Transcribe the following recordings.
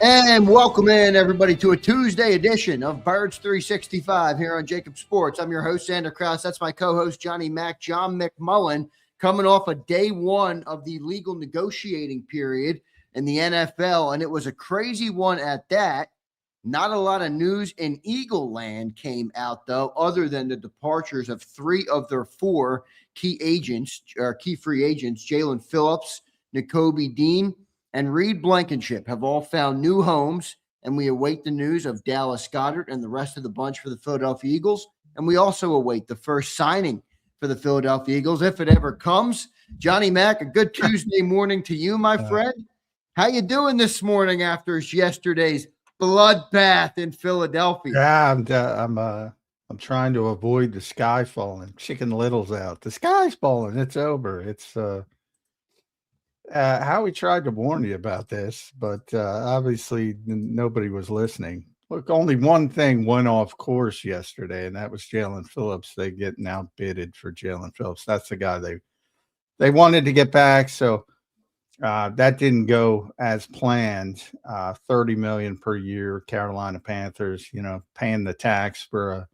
And welcome in, everybody, to a Tuesday edition of Birds 365 here on JAKIB Sports. I'm your host, Zander Krause. That's my co-host, Johnny Mac, John McMullen, coming off of day one of the legal negotiating period in the NFL, and it was a crazy one at that. Not a lot of news in Eagle land came out, though, other than the departures of three of their four key free agents, Jaelan Phillips, Nakobe Dean, and Reed Blankenship have all found new homes, and we await the news of Dallas Goddard and the rest of the bunch for the Philadelphia Eagles. And we also await the first signing for the Philadelphia Eagles, if it ever comes. Johnny Mac, a good Tuesday morning to you, my friend. How you doing this morning after yesterday's bloodbath in Philadelphia? Yeah, I'm trying to avoid the sky falling. Chicken Little's out. The sky's falling. It's over. It's Howie tried to warn you about this, but obviously nobody was listening. Look, only one thing went off course yesterday, and that was Jaelan Phillips. They getting outbidded for Jaelan Phillips. That's the guy they wanted to get back. So that didn't go as planned. $30 million per year, Carolina Panthers, paying the tax for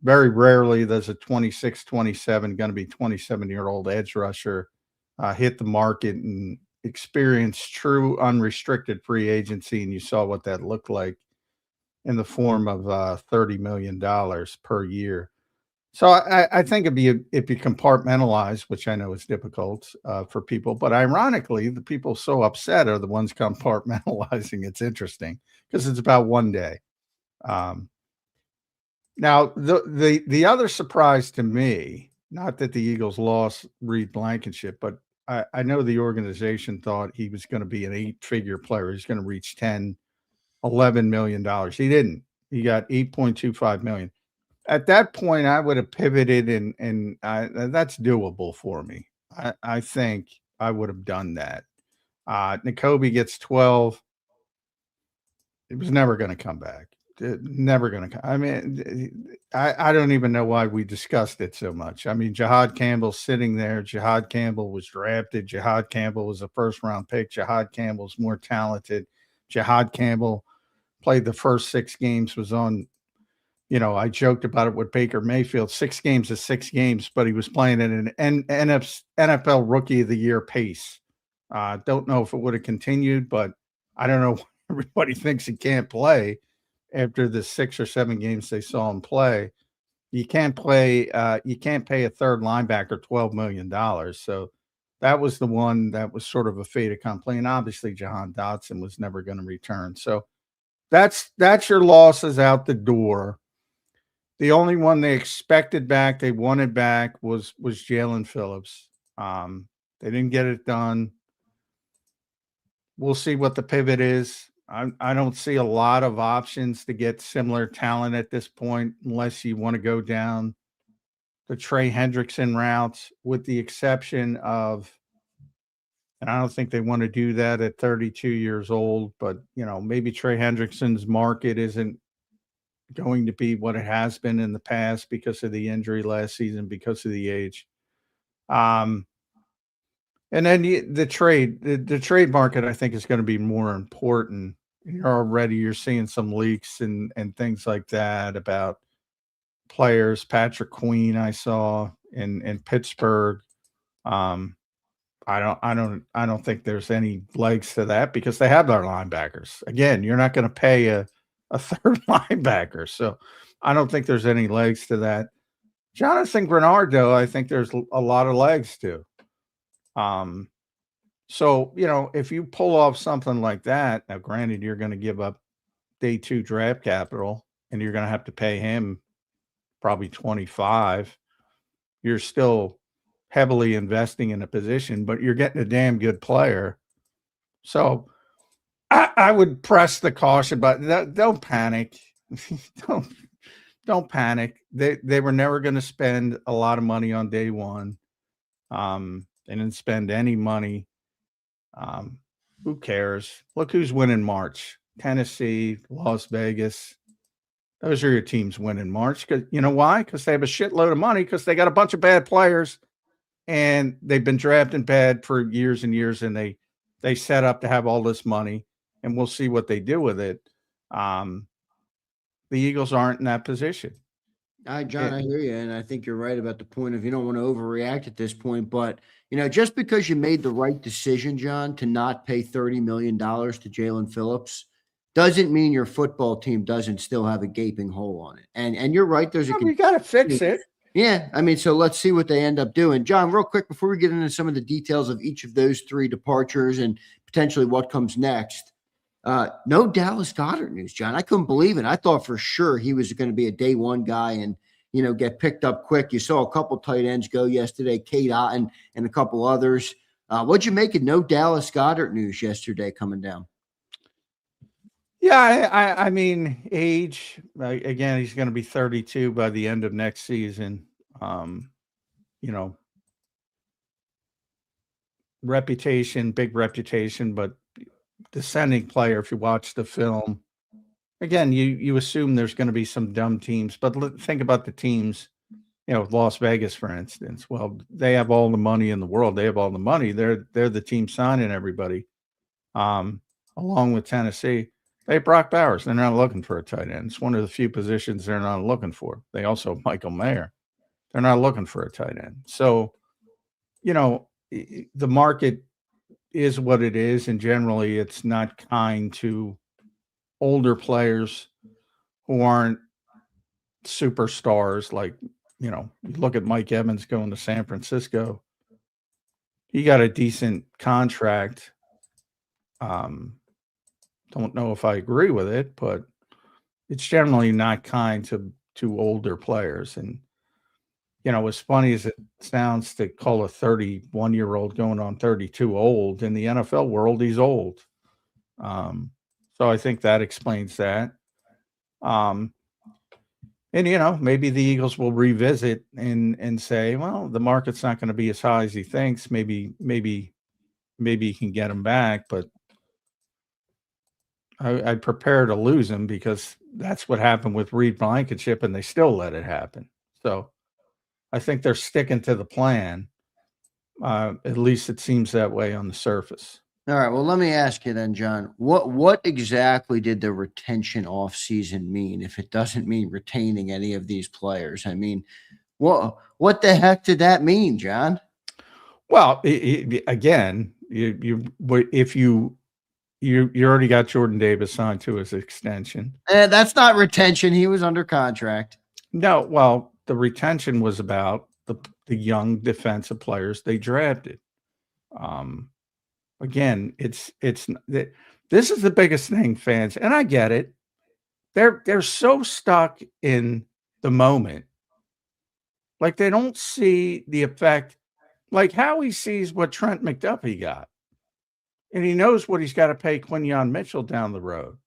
very rarely there's a 26, 27, going to be 27-year-old edge rusher hit the market and experience true unrestricted free agency. And you saw what that looked like in the form of $30 million per year. So I think if you compartmentalize, which I know is difficult for people, but ironically, the people so upset are the ones compartmentalizing. It's interesting because it's about one day. Now, the other surprise to me, not that the Eagles lost Reed Blankenship, but I know the organization thought he was going to be an 8-figure player. He's going to reach $10, $11 million. He didn't. He got $8.25 million. At that point, I would have pivoted, and that's doable for me. I think I would have done that. Nakobe gets 12. It was never going to come back. Never going to come. I mean, I don't even know why we discussed it so much. I mean, Jihad Campbell's sitting there. Jihad Campbell was drafted. Jihad Campbell was a first-round pick. Jihad Campbell's more talented. Jihad Campbell played the first 6 games, was on, I joked about it with Baker Mayfield. 6 games is 6 games, but he was playing at an NFL Rookie of the Year pace. Don't know if it would have continued, but I don't know. Everybody thinks he can't play. After the 6 or 7 games they saw him play, you can't play. You can't pay a third linebacker $12 million. So that was the one that was sort of a fait accompli. And obviously, Jahan Dotson was never going to return. So that's your losses out the door. The only one they expected back, they wanted back, was Jaelan Phillips. They didn't get it done. We'll see what the pivot is. I don't see a lot of options to get similar talent at this point, unless you want to go down the Trey Hendrickson route, with the exception of, and I don't think they want to do that at 32 years old, but, maybe Trey Hendrickson's market isn't going to be what it has been in the past because of the injury last season, because of the age. And then the trade market, I think, is going to be more important. You're seeing some leaks and things like that about players. Patrick Queen, I saw in Pittsburgh. I don't think there's any legs to that because they have their linebackers. Again, you're not going to pay a third linebacker, so I don't think there's any legs to that. Jonathan Greenard, though, I think there's a lot of legs to. So, if you pull off something like that, now granted, you're going to give up day 2 draft capital and you're going to have to pay him probably 25. You're still heavily investing in a position, but you're getting a damn good player. So I would press the caution button. Don't panic. Don't panic. They were never going to spend a lot of money on day 1. They didn't spend any money. Who cares? Look who's winning March. Tennessee, Las Vegas. Those are your teams winning March. Because you know why? Because they have a shitload of money, because they got a bunch of bad players and they've been drafting bad for years and years, and they set up to have all this money. and we'll see what they do with it. The Eagles aren't in that position. John, I hear you, and I think you're right about the point of you don't want to overreact at this point. But just because you made the right decision, John, to not pay $30 million to Jaelan Phillips, doesn't mean your football team doesn't still have a gaping hole on it. And you're right. We got to fix it. Yeah, I mean, so let's see what they end up doing. John, real quick before we get into some of the details of each of those three departures and potentially what comes next. No Dallas Goddard news, John. I couldn't believe it. I thought for sure he was going to be a day one guy and, get picked up quick. You saw a couple tight ends go yesterday, Kate Otten and a couple others. What'd you make of no Dallas Goddard news yesterday coming down? Yeah, I mean, age, again, he's going to be 32 by the end of next season. Reputation, big reputation, but descending player, if you watch the film. Again, you assume there's going to be some dumb teams, but think about the teams, Las Vegas, for instance. Well, they have all the money in the world. They have all the money. They're the team signing everybody, along with Tennessee. They have Brock Bowers. They're not looking for a tight end. It's one of the few positions they're not looking for. They also have Michael Mayer. They're not looking for a tight end. So, the market is what it is, and generally it's not kind to older players who aren't superstars. Like, you look at Mike Evans going to San Francisco. He got a decent contract. Don't know if I agree with it, but it's generally not kind to older players. And, as funny as it sounds to call a 31-year-old going on 32 old, in the NFL world, he's old. So I think that explains that. And, maybe the Eagles will revisit and say, well, the market's not going to be as high as he thinks. Maybe he can get him back, but I prepare to lose him because that's what happened with Reed Blankenship, and they still let it happen. So I think they're sticking to the plan. At least it seems that way on the surface. All right. Well, let me ask you then, John. What exactly did the retention offseason mean if it doesn't mean retaining any of these players? I mean, what the heck did that mean, John? Well, again, you already got Jordan Davis signed to his extension. That's not retention. He was under contract. No, well, the retention was about the young defensive players they drafted. Again, this is the biggest thing, fans, and I get it. They're so stuck in the moment, like they don't see the effect. Like Howie sees what Trent McDuffie got. And he knows what he's got to pay Quinyon Mitchell down the road.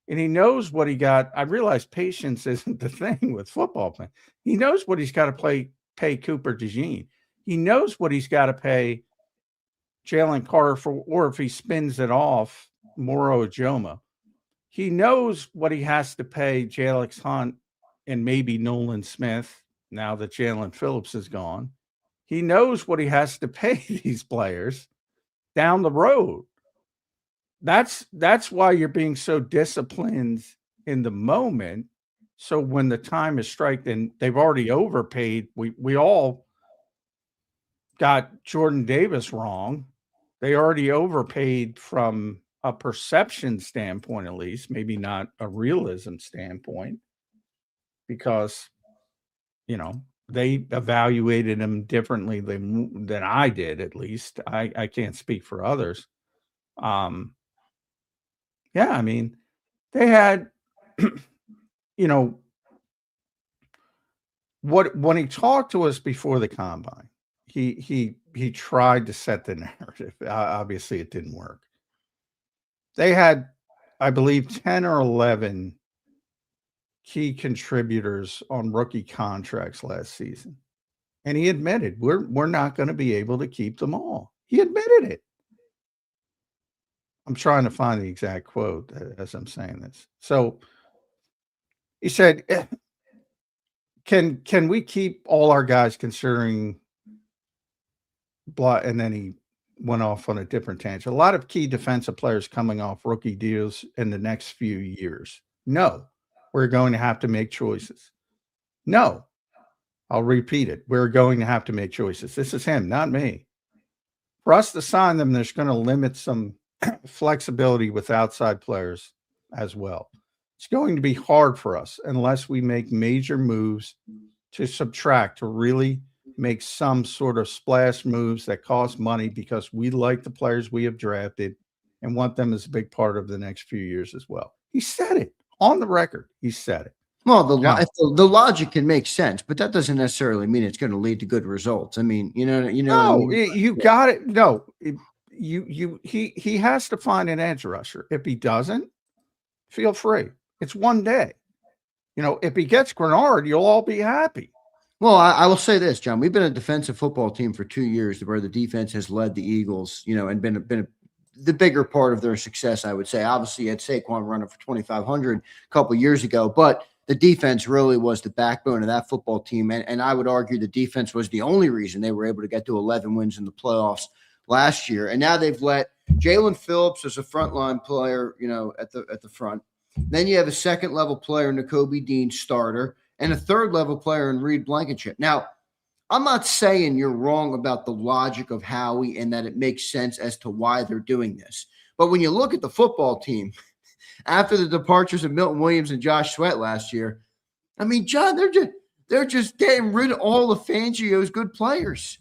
And he knows what he got. I realize patience isn't the thing with football playing. He knows what he's got to pay Cooper DeJean. He knows what he's got to pay Jalen Carter or if he spins it off, Moro Ojoma. He knows what he has to pay Jalix Hunt and maybe Nolan Smith now that Jaelan Phillips is gone. He knows what he has to pay these players down the road. That's why you're being so disciplined in the moment. So when the time is strike, and they've already overpaid, we all got Jordan Davis wrong. They already overpaid from a perception standpoint, at least, maybe not a realism standpoint, because, they evaluated him differently than I did, at least. I can't speak for others. Yeah, I mean, they had, when he talked to us before the combine, he tried to set the narrative. Obviously, it didn't work. They had, I believe, 10 or 11 key contributors on rookie contracts last season. And he admitted, we're not going to be able to keep them all. He admitted it. I'm trying to find the exact quote as I'm saying this. So he said, can we keep all our guys considering blah? And then he went off on a different tangent. A lot of key defensive players coming off rookie deals in the next few years. No, we're going to have to make choices. No, I'll repeat it. We're going to have to make choices. This is him, not me. For us to sign them, there's going to limit some flexibility with outside players as well. It's going to be hard for us unless we make major moves to subtract, to really make some sort of splash moves that cost money because we like the players we have drafted and want them as a big part of the next few years as well. He said it on the record. He said it. Well, the logic can make sense, but that doesn't necessarily mean it's going to lead to good results. I mean, No, what I mean? you got it. No, he has to find an edge rusher. If he doesn't, feel free. It's one day. If he gets Greenard, you'll all be happy. Well, I will say this, John. We've been a defensive football team for 2 years where the defense has led the Eagles, and been the bigger part of their success, I would say. Obviously, you had Saquon running for 2,500 a couple of years ago, but the defense really was the backbone of that football team. And I would argue the defense was the only reason they were able to get to 11 wins in the playoffs last year. And now they've let Jaelan Phillips as a frontline player, at the front. Then you have a second-level player, Nakobe Dean, starter, and a third-level player in Reed Blankenship. Now, I'm not saying you're wrong about the logic of Howie and that it makes sense as to why they're doing this. But when you look at the football team, after the departures of Milton Williams and Josh Sweat last year, I mean, John, they're just getting rid of all of Fangio's good players.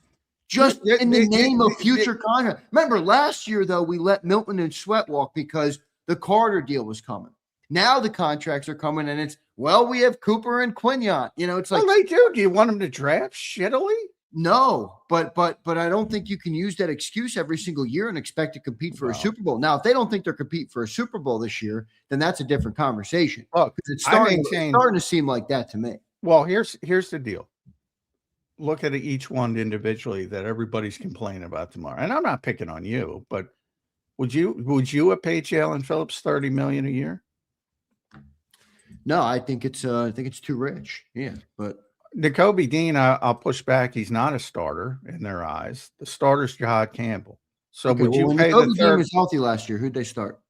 Just in the name of future contract. Remember, last year, though, we let Milton and Sweat walk because the Carter deal was coming. Now the contracts are coming, and we have Cooper and Quinyon. It's like, they do. Do you want them to draft shittily? No, but I don't think you can use that excuse every single year and expect to compete for a Super Bowl. Now, if they don't think they're competing for a Super Bowl this year, then that's a different conversation. Look, it's starting to seem like that to me. Well, here's the deal. Look at each one individually that everybody's complaining about tomorrow. And I'm not picking on you, but would you have paid Jaelan Phillips $30 million a year? No, I think it's too rich. Yeah, but Nakobe Dean, I'll push back. He's not a starter in their eyes. The starter's Jahad Campbell. So would you pay Nakobe the third? Dean was healthy last year. Who'd they start?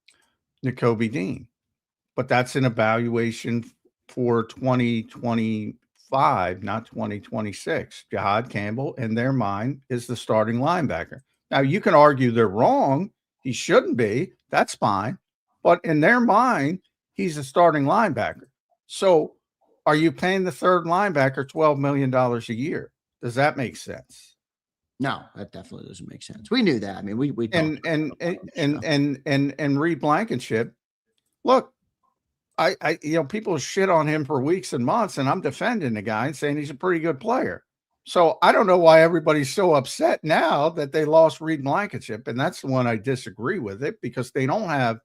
Nakobe Dean, but that's an evaluation for 2025, not 2026. Jahad Campbell, in their mind, is the starting linebacker. Now you can argue they're wrong. He shouldn't be. That's fine. But in their mind, he's a starting linebacker. So are you paying the third linebacker $12 million a year? Does that make sense? No, that definitely doesn't make sense. We knew that. I mean, we and Reed Blankenship. Look, I people shit on him for weeks and months, and I'm defending the guy and saying he's a pretty good player. So I don't know why everybody's so upset now that they lost Reed Blankenship, and that's the one I disagree with it because they don't have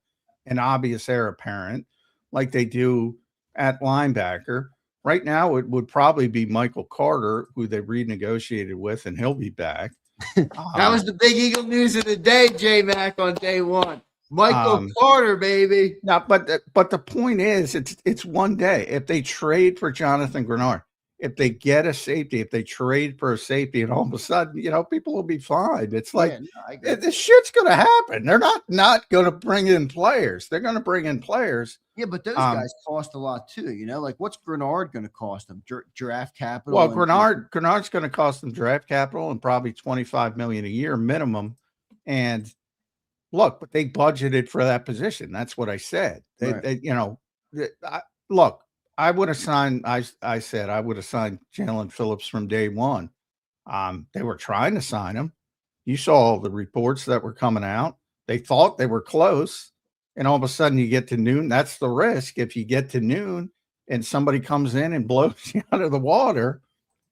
an obvious heir apparent like they do at linebacker. Right now, it would probably be Michael Carter, who they renegotiated with, and he'll be back. That was the big Eagle news of the day, J-Mac, on day one. Michael Carter, baby. Now, but the point is, it's one day. If they trade for Jonathan Greenard, if they get a safety, if they trade for a safety, and all of a sudden, people will be fine. It's like this shit's going to happen. They're not going to bring in players. They're going to bring in players. Yeah, but those guys cost a lot too. Like what's Greenard going to cost them? Draft capital. Well, Greenard's going to cost them draft capital and probably $25 million a year minimum. And look, but they budgeted for that position. That's what I said. Look. I would have signed. I said I would have signed Jaelan Phillips from day one. They were trying to sign him. You saw all the reports that were coming out. They thought they were close, and all of a sudden you get to noon. That's the risk. If you get to noon and somebody comes in and blows you out of the water,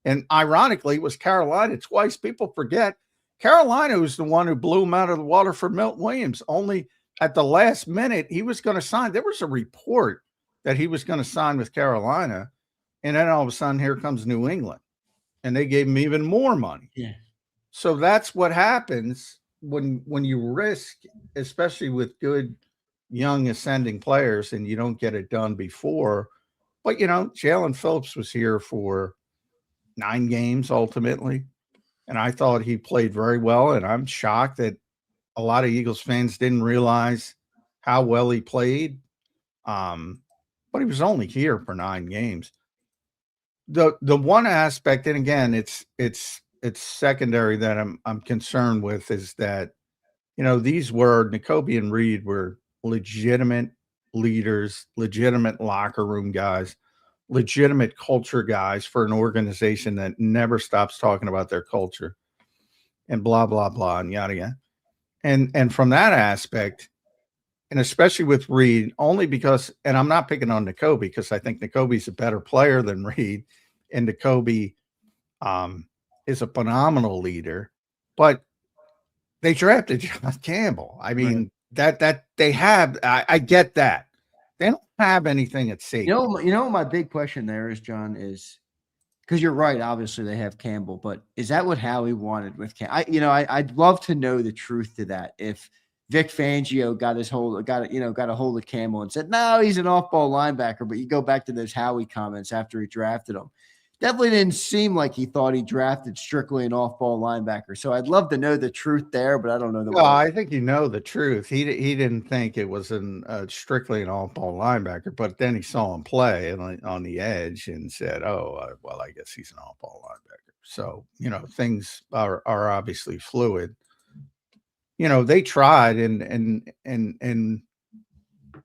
and ironically, it was Carolina twice. People forget Carolina was the one who blew him out of the water for Milton Williams. Only at the last minute he was going to sign. There was a report that he was going to sign with Carolina. And then all of a sudden, here comes New England. And they gave him even more money. Yeah. So that's what happens when you risk, especially with good, young, ascending players, and you don't get it done before. But, Jaelan Phillips was here for 9 games ultimately. And I thought he played very well. And I'm shocked that a lot of Eagles fans didn't realize how well he played. But he was only here for 9 games. The one aspect, and again, it's secondary that I'm concerned with, is that, these were Nakobe and Reed were legitimate leaders, legitimate locker room guys, legitimate culture guys for an organization that never stops talking about their culture and blah, blah, blah, and yada, yada. And from that aspect, and especially with Reed, only because, and I'm not picking on Nakobe because I think Nakobe's a better player than Reed, and Nakobe is a phenomenal leader, but they drafted John Campbell. I mean, that they have, I get that. They don't have anything at safety. My big question there is, John, is because you're right. Obviously, they have Campbell, but is that what Howie wanted with Campbell? I'd love to know the truth to that. If Vic Fangio got a hold of Campbell and said, no, he's an off-ball linebacker, but you go back to those Howie comments after he drafted him. Definitely didn't seem like he thought he drafted strictly an off-ball linebacker. So I'd love to know the truth there, but I don't know the Well, I think the truth. He didn't think it was strictly an off-ball linebacker, but then he saw him play on the edge and said, "Oh, well, I guess he's an off-ball linebacker." So things are obviously fluid. They tried, and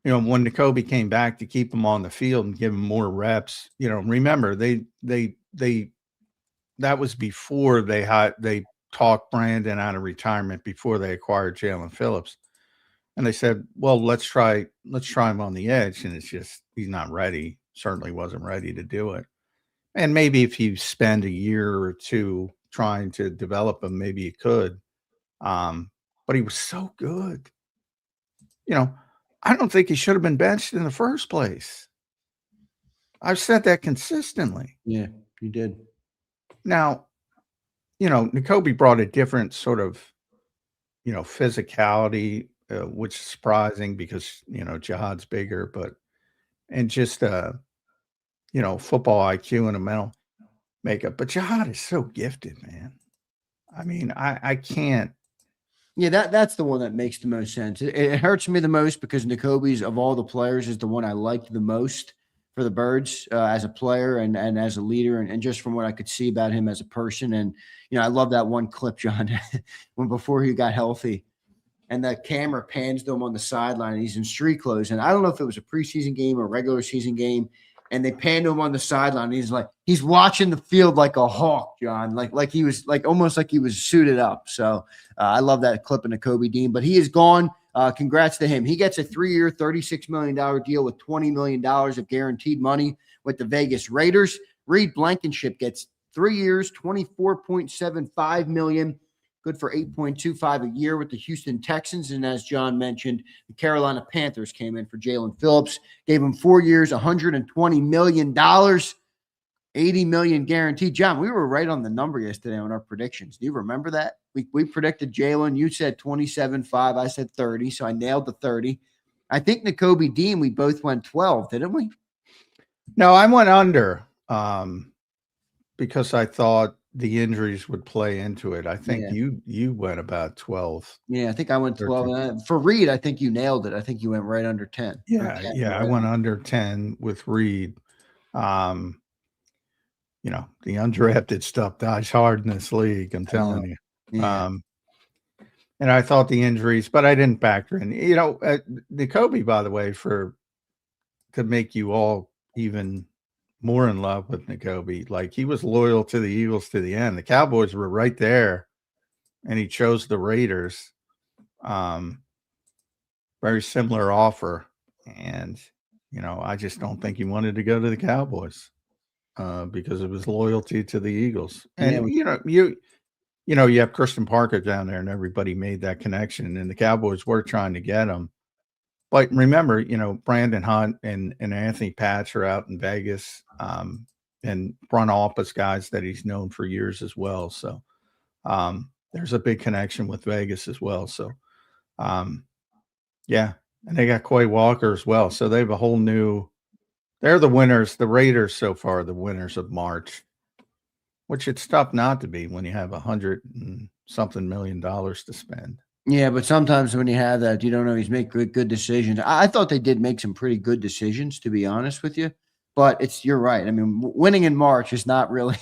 when Nakobe came back to keep him on the field and give him more reps, remember that was before they talked Brandon out of retirement, before they acquired Jaelan Phillips. And they said, well, let's try him on the edge. And it's just, he's not ready. Certainly wasn't ready to do it. And maybe if you spend a year or two trying to develop him, maybe you could. But he was so good. I don't think he should have been benched in the first place. I've said that consistently. Yeah, you did. Now, Nakobe brought a different sort of, physicality, which is surprising because, Jihad's bigger, and just, football IQ and a mental makeup. But Jihad is so gifted, man. I mean, I can't. Yeah, that's the one that makes the most sense. It hurts me the most because Nakobe's, of all the players, is the one I liked the most for the Birds as a player and as a leader, and just from what I could see about him as a person. And, I love that one clip, John, before he got healthy, and the camera pans to him on the sideline, and he's in street clothes. And I don't know if it was a preseason game or a regular season game, and they panned to him on the sideline. And he's watching the field like a hawk, John, like he was almost like he was suited up. So I love that clip of Nakobe Dean, but he is gone. Congrats to him. He gets a 3-year, $36 million deal with $20 million of guaranteed money with the Vegas Raiders. Reed Blankenship gets 3 years, $24.75 million. Good for $8.25 a year with the Houston Texans. And as John mentioned, the Carolina Panthers came in for Jaelan Phillips, gave him 4 years, $120 million, $80 million guaranteed. John, we were right on the number yesterday on our predictions. Do you remember that? We predicted Jaelan. You said 27.5. I said 30. So I nailed the 30. I think Nakobe Dean, we both went 12, didn't we? No, I went under because I thought the injuries would play into it. I think you went about 12. Yeah, I think I went 12. For Reed, I think you nailed it. I think you went right under 10. Yeah, 10, yeah, right? I went under 10 with Reed. The undrafted stuff dies hard in this league, I'm telling you. Yeah. And I thought the injuries, but I didn't factor in. Nakobe, by the way, to make you all even more in love with Nakobe, like he was loyal to the Eagles to the end. The Cowboys were right there, and he chose the Raiders. Very similar offer, and I just don't think he wanted to go to the Cowboys because of his loyalty to the Eagles. And you have Christian Parker down there, and everybody made that connection, and the Cowboys were trying to get him. But remember, Brandon Hunt and Anthony Patch are out in Vegas, and front office guys that he's known for years as well. So there's a big connection with Vegas as well. So, yeah, and they got Quay Walker as well. So they have a whole new – they're the winners. The Raiders so far are the winners of March, which it's tough not to be when you have $100 and something million to spend. Yeah, but sometimes when you have that, you don't always make good decisions. I thought they did make some pretty good decisions, to be honest with you. But you're right. I mean, winning in March is not really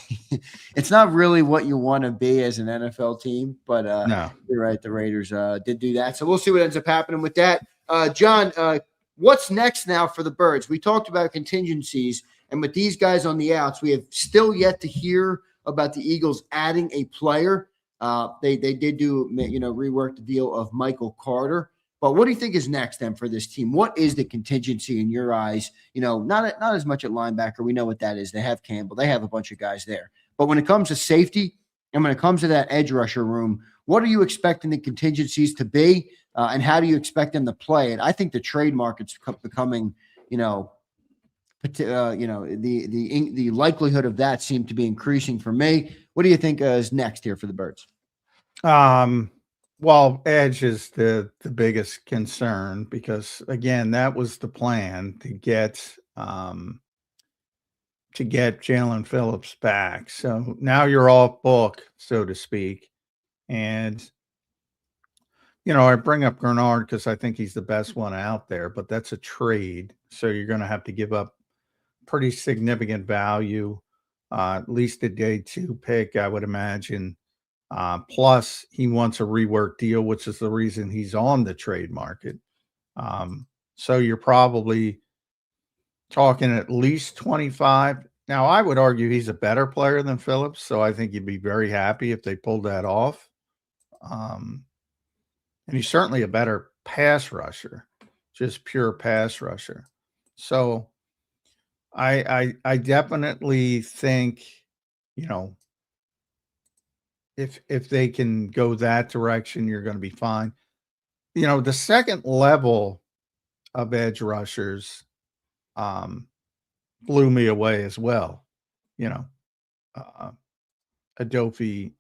it's not really what you want to be as an NFL team. But No. you're right. The Raiders did do that. So we'll see what ends up happening with that. John, what's next now for the Birds? We talked about contingencies, and with these guys on the outs, we have still yet to hear about the Eagles adding a player. They did do, rework the deal of Michael Carter. But what do you think is next then for this team? What is the contingency in your eyes? Not as much at linebacker. We know what that is. They have Campbell. They have a bunch of guys there. But when it comes to safety and when it comes to that edge rusher room, what are you expecting the contingencies to be, and how do you expect them to play? And I think the trade market's becoming, the likelihood of that seemed to be increasing for me. What do you think is next here for the Birds? Well, edge is the biggest concern because again, that was the plan to get Jaelan Phillips back. So now you're off book, so to speak. And I bring up Greenard because I think he's the best one out there, but that's a trade. So you're going to have to give up pretty significant value, at least a day 2 pick, I would imagine. Plus, he wants a rework deal, which is the reason he's on the trade market. So you're probably talking at least 25. Now, I would argue he's a better player than Phillips, so I think you'd be very happy if they pulled that off. And he's certainly a better pass rusher, just pure pass rusher. So I definitely think, if they can go that direction, you're going to be fine. The second level of edge rushers blew me away as well. Adofi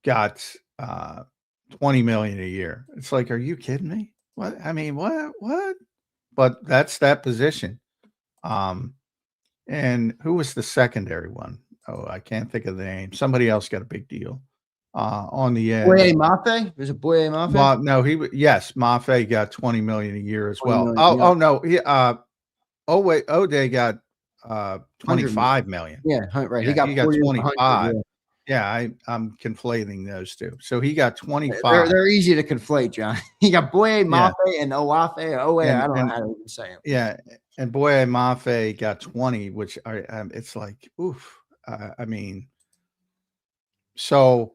got $20 million a year. It's like, are you kidding me? What? I mean, what? But that's that position. And who was the secondary one? Oh, I can't think of the name. Somebody else got a big deal on the end. Boye Mafe? There's a Boye Mafe? Well, no, yes, Mafe got $20 million a year as well. Million, oh no, Ode got $25 million. Yeah, right. Yeah, he got 25. Yeah. I'm conflating those two. So he got 25. They're easy to conflate, John. You got Boye Mafe and Owafe. I don't know how to even say them. Yeah, and Boye Mafe got 20, which it's like, oof. I mean, so,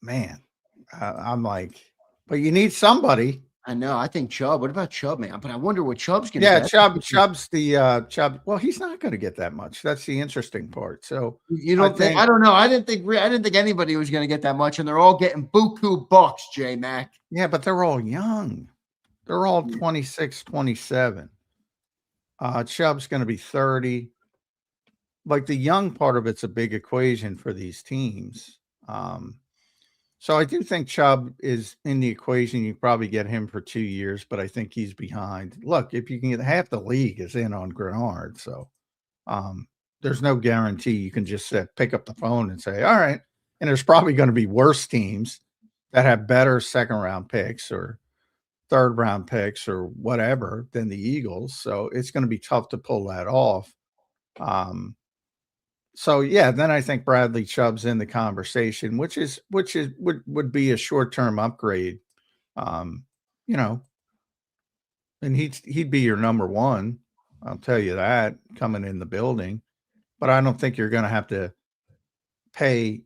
man, I'm like, but you need somebody. I know. I think Chubb. What about Chubb, man? But I wonder what Chubb's going to get. Yeah, Chubb's the Chubb. Well, he's not going to get that much. That's the interesting part. So you don't think? I don't know. I didn't think anybody was going to get that much, and they're all getting buku bucks, J Mac. Yeah, but they're all young. They're all 26, 27. Chubb's going to be 30. Like the young part of it's a big equation for these teams. So I do think Chubb is in the equation. You probably get him for 2 years, but I think he's behind. Look, if you can get half the league is in on Greenard, so there's no guarantee you can just pick up the phone and say, all right. And there's probably going to be worse teams that have better second-round picks or third-round picks or whatever than the Eagles. So it's going to be tough to pull that off. So yeah, then I think Bradley Chubb's in the conversation, which would be a short-term upgrade, and he'd be your number one. I'll tell you that coming in the building, but I don't think you're going to have to pay,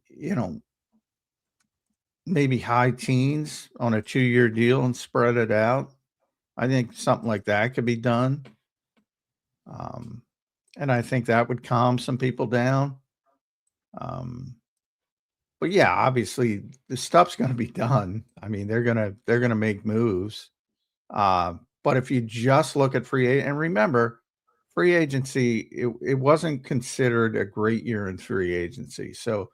maybe high teens on a 2-year deal and spread it out. I think something like that could be done. And I think that would calm some people down. But yeah, obviously the stuff's going to be done. I mean, they're going to make moves. But if you just look at free agent, and remember, free agency, it wasn't considered a great year in free agency. So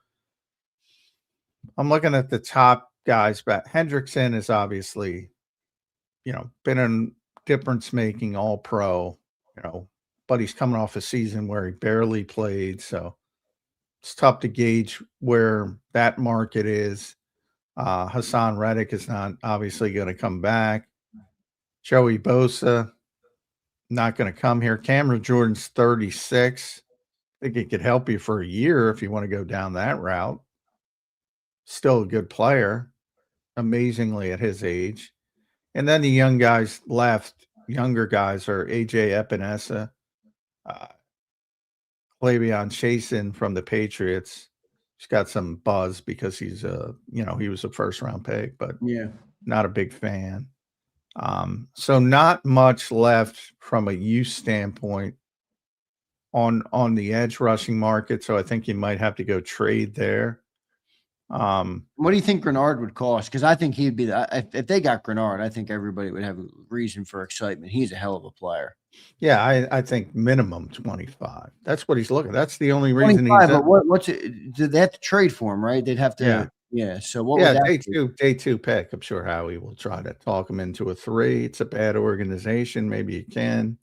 I'm looking at the top guys, but Hendrickson is obviously, been a difference making all pro, but he's coming off a season where he barely played. So It's tough to gauge where that market is. Hassan Reddick is not obviously going to come back. Joey Bosa, not going to come here. Cameron Jordan's 36. I think it could help you for a year if you want to go down that route. Still a good player, amazingly at his age. And then the young guys left. Younger guys are AJ Epinesa, Clavon Chasen from the Patriots. He's got some buzz because he's he was a first round pick, but not a big fan. So not much left from a use standpoint on the edge rushing market. So I think you might have to go trade there. What do you think Greenard would cost? Because I think he'd be if they got Greenard, I think everybody would have a reason for excitement. He's a hell of a player. Yeah, I think minimum 25. That's what he's looking. That's the only reason he's. But what's it? Did they have to trade for him? Right? They'd have to. Yeah. So what? Yeah, day two pick. I'm sure Howie will try to talk him into a 3. It's a bad organization. Maybe you can.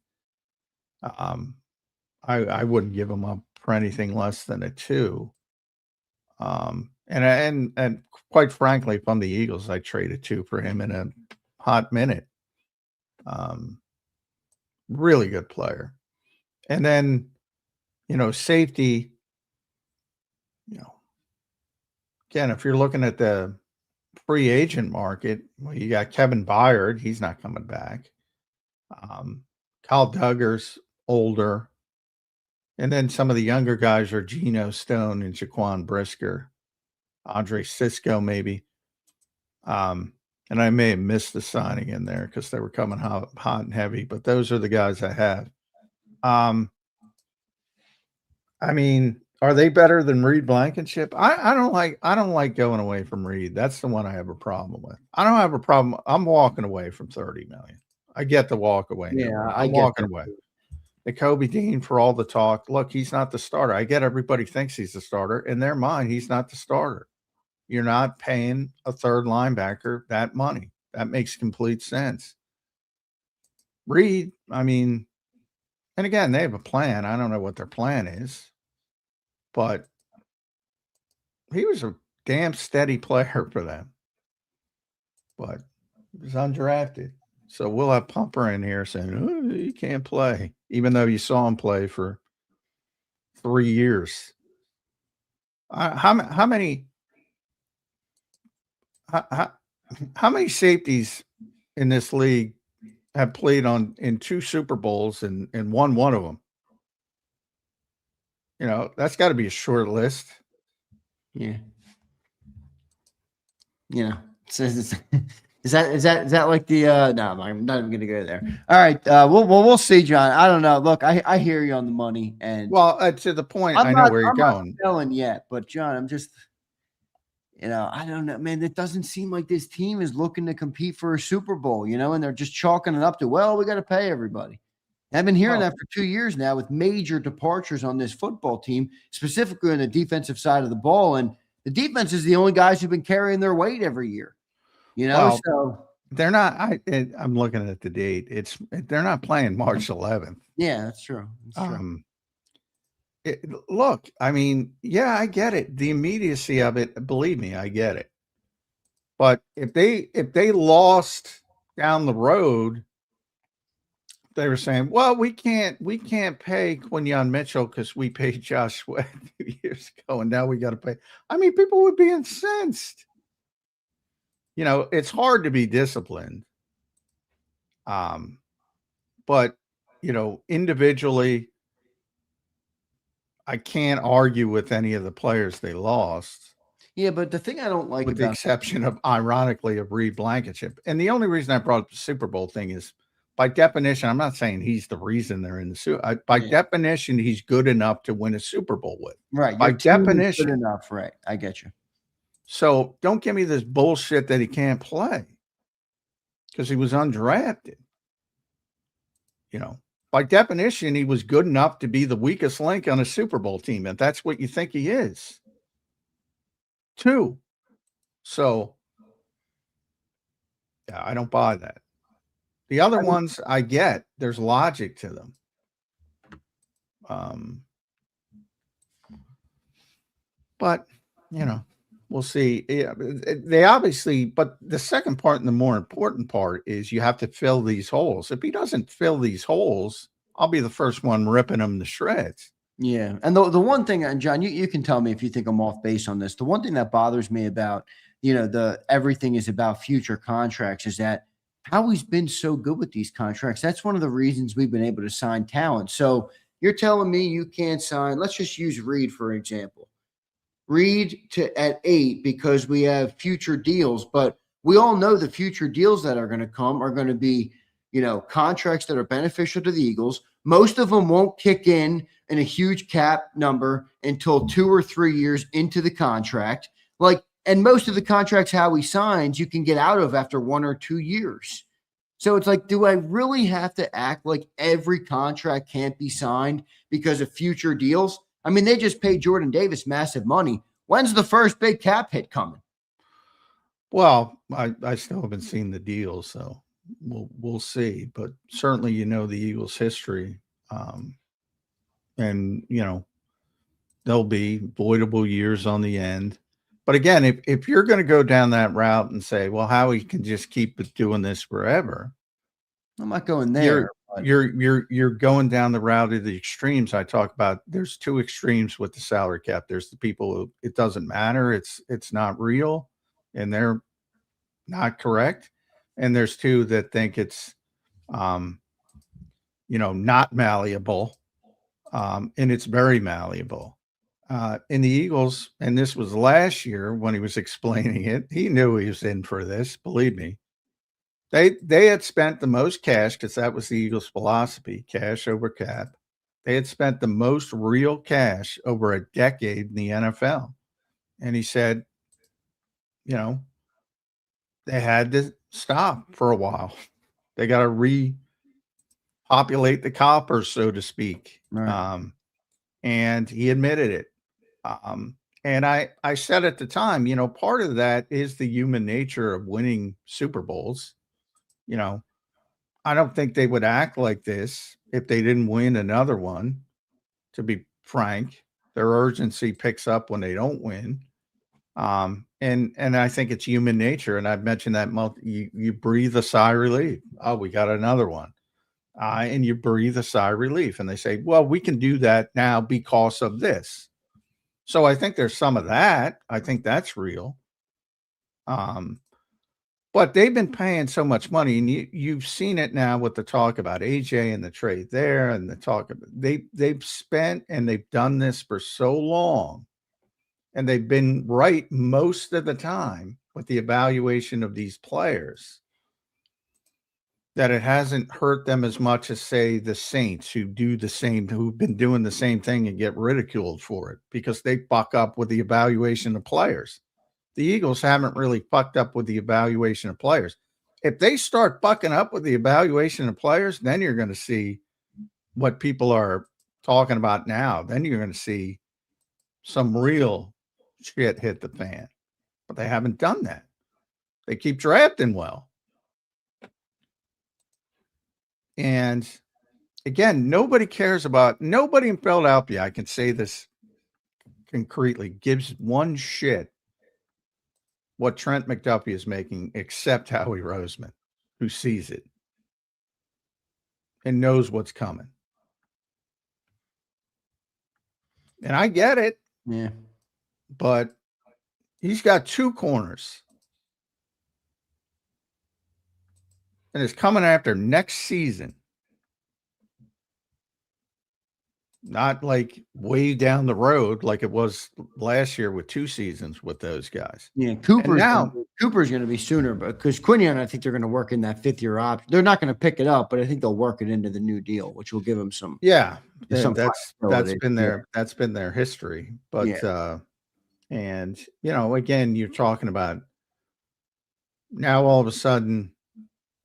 I wouldn't give him up for anything less than a 2. And quite frankly, if I'm the Eagles, I trade a 2 for him in a hot minute. Really good player. And then, safety, again, if you're looking at the free agent market, well, you got Kevin Byard. He's not coming back. Kyle Duggar's older. And then some of the younger guys are Geno Stone and Jaquan Brisker, Andre Cisco maybe. And I may have missed the signing in there because they were coming hot and heavy, but those are the guys I have. I mean, are they better than Reed Blankenship? I don't like going away from Reed. That's the one I have a problem with. I don't have a problem. I'm walking away from $30 million. I get the walk away. Yeah, I'm walking away. The Kobe Dean for all the talk. Look, he's not the starter. I get everybody thinks he's the starter. In their mind, he's not the starter. You're not paying a third linebacker that money. That makes complete sense. Reed, I mean, and again, they have a plan. I don't know what their plan is, but he was a damn steady player for them. But he was undrafted. So we'll have Pumper in here saying, oh, he can't play, even though you saw him play for 3 years. How many safeties in this league have played in 2 Super Bowls and won one of them? That's got to be a short list. Yeah. Is that like the no, I'm not even gonna go there. All right. We'll see, John. I don't know. Look, I hear you on the money, and to the point, I know where you're going. I'm not selling yet, but John, I'm just I don't know, man. It doesn't seem like this team is looking to compete for a Super Bowl, and they're just chalking it up to, well, we got to pay everybody. I've been hearing that for 2 years now with major departures on this football team, specifically on the defensive side of the ball. And the defense is the only guys who've been carrying their weight every year, so they're not. I'm looking at the date. They're not playing March 11th. Yeah, that's true. That's true. Look, I mean, yeah, I get it. The immediacy of it, believe me, I get it. But if they lost down the road, they were saying, well, we can't pay Quinyon Mitchell because we paid Josh Sweat 2 years ago, and now we got to pay. I mean, people would be incensed. It's hard to be disciplined. But individually, I can't argue with any of the players they lost. Yeah, but the thing I don't like, with the exception of, ironically, of Reed Blankenship, and the only reason I brought up the Super Bowl thing is, by definition, I'm not saying he's the reason they're in the Super. By definition, he's good enough to win a Super Bowl with. Right. By definition, good enough. Right. I get you. So don't give me this bullshit that he can't play because he was undrafted. By definition, he was good enough to be the weakest link on a Super Bowl team, and that's what you think he is. 2. So, yeah, I don't buy that. The other ones I get, there's logic to them. But, we'll see. Yeah, they obviously, but the second part and the more important part is you have to fill these holes. If he doesn't fill these holes, I'll be the first one ripping him to shreds. Yeah. And the one thing, and John, you can tell me if you think I'm off base on this. The one thing that bothers me about, the everything is about future contracts is that Howie's been so good with these contracts. That's one of the reasons we've been able to sign talent. So you're telling me you can't sign, let's just use Reed, for example. Reed at 8 because we have future deals, but we all know the future deals that are going to come are going to be, contracts that are beneficial to the Eagles. Most of them won't kick in a huge cap number until 2 or 3 years into the contract. And most of the contracts Howie signs, you can get out of after 1 or 2 years. So it's like, do I really have to act like every contract can't be signed because of future deals? I mean, they just paid Jordan Davis massive money. When's the first big cap hit coming? Well, I still haven't seen the deals, so we'll see. But certainly, the Eagles' history, and there'll be voidable years on the end. But again, if you're going to go down that route and say, well, Howie can just keep doing this forever, I'm not going there. You're going down the route of the extremes. I talk about there's 2 extremes with the salary cap. There's the people who it doesn't matter, it's not real, and they're not correct. And there's 2 that think it's not malleable, and it's very malleable. In the Eagles, and this was last year when he was explaining it, he knew he was in for this, believe me. They had spent the most cash because that was the Eagles' philosophy, cash over cap. They had spent the most real cash over a decade in the NFL. And he said, they had to stop for a while. They got to repopulate the coppers, so to speak. Right. And he admitted it. And I said at the time, part of that is the human nature of winning Super Bowls. I don't think they would act like this if they didn't win another one. To be frank, their urgency picks up when they don't win. And I think it's human nature. And I've mentioned that you breathe a sigh of relief. Oh, we got another one. And you breathe a sigh of relief. And they say, well, we can do that now because of this. So I think there's some of that. I think that's real. But they've been paying so much money, and you've seen it now with the talk about AJ and the trade there, and the talk of they've spent and they've done this for so long, and they've been right most of the time with the evaluation of these players, that it hasn't hurt them as much as, say, the Saints who've been doing the same thing and get ridiculed for it because they fuck up with the evaluation of players. The Eagles haven't really fucked up with the evaluation of players. If they start fucking up with the evaluation of players, then you're going to see what people are talking about now. Then you're going to see some real shit hit the fan. But they haven't done that. They keep drafting well. And again, nobody in Philadelphia, I can say this concretely, gives one shit what Trent McDuffie is making, except Howie Roseman, who sees it and knows what's coming. And I get it. Yeah. But he's got 2 corners. And it's coming after next season. Not like way down the road like it was last year with 2 seasons with those guys. Yeah, Cooper's going to be sooner, but because Quinion, I think they're going to work in that 5th-year option. They're not going to pick it up, but I think they'll work it into the new deal, which will give them some. Yeah, some that's been their history. But and again, you're talking about now all of a sudden,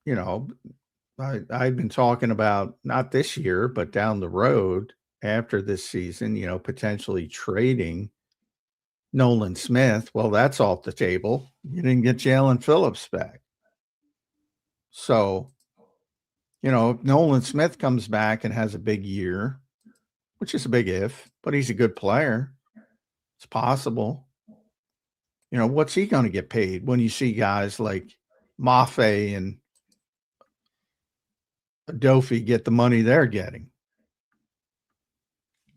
I've been talking about not this year, but down the road. After this season, potentially trading Nolan Smith. Well, that's off the table. You didn't get Jaelan Phillips back. So, if Nolan Smith comes back and has a big year, which is a big if, but he's a good player. It's possible. You know, what's he going to get paid when you see guys like Maffei and Dofi get the money they're getting?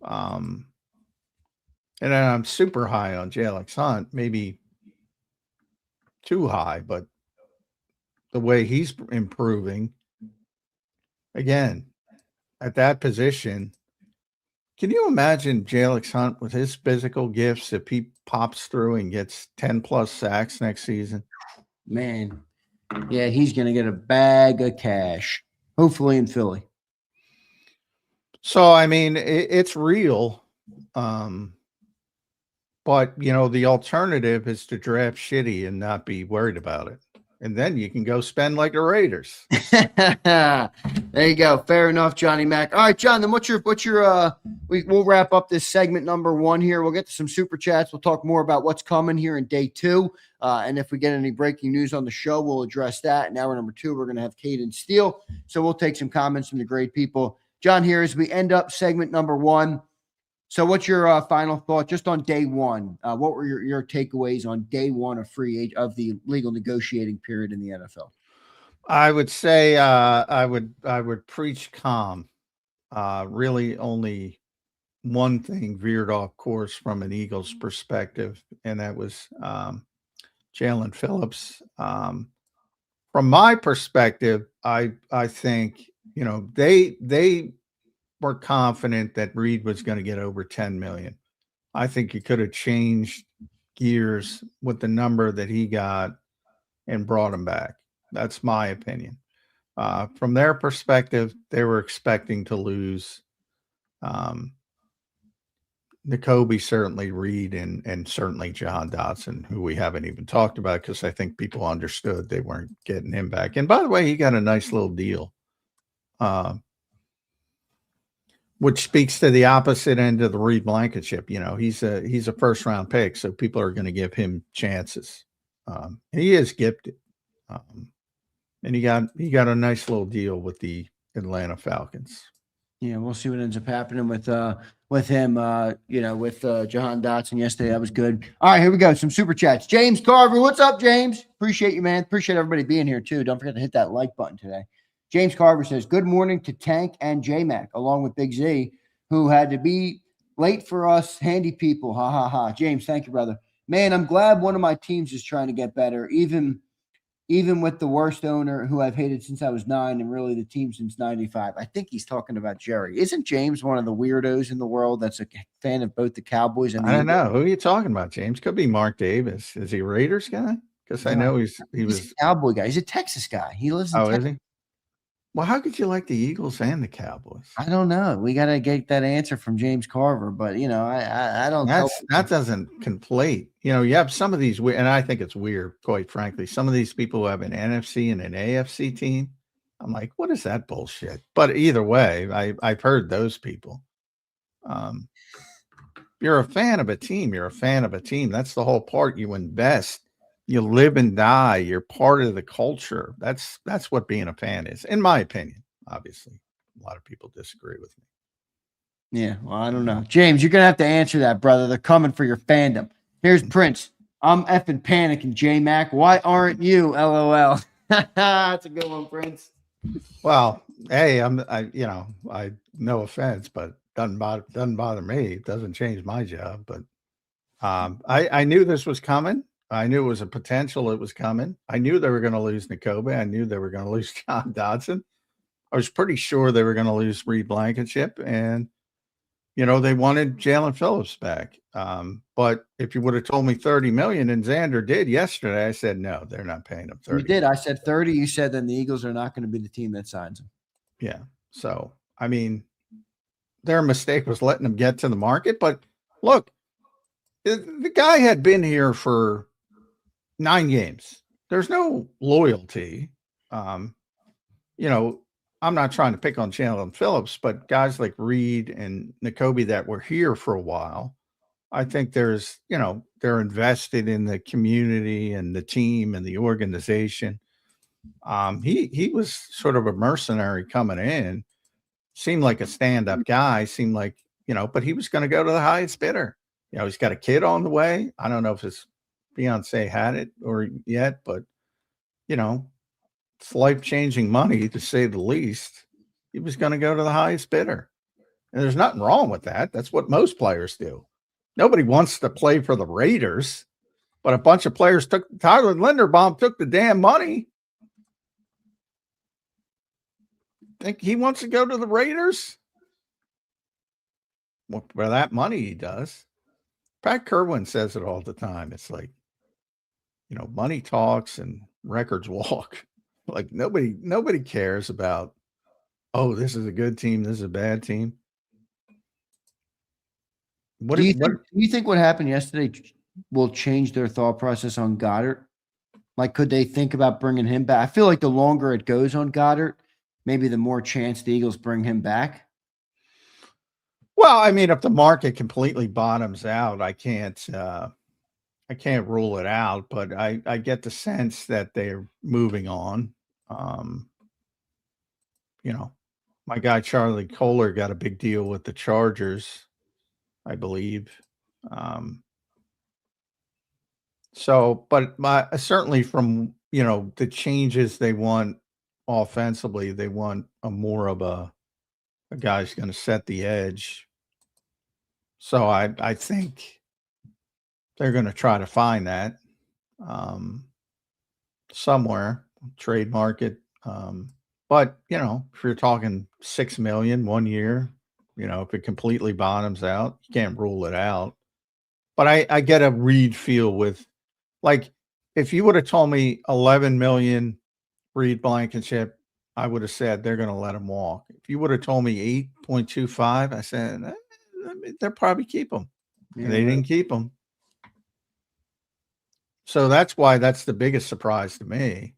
And then I'm super high on Jaelan Phillips, maybe too high, but the way he's improving, again, at that position, can you imagine Jaelan Phillips with his physical gifts if he pops through and gets 10 plus sacks next season? Man, yeah, he's going to get a bag of cash, hopefully in Philly. So, I mean, it's real. But, you know, the alternative is to draft shitty and not be worried about it. And then you can go spend like the Raiders. There you go. Fair enough, Johnny Mac. All right, John, then we'll wrap up this segment number 1 here. We'll get to some super chats. We'll talk more about what's coming here in day 2. And if we get any breaking news on the show, we'll address that. In hour number 2, we're going to have Caden Steele. So we'll take some comments from the great people. John, here as we end up segment number 1. So what's your final thought just on day 1? What were your takeaways on day 1 of of the legal negotiating period in the NFL? I would say I would preach calm. Really only one thing veered off course from an Eagles perspective, and that was Jaelan Phillips. From my perspective, I think, you know, they were confident that Reed was going to get over 10 million. I think you could have changed gears with the number that he got and brought him back. That's my opinion. From their perspective, they were expecting to lose Nakobe, certainly Reed, and certainly Jahan Dotson, who we haven't even talked about because I think people understood they weren't getting him back. And by the way, he got a nice little deal. Which speaks to the opposite end of the Reed Blankenship. You know, he's a first round pick, so people are going to give him chances. He is gifted, and he got a nice little deal with the Atlanta Falcons. Yeah, we'll see what ends up happening with him. With Jahan Dotson yesterday. That was good. All right, here we go. Some super chats. James Carver, what's up, James? Appreciate you, man. Appreciate everybody being here too. Don't forget to hit that like button today. James Carver says, good morning to Tank and J-Mac, along with Big Z, who had to be late for us handy people. Ha, ha, ha. James, thank you, brother. Man, I'm glad one of my teams is trying to get better, even with the worst owner who I've hated since I was 9 and really the team since 95. I think he's talking about Jerry. Isn't James one of the weirdos in the world that's a fan of both the Cowboys and the I don't know. Who are you talking about, James? Could be Mark Davis. Is he a Raiders guy? Because I know he's a Cowboy guy. He's a Texas guy. He lives in Texas. Is he? Well, how could you like the Eagles and the Cowboys? I don't know. We got to get that answer from James Carver, but you know, I don't. That doesn't conflate. You know, you have some of these, and I think it's weird, quite frankly. Some of these people who have an NFC and an AFC team, I'm like, what is that bullshit? But either way, I've heard those people. You're a fan of a team. You're a fan of a team. That's the whole part. You invest. You live and die. You're part of the culture. That's what being a fan is, in my opinion. Obviously, a lot of people disagree with me. Yeah, well, I don't know. James, you're going to have to answer that, brother. They're coming for your fandom. Here's Prince. I'm effing panicking, J-Mac. Why aren't you? LOL. That's a good one, Prince. Well, hey, I no offense, but doesn't bother me. It doesn't change my job. But I knew this was coming. I knew it was a potential. It was coming. I knew they were going to lose Nakobe. I knew they were going to lose Jahan Dotson. I was pretty sure they were going to lose Reed Blankenship, and you know they wanted Jaelan Phillips back. But if you would have told me 30 million, and Zander did yesterday, I said no, they're not paying him 30. You did. I said 30. You said then the Eagles are not going to be the team that signs him. Yeah. So I mean, their mistake was letting them get to the market. But look, the guy had been here for 9 games. There's no loyalty. You know, I'm not trying to pick on Jaelan Phillips, but guys like Reed and Nakobe that were here for a while, I think there's, you know, they're invested in the community and the team and the organization. He was sort of a mercenary coming in, seemed like a stand-up guy, seemed like, you know, but he was going to go to the highest bidder. He's got a kid on the way. I don't know if his fiance had it or yet, but it's life-changing money to say the least. He was going to go to the highest bidder. And there's nothing wrong with that. That's what most players do. Nobody wants to play for the Raiders, but a bunch of players Tyler Linderbaum took the damn money. Think he wants to go to the Raiders? Well, for that money, he does. Pat Kerwin says it all the time. It's like, money talks and records walk. Like nobody cares about, oh, this is a good team, this is a bad team. Do you think what happened yesterday will change their thought process on Goddard? Like, could they think about bringing him back? I feel like the longer it goes on Goddard, maybe the more chance the Eagles bring him back. Well, I mean, if the market completely bottoms out, I can't rule it out, but I get the sense that they're moving on. My guy Charlie Kohler got a big deal with the Chargers, I believe. But certainly from, the changes they want offensively, they want more of a guy who's going to set the edge. So I think they're going to try to find that somewhere, trade market. But, if you're talking $6 million 1 year, if it completely bottoms out, you can't rule it out. But I get a Reed feel with, like, if you would have told me 11 million Reed Blankenship, I would have said they're going to let him walk. If you would have told me 8.25, I said they'll probably keep him. Yeah, and they didn't keep him. So that's why that's the biggest surprise to me.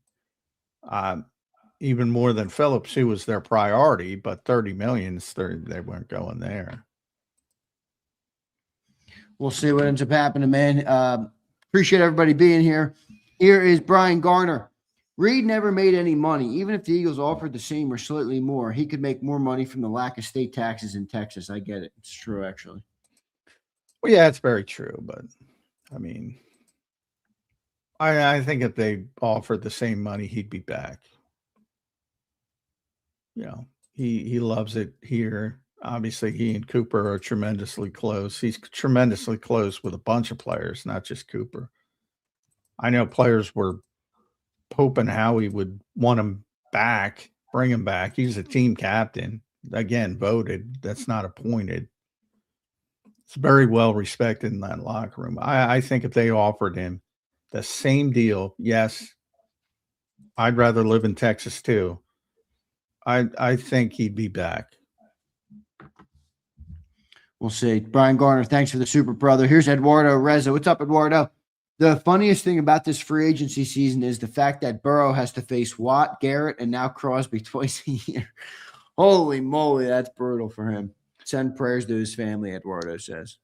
Even more than Phillips, who was their priority, but 30 million, they weren't going there. We'll see what ends up happening, man. Appreciate everybody being here. Here is Brian Garner. Reed never made any money. Even if the Eagles offered the same or slightly more, he could make more money from the lack of state taxes in Texas. I get it. It's true, actually. Well, yeah, it's very true. But, I mean, I think if they offered the same money, he'd be back. He loves it here. Obviously, he and Cooper are tremendously close. He's tremendously close with a bunch of players, not just Cooper. I know players were hoping Howie would want him back, bring him back. He's a team captain. Again, voted. That's not appointed. It's very well respected in that locker room. I think if they offered him the same deal, yes, I'd rather live in Texas too. I think he'd be back. We'll see. Brian Garner, thanks for the super brother. Here's Eduardo Reza. What's up, Eduardo? The funniest thing about this free agency season is the fact that Burrow has to face Watt, Garrett, and now Crosby twice a year. Holy moly, that's brutal for him. Send prayers to his family, Eduardo says.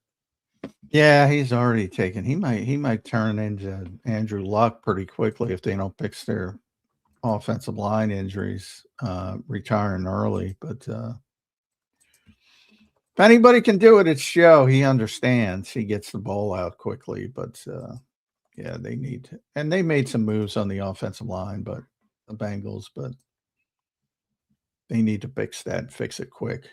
Yeah, he's already taken. He might turn into Andrew Luck pretty quickly if they don't fix their offensive line injuries, retiring early. But if anybody can do it, it's Joe. He understands. He gets the ball out quickly. But yeah, they need to. And they made some moves on the offensive line, but the Bengals, but they need to fix it quick.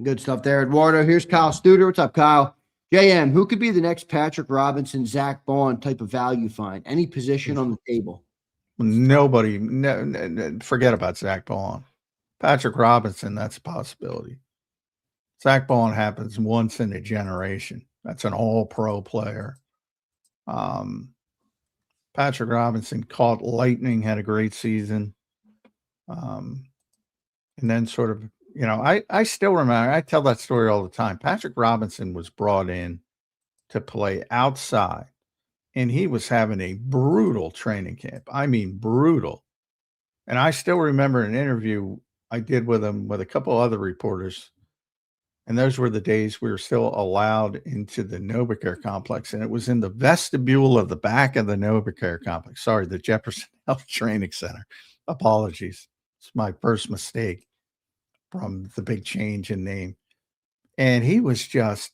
Good stuff there, Eduardo. Here's Kyle Studer. What's up, Kyle? JM, who could be the next Patrick Robinson, Zach Bond type of value find? Any position on the table? Nobody. No, forget about Zach Bond. Patrick Robinson, that's a possibility. Zach Bond happens once in a generation. That's an all-pro player. Patrick Robinson caught lightning, had a great season. And then sort of, I still remember, I tell that story all the time. Patrick Robinson was brought in to play outside, and he was having a brutal training camp. I mean, brutal. And I still remember an interview I did with him with a couple other reporters. And those were the days we were still allowed into the NovaCare complex. And it was in the vestibule of the back of the NovaCare complex. Sorry, the Jefferson Health Training Center. Apologies. It's my first mistake from the big change in name. And he was just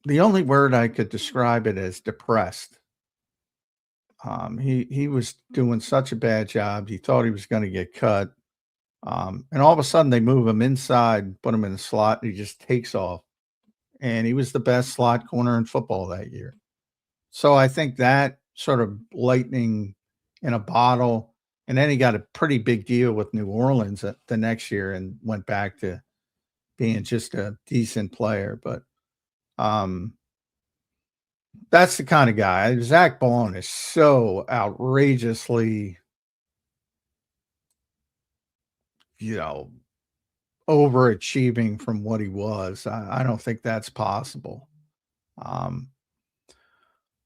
the only word I could describe it as depressed. He was doing such a bad job. He thought he was going to get cut. And all of a sudden they move him inside, put him in the slot, and he just takes off. And he was the best slot corner in football that year. So I think that sort of lightning in a bottle. And then he got a pretty big deal with New Orleans the next year and went back to being just a decent player. But that's the kind of guy. Zach Baun is so outrageously, overachieving from what he was. I don't think that's possible.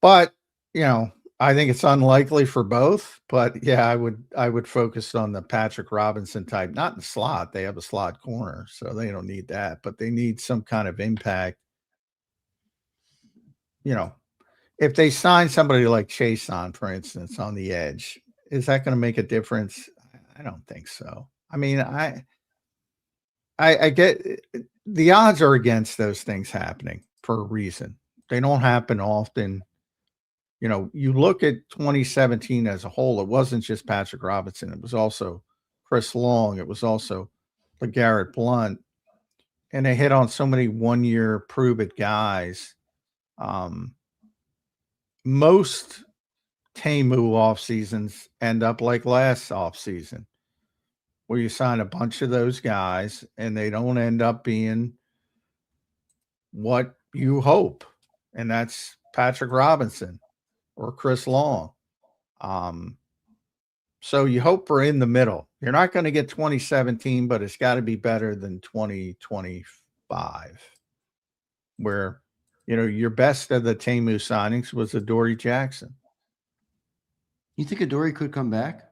But, I think it's unlikely for both. But yeah, I would focus on the Patrick Robinson type, not in the slot. They have a slot corner, so they don't need that, but they need some kind of impact. If they sign somebody like Chason, for instance, on the edge, is that going to make a difference? I don't think so. I mean, I get the odds are against those things happening for a reason. They don't happen often. You look at 2017 as a whole, it wasn't just Patrick Robinson. It was also Chris Long. It was also LeGarrette Blount. And they hit on so many one-year prove-it guys. Most Tamu off seasons end up like last off season, where you sign a bunch of those guys and they don't end up being what you hope. And that's Patrick Robinson or Chris Long. So you hope for in the middle. You're not going to get 2017, but it's got to be better than 2025, where your best of the Tamu signings was Adoree Jackson. You think Adoree could come back?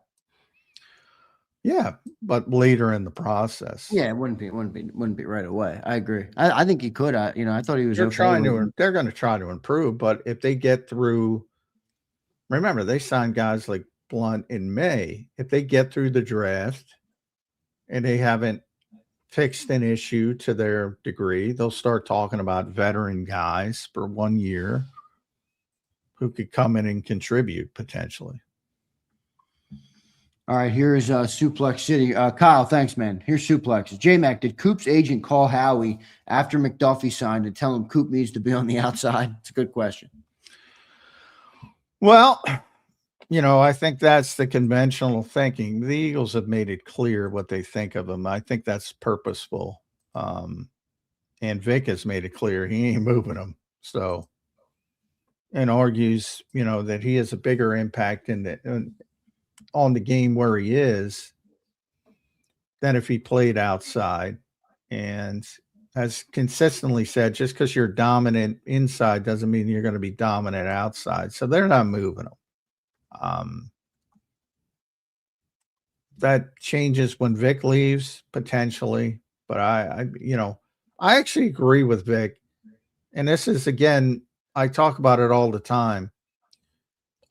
Yeah, but later in the process. Yeah, it wouldn't be right away. I agree. I think he could. I thought he was. They're going to try to improve, but if they get through, remember they signed guys like Blount in May. If they get through the draft and they haven't fixed an issue to their degree, they'll start talking about veteran guys for 1 year who could come in and contribute potentially. All right, here's Suplex City. Kyle, thanks, man. Here's Suplex. J-Mac, did Coop's agent call Howie after McDuffie signed and tell him Coop needs to be on the outside? It's a good question. Well, I think that's the conventional thinking. The Eagles have made it clear what they think of him. I think that's purposeful. And Vic has made it clear he ain't moving him. So, and argues, that he has a bigger impact on the game where he is than if he played outside. And has consistently said, just because you're dominant inside doesn't mean you're going to be dominant outside. So they're not moving him. That changes when Vic leaves potentially, but I actually agree with Vic. And this is, again, I talk about it all the time.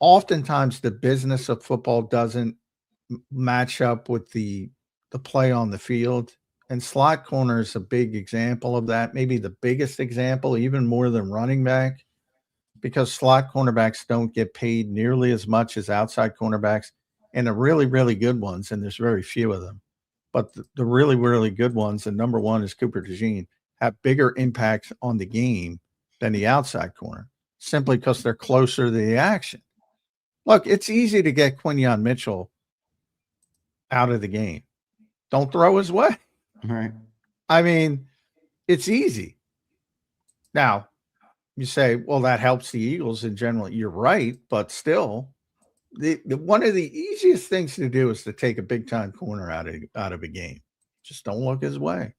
Oftentimes the business of football doesn't match up with the play on the field. And slot corner is a big example of that. Maybe the biggest example, even more than running back, because slot cornerbacks don't get paid nearly as much as outside cornerbacks. And the really, really good ones, and there's very few of them, but the really, really good ones, and number one is Cooper DeJean, have bigger impacts on the game than the outside corner, simply because they're closer to the action. Look, it's easy to get Quinyon Mitchell out of the game. Don't throw his way. All right. I mean, it's easy. Now, you say, well, that helps the Eagles in general. You're right, but still, the one of the easiest things to do is to take a big time corner out of a game. Just don't look his way.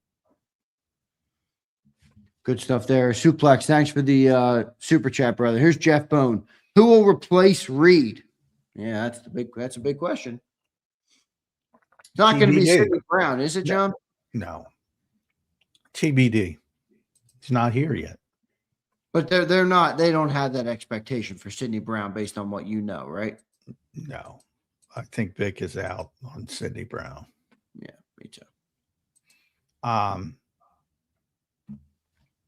Good stuff there. Suplex, thanks for the super chat, brother. Here's Jeff Bone. Who will replace Reed? Yeah, that's a big question. It's not going to be Sidney Brown, is it, John? No. TBD. He's not here yet. But they're not. They don't have that expectation for Sidney Brown based on what you know, right? No, I think Vic is out on Sidney Brown. Yeah, me too.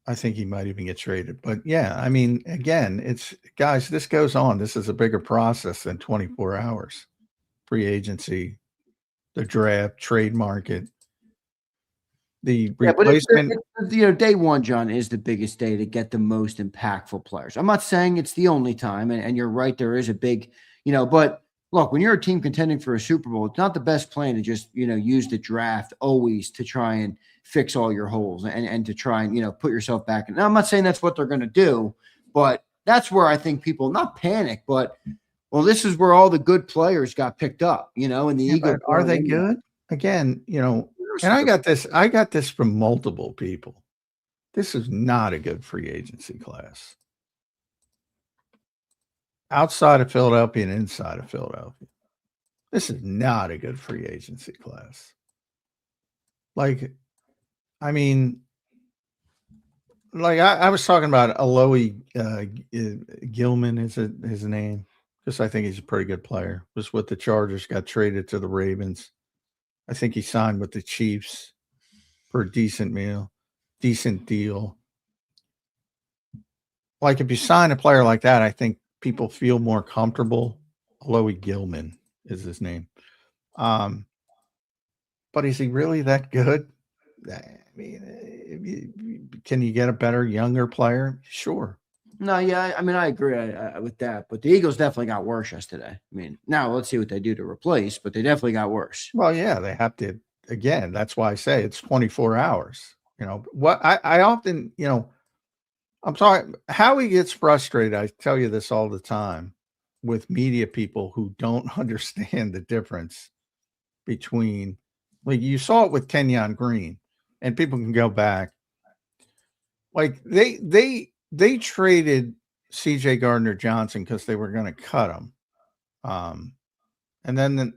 I think he might even get traded. But yeah, I mean, again, it's guys, this goes on. This is a bigger process than 24 hours. Free agency, the draft, trade market, the replacement. Day one, John, is the biggest day to get the most impactful players. I'm not saying it's the only time, and you're right, there is a big, but look, when you're a team contending for a Super Bowl, it's not the best plan to just, use the draft always to try and fix all your holes and to try and, put yourself back in. Now, I'm not saying that's what they're going to do, but that's where I think people not panic, but well, this is where all the good players got picked up, and the Eagles. Are they good? Again, and I got this from multiple people. This is not a good free agency class. Outside of Philadelphia and inside of Philadelphia. This is not a good free agency class. Like, I mean, like I was talking about Aloy Gilman is his name. Because I think he's a pretty good player. Was with the Chargers, got traded to the Ravens. I think he signed with the Chiefs for a decent deal. Like if you sign a player like that, I think people feel more comfortable. Aloy Gilman is his name. But is he really that good? I mean, can you get a better, younger player? Sure. No, yeah, I mean, I agree with that. But the Eagles definitely got worse yesterday. I mean, now let's see what they do to replace, but they definitely got worse. Well, yeah, they have to. Again, that's why I say it's 24 hours. What I often, I'm sorry, Howie gets frustrated. I tell you this all the time with media people who don't understand the difference between, like you saw it with Kenyon Green, and people can go back. Like they traded C.J. Gardner-Johnson because they were going to cut him. And then,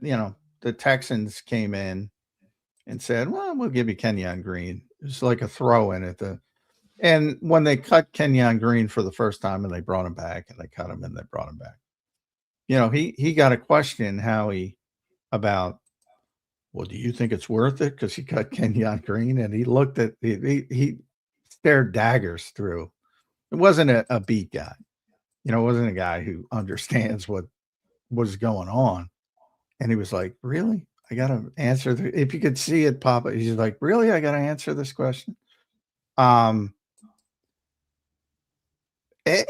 the Texans came in and said, well, we'll give you Kenyon Green. It's like a throw in and when they cut Kenyon Green for the first time and they brought him back and they cut him and they brought him back, he got a question, Howie, about, well, do you think it's worth it? Because he cut Kenyon Green and he looked at, he stared daggers through. It wasn't a beat guy. It wasn't a guy who understands what was going on. And he was like, really? I got to answer. If you could see it pop up, he's like, really? I got to answer this question.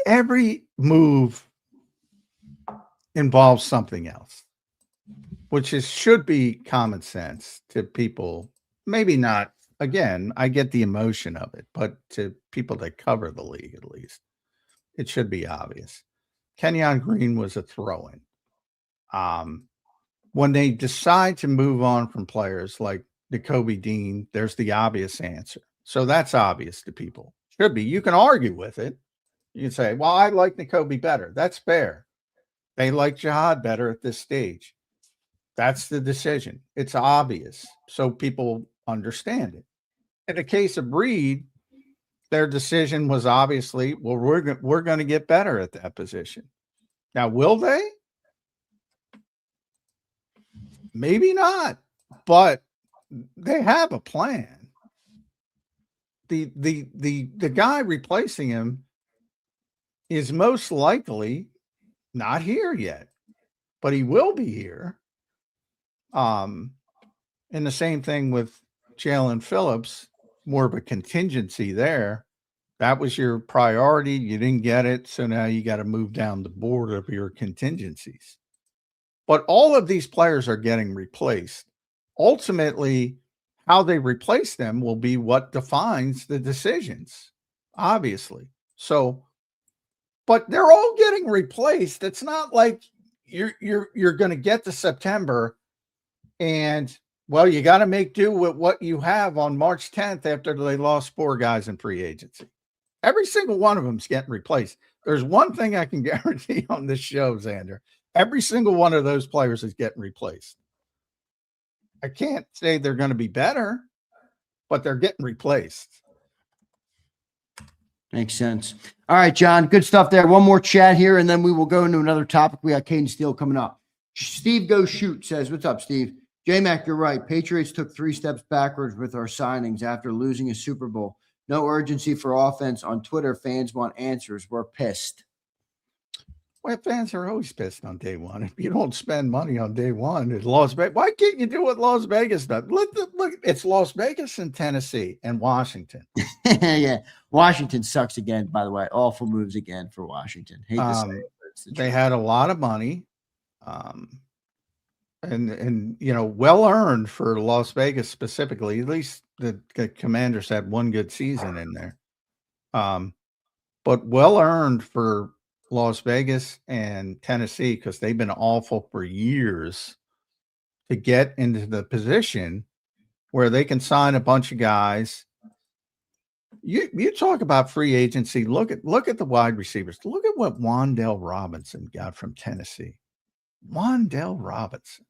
Every move involves something else, which should be common sense to people. Maybe not. Again, I get the emotion of it, but to people that cover the league, at least, it should be obvious. Kenyon Green was a throw-in. When they decide to move on from players like Nakobe Dean, there's the obvious answer. So that's obvious to people. Should be. You can argue with it. You can say, well, I like Nakobe better. That's fair. They like Jihad better at this stage. That's the decision. It's obvious. So people understand it. In the case of Reed, their decision was obviously, well, we're going to get better at that position. Now, will they? Maybe not, but they have a plan. The guy replacing him is most likely not here yet, but he will be here. And the same thing with Jaelan Phillips, more of a contingency there. That was your priority. You didn't get it. So now you got to move down the board of your contingencies. But all of these players are getting replaced. Ultimately, how they replace them will be what defines the decisions, obviously. So, but they're all getting replaced. It's not like you're going to get to September and, well, you got to make do with what you have on March 10th after they lost 4 guys in free agency. Every single one of them is getting replaced. There's one thing I can guarantee on this show, Zander. Every single one of those players is getting replaced. I can't say they're going to be better, but they're getting replaced. Makes sense. All right, John, good stuff there. One more chat here, and then we will go into another topic. We got Caden Steele coming up. Steve Go Shoot says, what's up, Steve? J-Mac, you're right. Patriots took 3 steps backwards with our signings after losing a Super Bowl. No urgency for offense. On Twitter, fans want answers. We're pissed. Well, fans are always pissed on day one. If you don't spend money on day one at Las Vegas, why can't you do what Las Vegas does? Look, it's Las Vegas and Tennessee and Washington. Yeah, Washington sucks again, by the way. Awful moves again for Washington. Hate to say it, but it's the they truth. had a lot of money, and well earned for Las Vegas specifically. At least the Commanders had one good season in there, but well earned for Las Vegas and Tennessee because they've been awful for years to get into the position where they can sign a bunch of guys. You talk about free agency. Look at the wide receivers. Look at what Wan'Dale Robinson got from Tennessee. Wan'Dale Robinson.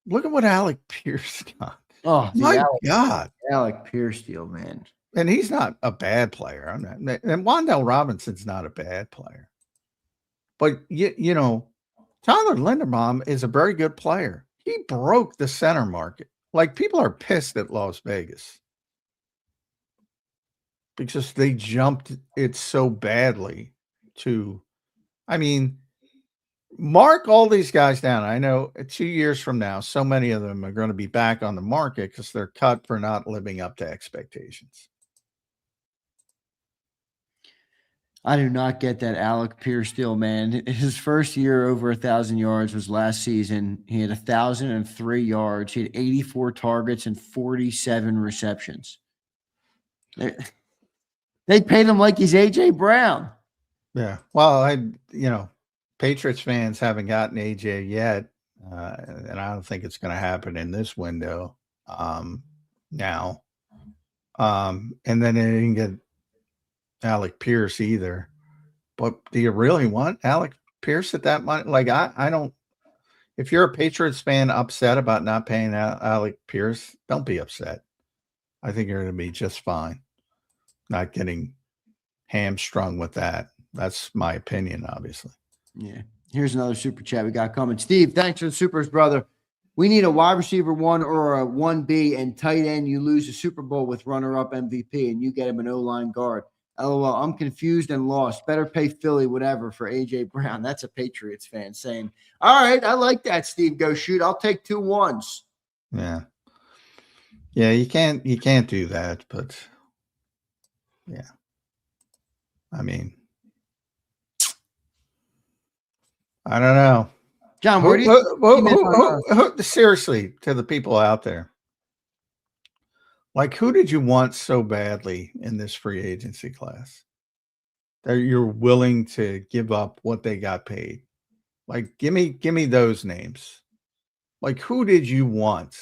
Look at what Alec Pierce got. Oh, My God. Alec Pierce deal, man. And he's not a bad player. And Wan'Dale Robinson's not a bad player. But, Tyler Linderbaum is a very good player. He broke the center market. Like, people are pissed at Las Vegas because they jumped it so badly mark all these guys down. I know 2 years from now, so many of them are going to be back on the market because they're cut for not living up to expectations. I do not get that Alec Pierce deal, man. His first year over 1,000 yards was last season. He had 1,003 yards. He had 84 targets and 47 receptions. They paid him like he's AJ Brown. Yeah. Well, Patriots fans haven't gotten AJ yet, and I don't think it's going to happen in this window now. And then they didn't get Alec Pierce either. But do you really want Alec Pierce at that money? Like, I don't. If you're a Patriots fan upset about not paying Alec Pierce, don't be upset. I think you're going to be just fine. Not getting hamstrung with that. That's my opinion, obviously. Yeah. Here's another super chat we got coming. Steve, thanks for the supers, brother. We need a wide receiver 1 or a 1B and tight end. You lose the Super Bowl with runner-up MVP and you get him an O-line guard. LOL, I'm confused and lost. Better pay Philly, whatever, for AJ Brown. That's a Patriots fan saying, all right, I like that, Steve. Go shoot. I'll take 2 1s. Yeah. Yeah, you can't do that, but yeah. I mean, I don't know. John, where do you seriously, to the people out there, like, who did you want so badly in this free agency class that you're willing to give up what they got paid? Like, give me those names. Like, who did you want?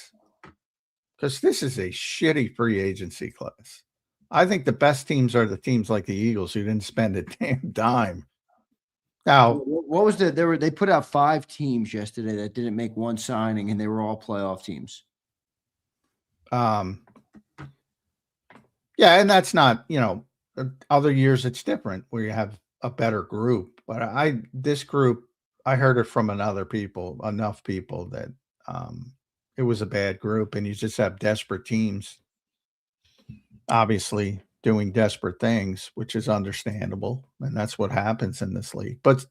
Because this is a shitty free agency class. I think the best teams are the teams like the Eagles who didn't spend a damn dime. Now, what was they put out 5 teams yesterday that didn't make one signing, and they were all playoff teams. Yeah, and that's not, other years it's different where you have a better group. But this group, I heard it from enough people that it was a bad group, and you just have desperate teams, obviously doing desperate things, which is understandable, and that's what happens in this league. But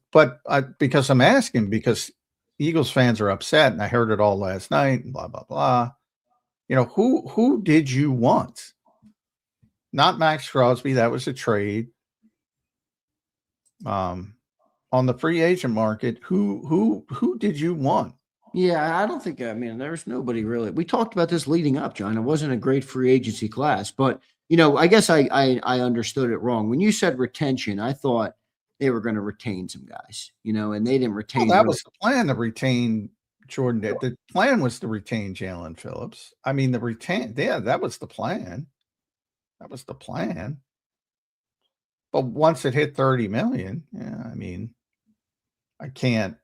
because I'm asking, because Eagles fans are upset, and I heard it all last night, and blah blah blah. Who did you want? Not Max Crosby. That was a trade. On the free agent market, who did you want? Yeah, I don't think. There's nobody really. We talked about this leading up, John. It wasn't a great free agency class, but I guess I understood it wrong. When you said retention, I thought they were going to retain some guys, and they didn't retain. Well, that was the plan, to retain Jordan. The plan was to retain Jaelan Phillips. That was the plan. That was the plan. But once it hit 30 million, I can't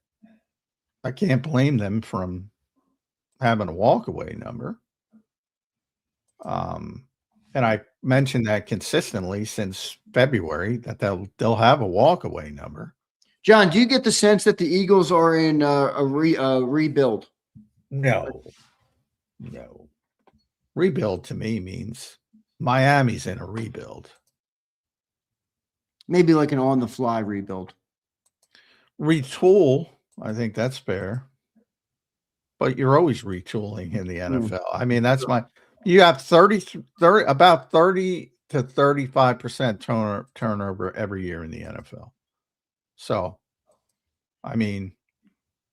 blame them from having a walkaway number. And I mentioned that consistently since February, that they'll have a walkaway number. John, do you get the sense that the Eagles are in a rebuild? No. Rebuild to me means Miami's in a rebuild. Maybe like an on-the-fly rebuild. Retool, I think that's fair. But you're always retooling in the NFL. I mean, that's you have 30 about 30 to 35% turnover every year in the NFL. So, I mean,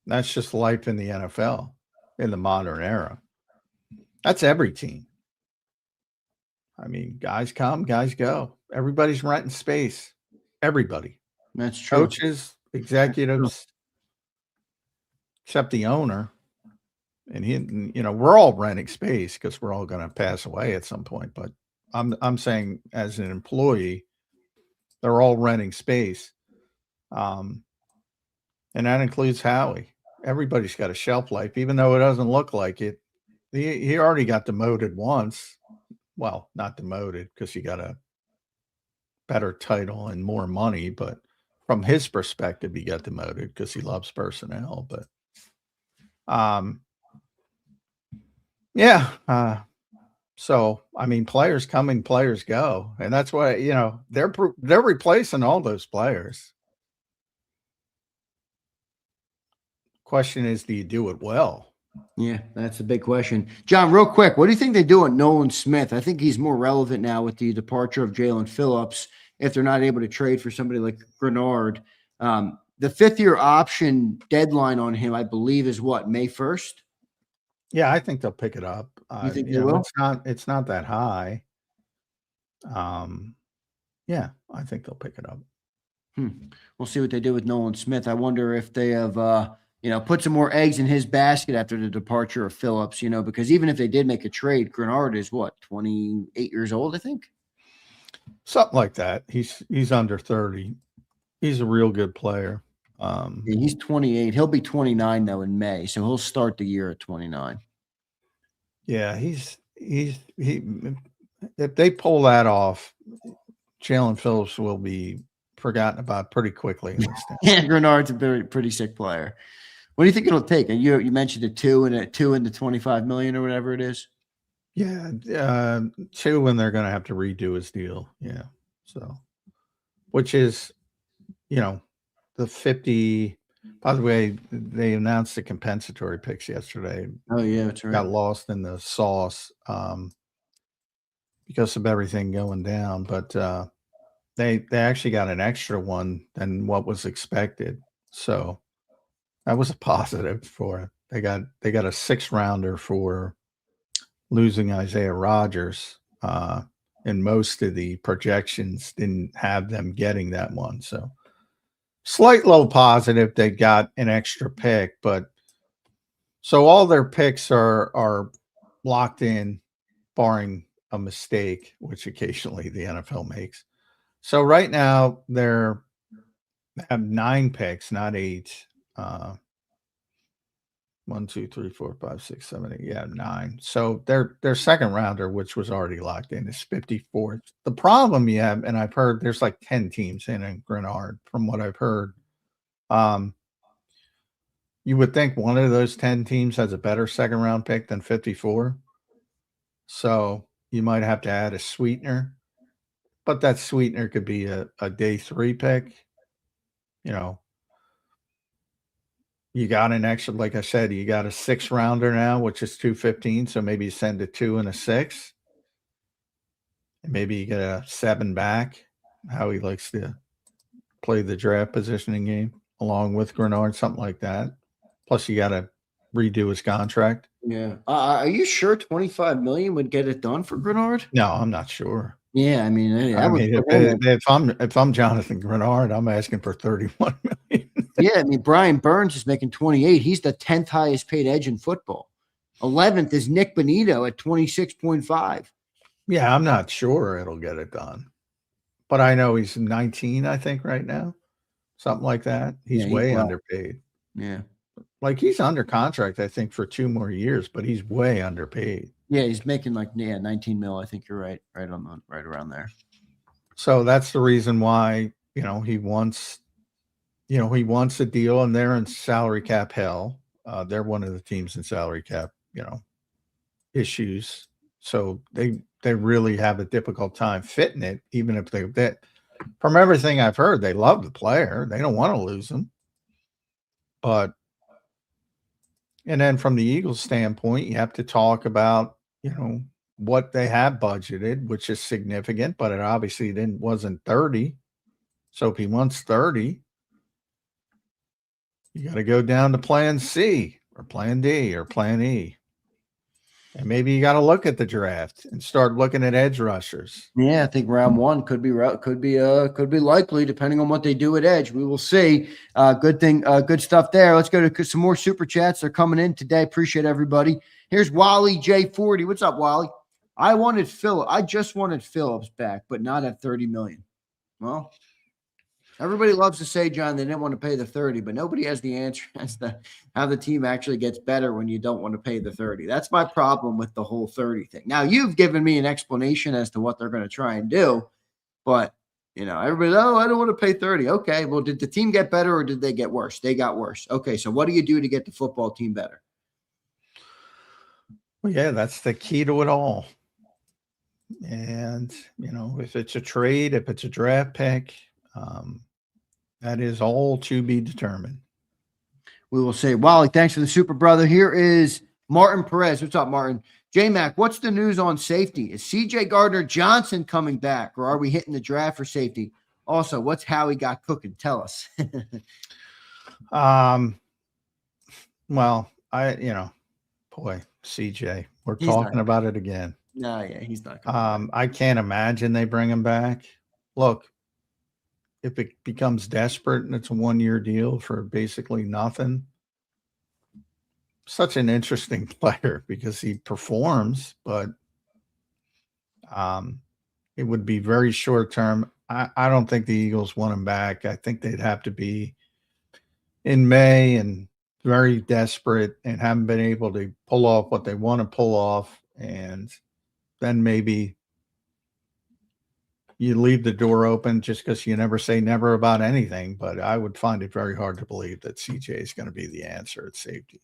that's just life in the NFL in the modern era. That's every team. I mean, guys come, guys go. Everybody's renting space. Everybody. That's true. Coaches, executives, except the owner. And he, we're all renting space because we're all going to pass away at some point. But I'm saying as an employee, they're all renting space. And that includes Howie. Everybody's got a shelf life, even though it doesn't look like it. He already got demoted once. Well, not demoted because he got a better title and more money. But from his perspective, he got demoted because he loves personnel. But yeah. So, I mean, players come and players go. And that's why, they're replacing all those players. Question is, do you do it well? Yeah, that's a big question. John, real quick, what do you think they do at Nolan Smith? I think he's more relevant now with the departure of Jaelan Phillips if they're not able to trade for somebody like Greenard. The fifth-year option deadline on him, I believe, is what, May 1st? Yeah, I think they'll pick it up. You think they will? It's not that high. Yeah, I think they'll pick it up. We'll see what they do with Nolan Smith. I wonder if they have put some more eggs in his basket after the departure of Phillips, because even if they did make a trade, Greenard is what, 28 years old, I think? Something like that. He's under 30. He's a real good player. He's 28. He'll be 29 though in May, so he'll start the year at 29. Yeah, he if they pull that off, Jaelan Phillips will be forgotten about pretty quickly. Yeah, Greenard's a pretty sick player. What do you think it'll take? You mentioned a two into 25 million or whatever it is. Yeah, 2 when they're going to have to redo his deal. Yeah, so which is, the 50. By the way, they announced the compensatory picks yesterday. Oh yeah, that's right. Got lost in the sauce because of everything going down, but they actually got an extra one than what was expected. So that was a positive for it. They got a 6th rounder for losing Isaiah Rodgers, and most of the projections didn't have them getting that one. So slight low positive, they got an extra pick, but so all their picks are locked in, barring a mistake, which occasionally the NFL makes. So right now they have 9 picks, not 8. 1, 2, 3, 4, 5, 6, 7, 8. Yeah, 9. So their 2nd rounder, which was already locked in, is 54th. The problem you have, and I've heard there's like 10 teams in Greenard, from what I've heard. You would think one of those 10 teams has a better 2nd round pick than 54. So you might have to add a sweetener, but that sweetener could be a day 3 pick. You got an extra, like I said, you got a 6th rounder now, which is 215. So maybe you send a 2 and a 6. And maybe you get a 7 back. Howie likes to play the draft positioning game along with Greenard, something like that. Plus you got to redo his contract. Yeah. Are you sure 25 million would get it done for Greenard? No, I'm not sure. Yeah, I mean, if I'm Jonathan Greenard, I'm asking for 31 million. Yeah, I mean, Brian Burns is making 28. He's the 10th highest paid edge in football. 11th is Nick Bonito at 26.5. Yeah, I'm not sure it'll get it done. But I know he's 19, I think, right now. Something like that. He's way underpaid. Yeah. Like he's under contract, I think, for 2 more years, but he's way underpaid. Yeah, he's making 19 mil. I think you're right around there. So that's the reason why, he wants a deal, and they're in salary cap hell. They're one of the teams in salary cap, issues. So they really have a difficult time fitting it, even if they from everything I've heard, they love the player. They don't want to lose him. But and then from the Eagles standpoint, you have to talk about, what they have budgeted, which is significant, but it obviously wasn't 30. So if he wants 30, you got to go down to plan C or plan D or plan E. And maybe you got to look at the draft and start looking at edge rushers. Yeah, I think round one could be likely, depending on what they do at edge. We will see. Good stuff there. Let's go to some more super chats. They're coming in today. Appreciate everybody. Here's Wally J40. What's up, Wally? I just wanted Phillips back, but not at 30 million. Well, everybody loves to say, John, they didn't want to pay the 30, but nobody has the answer as to how the team actually gets better when you don't want to pay the 30. That's my problem with the whole 30 thing. Now, you've given me an explanation as to what they're going to try and do, but, everybody, I don't want to pay 30. Okay, well, did the team get better or did they get worse? They got worse. Okay, so what do you do to get the football team better? Well, yeah, that's the key to it all. And, if it's a trade, if it's a draft pick, that is all to be determined. We will say, Wally, thanks for the super brother. Here is Martin Perez. What's up, Martin? J-Mac, what's the news on safety? Is C.J. Gardner-Johnson coming back, or are we hitting the draft for safety? Also, what's Howie got cooking? Tell us. Well, CJ, we're talking about it again. No, yeah, he's not coming back. I can't imagine they bring him back. Look, if it becomes desperate and it's a 1-year deal for basically nothing, such an interesting player because he performs, but it would be very short term. I don't think the Eagles want him back. I think they'd have to be in May and very desperate and haven't been able to pull off what they want to pull off. And then maybe you leave the door open just because you never say never about anything. But I would find it very hard to believe that CJ is going to be the answer at safety.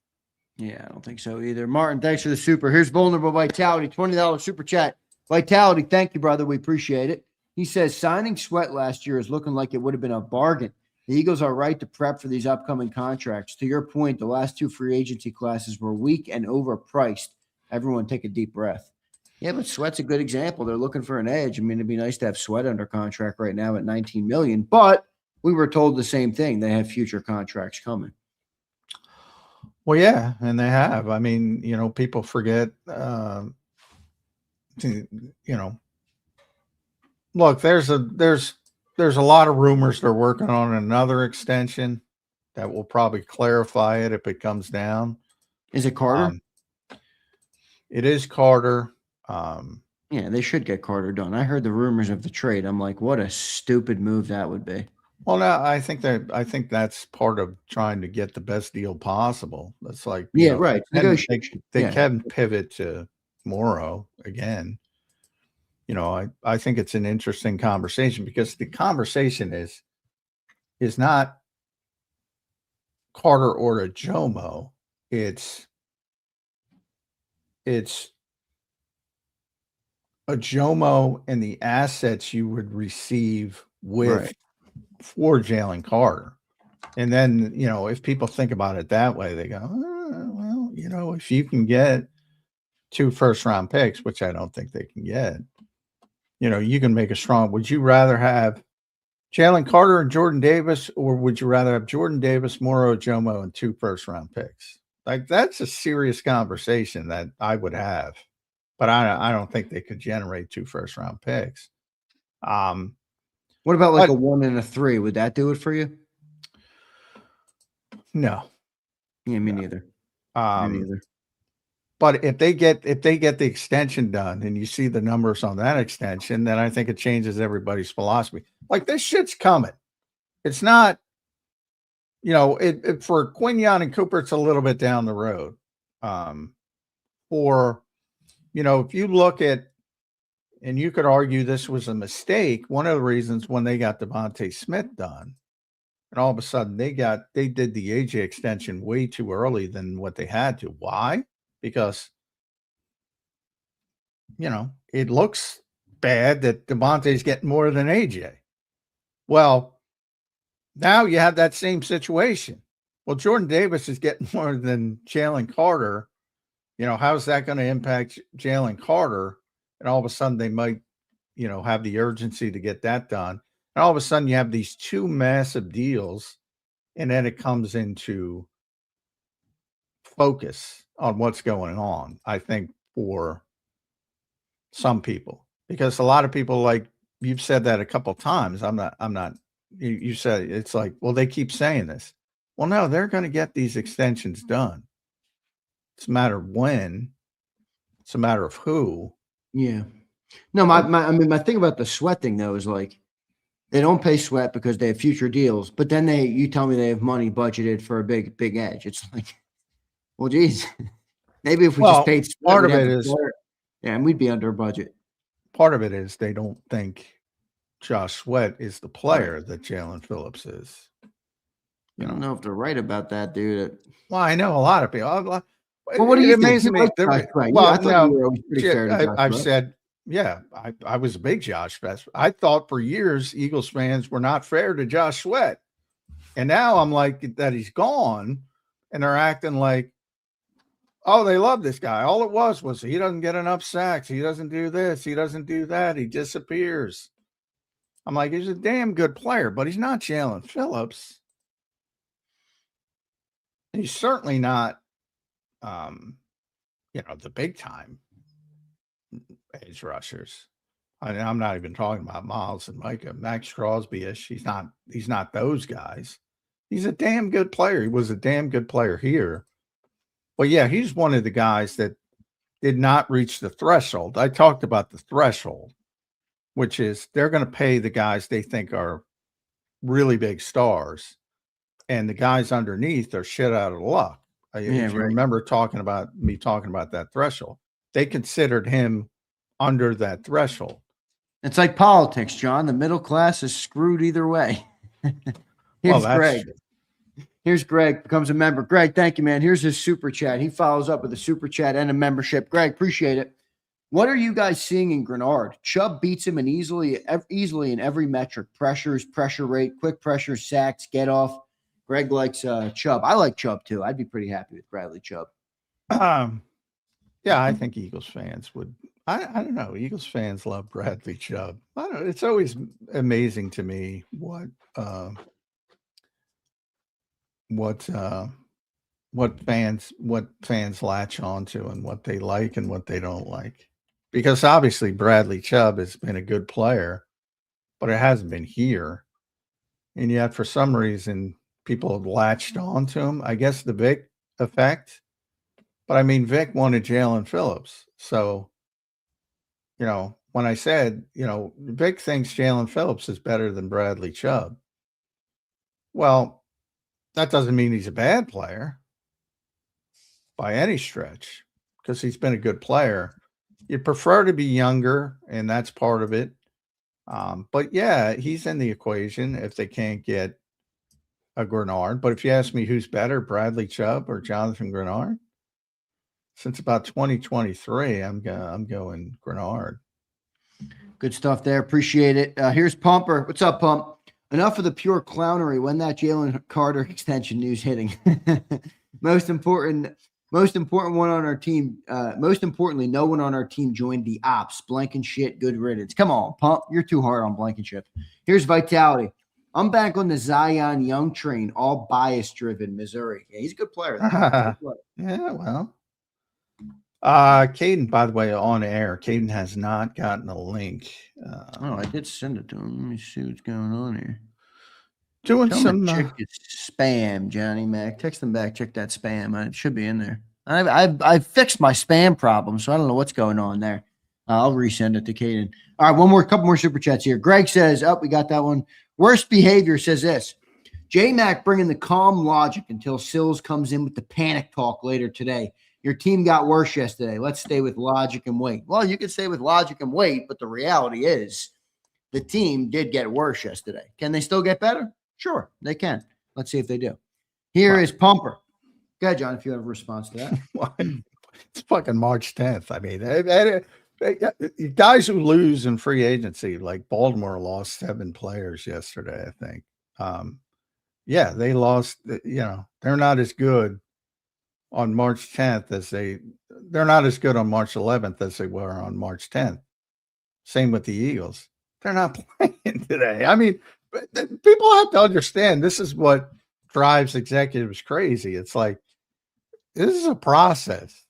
Yeah, I don't think so either. Martin, thanks for the super. Here's Vulnerable Vitality, $20 super chat. Vitality, thank you, brother. We appreciate it. He says, signing Sweat last year is looking like it would have been a bargain. The Eagles are right to prep for these upcoming contracts. To your point, the last two free agency classes were weak and overpriced. Everyone take a deep breath. Yeah, but Sweat's a good example. They're looking for an edge. I mean, it'd be nice to have Sweat under contract right now at $19 million, but we were told the same thing. They have future contracts coming. Well, yeah, and they have. I mean, people forget, look, there's a lot of rumors they're working on another extension that will probably clarify it if it comes down. Is it Carter? It is Carter. Yeah, they should get Carter done. I heard the rumors of the trade. I'm like, what a stupid move that would be. Well, no, I think that's part of trying to get the best deal possible. That's like, right. They can pivot to Morrow again. I think it's an interesting conversation because the conversation is not Carter or a Jomo. It's a Jomo and the assets you would receive for Jaelan Carter. And then, if people think about it that way, they go, well, if you can get 2 first-round picks, which I don't think they can get, you can make a strong. Would you rather have Jaelan Carter and Jordan Davis, or would you rather have Jordan Davis, Morrow, Jomo, and 2 first-round picks? Like, that's a serious conversation that I would have. But I don't think they could generate 2 first-round picks. What about like a 1 and a 3? Would that do it for you? No. Yeah, me neither. Me neither. But if they get the extension done and you see the numbers on that extension, then I think it changes everybody's philosophy. Like, this shit's coming. It's not, for Quignon and Cooper, it's a little bit down the road. If you look at, and you could argue this was a mistake, one of the reasons when they got Devontae Smith done, and all of a sudden they did the AJ extension way too early than what they had to. Why? Because it looks bad that Devontae's getting more than AJ. Well, now you have that same situation. Well, Jordan Davis is getting more than Jalen Carter. How's that going to impact Jalen Carter? And all of a sudden they might, have the urgency to get that done. And all of a sudden you have these two massive deals, and then it comes into focus on what's going on, I think, for some people, because a lot of people, like you've said that a couple of times. You said it's like, well, they keep saying this. Well, no, they're going to get these extensions done. It's a matter of when. It's a matter of who. Yeah. No, my thing about the Sweat thing though is like they don't pay Sweat because they have future deals, but then you tell me they have money budgeted for a big edge. It's like, well, geez, maybe if we just paid Sweat, part of it is, and we'd be under budget. Part of it is they don't think Josh Sweat is the player that Jaelan Phillips is. I don't know if they're right about that, dude. Well, I know a lot of people. Well, what do you think? Amazes me. Well, I've said, yeah, I was a big Josh fan. I thought for years Eagles fans were not fair to Josh Sweat. And now I'm like that he's gone, and they're acting like, oh, they love this guy. All it was he doesn't get enough sacks. He doesn't do this. He doesn't do that. He disappears. I'm like, he's a damn good player, but he's not Jaelan Phillips. He's certainly not, the big time edge rushers. I'm not even talking about Miles and Micah, Max Crosby-ish. He's not those guys. He's a damn good player. He was a damn good player here. But yeah, he's one of the guys that did not reach the threshold. I talked about the threshold, which is they're going to pay the guys they think are really big stars, and the guys underneath are shit out of luck. If you remember talking about that threshold, they considered him under that threshold. It's like politics, John. The middle class is screwed either way. Here's Greg. Here's Greg, becomes a member. Greg, thank you, man. Here's his super chat. He follows up with a super chat and a membership. Greg, appreciate it. What are you guys seeing in Greenard? Chubb beats him easily in every metric. Pressures, pressure rate, quick pressure, sacks, get off. Greg likes Chubb. I like Chubb too. I'd be pretty happy with Bradley Chubb. Yeah, I think Eagles fans would. I don't know. Eagles fans love Bradley Chubb. I don't know. It's always amazing to me what fans latch onto and what they like and what they don't like. Because obviously Bradley Chubb has been a good player, but it hasn't been here. And yet for some reason people have latched onto him. I guess the Vic effect. But I mean, Vic wanted Jaelan Phillips. So, when I said, Vic thinks Jaelan Phillips is better than Bradley Chubb. Well, that doesn't mean he's a bad player by any stretch, because he's been a good player. You prefer to be younger, and that's part of it. But yeah, he's in the equation if they can't get a Greenard. But if you ask me who's better, Bradley Chubb or Jonathan Greenard, since about 2023, I'm going Greenard. Good stuff there. Appreciate it. Here's Pumper. What's up, Pump? Enough of the pure clownery. When that Jalen Carter extension news hitting? Most importantly, no one on our team joined the ops. Blankenship, good riddance. Come on, Pump. You're too hard on Blankenship. Here's Vitality. I'm back on the Zion Young train, all bias-driven, Missouri. Yeah, he's a good player. Yeah, well. Caden, by the way, on air, Caden has not gotten a link. I did send it to him. Let me see what's going on here. Doing some check spam, Johnny Mac. Text them back. Check that spam. It should be in there. I've fixed my spam problem, so I don't know what's going on there. I'll resend it to Caden. All right, couple more super chats here. Greg says, we got that one. Worst behavior says this. J-Mac bringing the calm logic until Sills comes in with the panic talk later today. Your team got worse yesterday. Let's stay with logic and wait. Well, you can stay with logic and wait, but the reality is the team did get worse yesterday. Can they still get better? Sure, they can. Let's see if they do. Here is Pumper. Go ahead, John, if you have a response to that. It's fucking March 10th. I mean, Guys who lose in free agency, like Baltimore lost 7 players yesterday, I think. Yeah, they lost, they're not as good on March 10th they're not as good on March 11th as they were on March 10th. Same with the Eagles. They're not playing today. I mean, people have to understand this is what drives executives crazy. It's like, this is a process.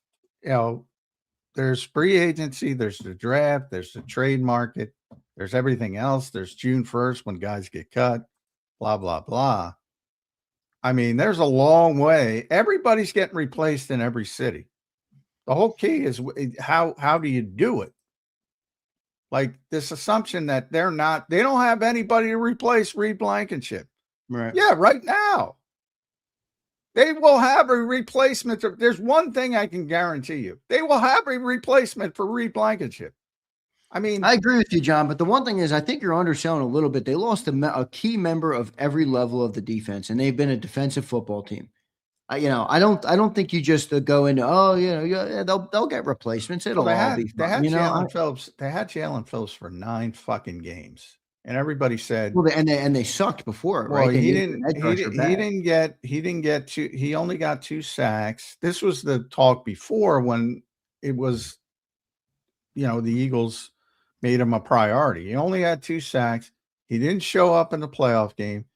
There's free agency, there's the draft, there's the trade market, there's everything else. There's June 1st when guys get cut, blah, blah, blah. I mean, there's a long way. Everybody's getting replaced in every city. The whole key is how do you do it? Like this assumption that they don't have anybody to replace Reed Blankenship. Right. Yeah, right now. They will have a replacement. There's one thing I can guarantee you. They will have a replacement for Reed Blankenship. I mean, I agree with you, John, but the one thing is I think you're underselling a little bit. They lost a key member of every level of the defense, and they've been a defensive football team. I don't think you just go into, they'll get replacements. It'll all be fun. Jaelan Phillips. They had Jaelan Phillips for 9 fucking games. And everybody said, well, and they sucked before it, well, right? He only got 2 sacks. This was the talk before when it was, the Eagles made him a priority. He only had 2 sacks. He didn't show up in the playoff game.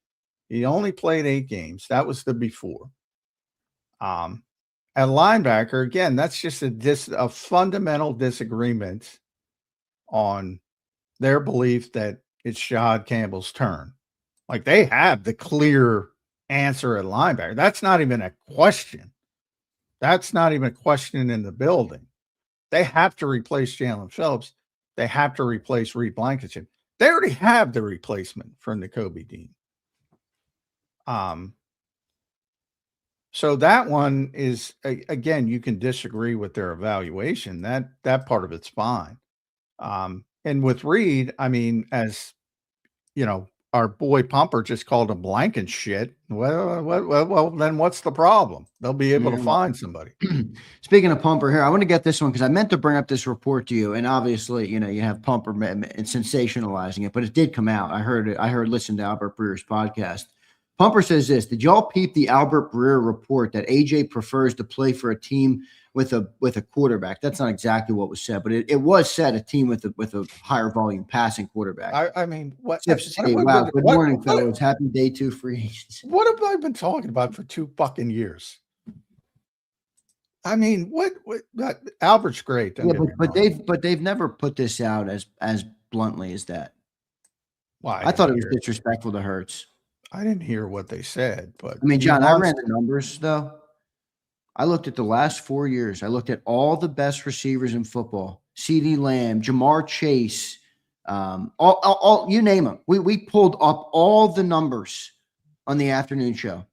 He only played 8 games. That was the before. At linebacker, again, that's just a fundamental disagreement on their belief that it's Shad Campbell's turn. Like they have the clear answer at linebacker. That's not even a question. That's not even a question in the building. They have to replace Jaelan Phillips. They have to replace Reed Blankenship. They already have the replacement for Nakobe Dean. So that one is, again, you can disagree with their evaluation. That part of it's fine. And with Reed, I mean, as our boy Pumper just called him Blankenship. Well, then what's the problem? They'll be able to find somebody. Speaking of Pumper here, I want to get this one because I meant to bring up this report to you, and obviously, you have Pumper and sensationalizing it, but it did come out. I listened to Albert Breer's podcast. Pumper says this: did y'all peep the Albert Breer report that AJ prefers to play for a team with a quarterback? That's not exactly what was said, but it was said a team with a higher volume passing quarterback. I mean, what? Wow. Good morning, fellas. Happy day 2 free agency. What have I been talking about for 2 fucking years? I mean, what Albert's great. Yeah, but they've never put this out as bluntly as that. Why? I thought it was disrespectful to Hurts. I didn't hear what they said, but I mean, John, I ran the numbers though. I looked at the last 4 years. I looked at all the best receivers in football: CeeDee Lamb, Jamar Chase, all you name them. We pulled up all the numbers on the afternoon show.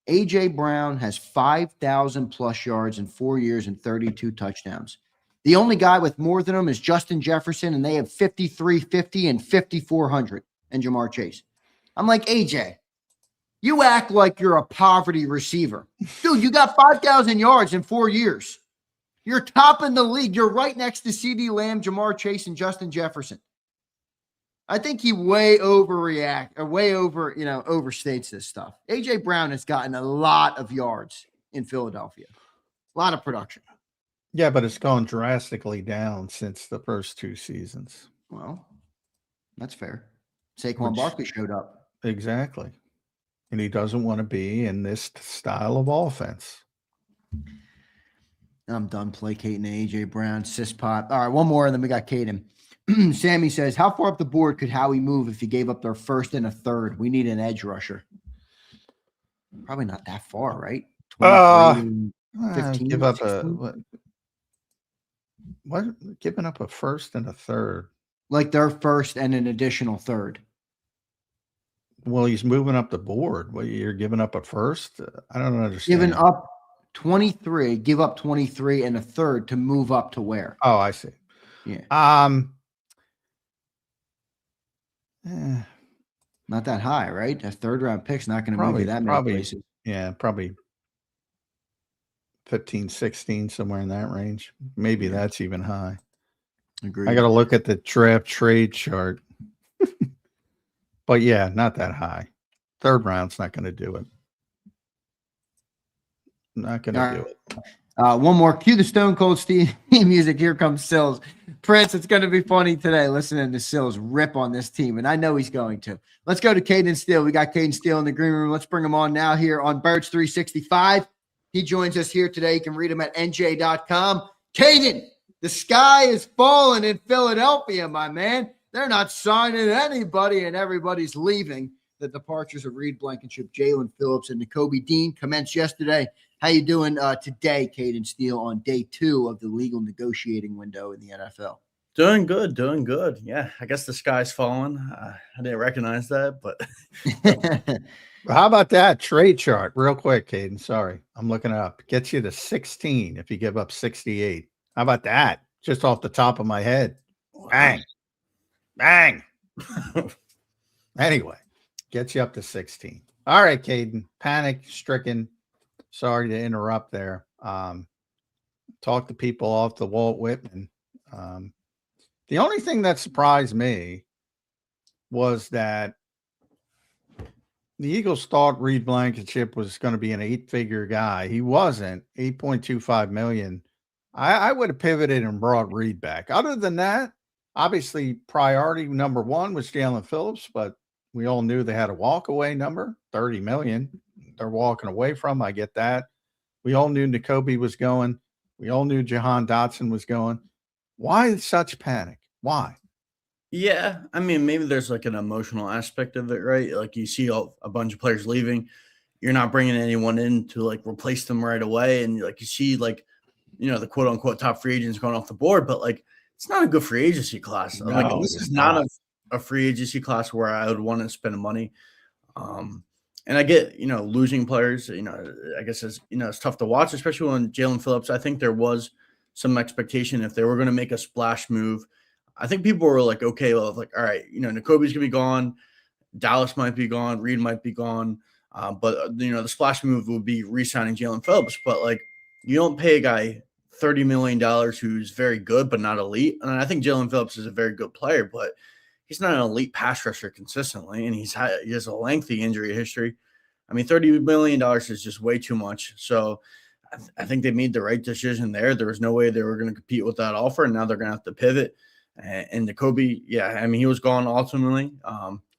AJ Brown has 5,000 plus yards in 4 years and 32 touchdowns. The only guy with more than him is Justin Jefferson, and they have 5,350 and 5,400, and Jamar Chase. I'm like, AJ, you act like you're a poverty receiver. Dude, you got 5,000 yards in 4 years. You're top in the league. You're right next to CeeDee Lamb, Jamar Chase, and Justin Jefferson. I think he overstates this stuff. AJ Brown has gotten a lot of yards in Philadelphia. A lot of production. Yeah, but it's gone drastically down since the first 2 seasons. Well, that's fair. Saquon Barkley showed up. Exactly. And he doesn't want to be in this style of offense. I'm done placating AJ Brown, Cispot. All right, one more, and then we got Caden. Sammy says, how far up the board could Howie move if he gave up their first and a third? We need an edge rusher. Probably not that far, right? 15, give up 16? What? Giving up a first and a third? Like their first and an additional third. Well, he's moving up the board. Well, you're giving up a first? I don't understand. Giving up 23, give up 23 and a third to move up to where? Oh, I see. Yeah. Not that high, right? A third round pick's not going to move you that many places. Yeah, probably 15, 16, somewhere in that range. Maybe that's even high. Agreed. I got to look at the draft trade chart. But yeah, not that high. Third round's not going to do it. Not going to do it. One more. Cue the Stone Cold Steve music. Here comes Sills. Prince, it's going to be funny today listening to Sills rip on this team, and I know he's going to. Let's go to Caden Steele. We got Caden Steele in the green room. Let's bring him on now here on Birds 365. He joins us here today. You can read him at nj.com. Caden, the sky is falling in Philadelphia, my man. They're not signing anybody, and everybody's leaving. The departures of Reed Blankenship, Jaelan Phillips, and Nakobe Dean commenced yesterday. How you doing today, Caden Steele, on day 2 of the legal negotiating window in the NFL? Doing good. Yeah, I guess the sky's falling. I didn't recognize that, but How about that trade chart? Real quick, Caden. Sorry, I'm looking it up. Gets you to 16 if you give up 68. How about that? Just off the top of my head. Bang. Bang. Anyway, gets you up to 16. All right, Caden. Panic stricken. Sorry to interrupt there. Talk to people off the Walt Whitman. The only thing that surprised me was that the Eagles thought Reed Blankenship was going to be an 8-figure guy. He wasn't. 8.25 million. I would have pivoted and brought Reed back. Other than that, obviously priority number 1 was Jaelan Phillips, but we all knew they had a walk-away number, 30 million. They're walking away from. I get that. We all knew Nakobe was going. We all knew Jahan Dotson was going. Why such panic? Why? yeah, I mean, maybe there's like an emotional aspect of it, right? Like you see a bunch of players leaving, you're not bringing anyone in to like replace them right away, and like you see like the quote unquote top free agents going off the board, but like it's not a good free agency class. No, Like this is not a free agency class where I would want to spend money. And I get, losing players, I guess it's tough to watch, especially when Jaelan Phillips, I think there was some expectation if they were going to make a splash move. I think people were like, okay, well, like, all right, Nakobe's going to be gone. Dallas might be gone. Reed might be gone. But the splash move would be re-signing Jaelan Phillips. But like, you don't pay a guy $30 million who's very good, but not elite. And I think Jaelan Phillips is a very good player, but he's not an elite pass rusher consistently, and he has a lengthy injury history. I mean, $30 million is just way too much. So I think they made the right decision there. There was no way they were going to compete with that offer, and now they're going to have to pivot. And Nakobe, yeah, I mean, he was gone ultimately.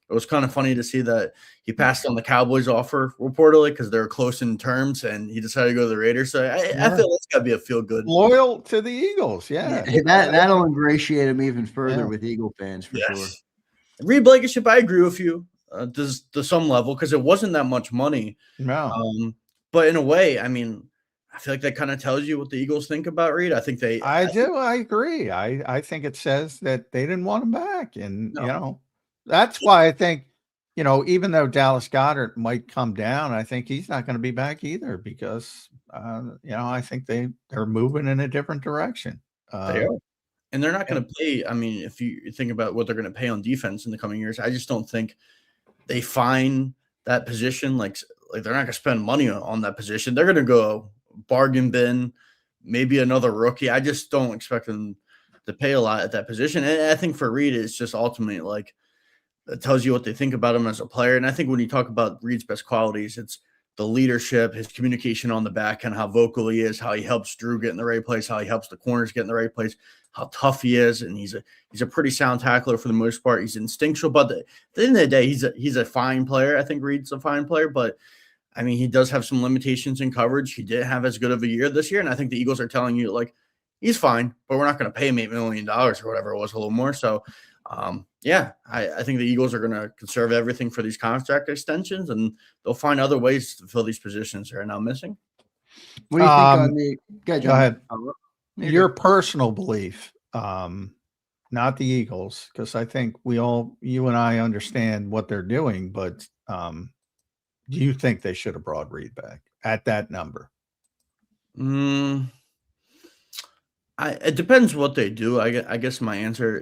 It was kind of funny to see that he passed on the Cowboys offer reportedly because they were close in terms, and he decided to go to the Raiders. So I feel that's got to be a feel good. Loyal to the Eagles, yeah. That'll ingratiate him even further with Eagle fans for sure. Reed Blankenship, I agree with you to some level because it wasn't that much money. No. But in a way, I mean, I feel like that kind of tells you what the Eagles think about Reed. I think they. I agree. I think it says that they didn't want him back, and that's why I think even though Dallas Goddard might come down, I think he's not going to be back either because I think they're moving in a different direction. They are. And they're not going to pay. I mean, if you think about what they're going to pay on defense in the coming years, I just don't think they find that position. Like they're not going to spend money on that position. They're going to go bargain bin, maybe another rookie. I just don't expect them to pay a lot at that position. And I think for Reed, it's just ultimately like it tells you what they think about him as a player. And I think when you talk about Reed's best qualities, it's the leadership, his communication on the back, and how vocal he is, how he helps Drew get in the right place, how he helps the corners get in the right place, how tough he is. And he's a pretty sound tackler for the most part. He's instinctual, but at the end of the day, he's a fine player. I think Reed's a fine player, but I mean, he does have some limitations in coverage. He didn't have as good of a year this year. And I think the Eagles are telling you like, he's fine, but we're not going to pay him $8 million or whatever it was, a little more. So I think the Eagles are going to conserve everything for these contract extensions, and they'll find other ways to fill these positions that are now missing. What do you think on the go ahead. Your personal belief, not the Eagles, because I think you and I understand what they're doing, but do you think they should have brought Reed back at that number? It depends what they do. I guess my answer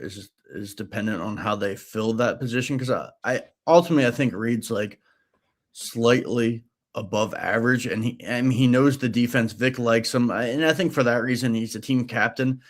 is dependent on how they fill that position, because I ultimately think Reed's like slightly above average, and he knows the defense. Vic likes him, and I think for that reason he's a team captain.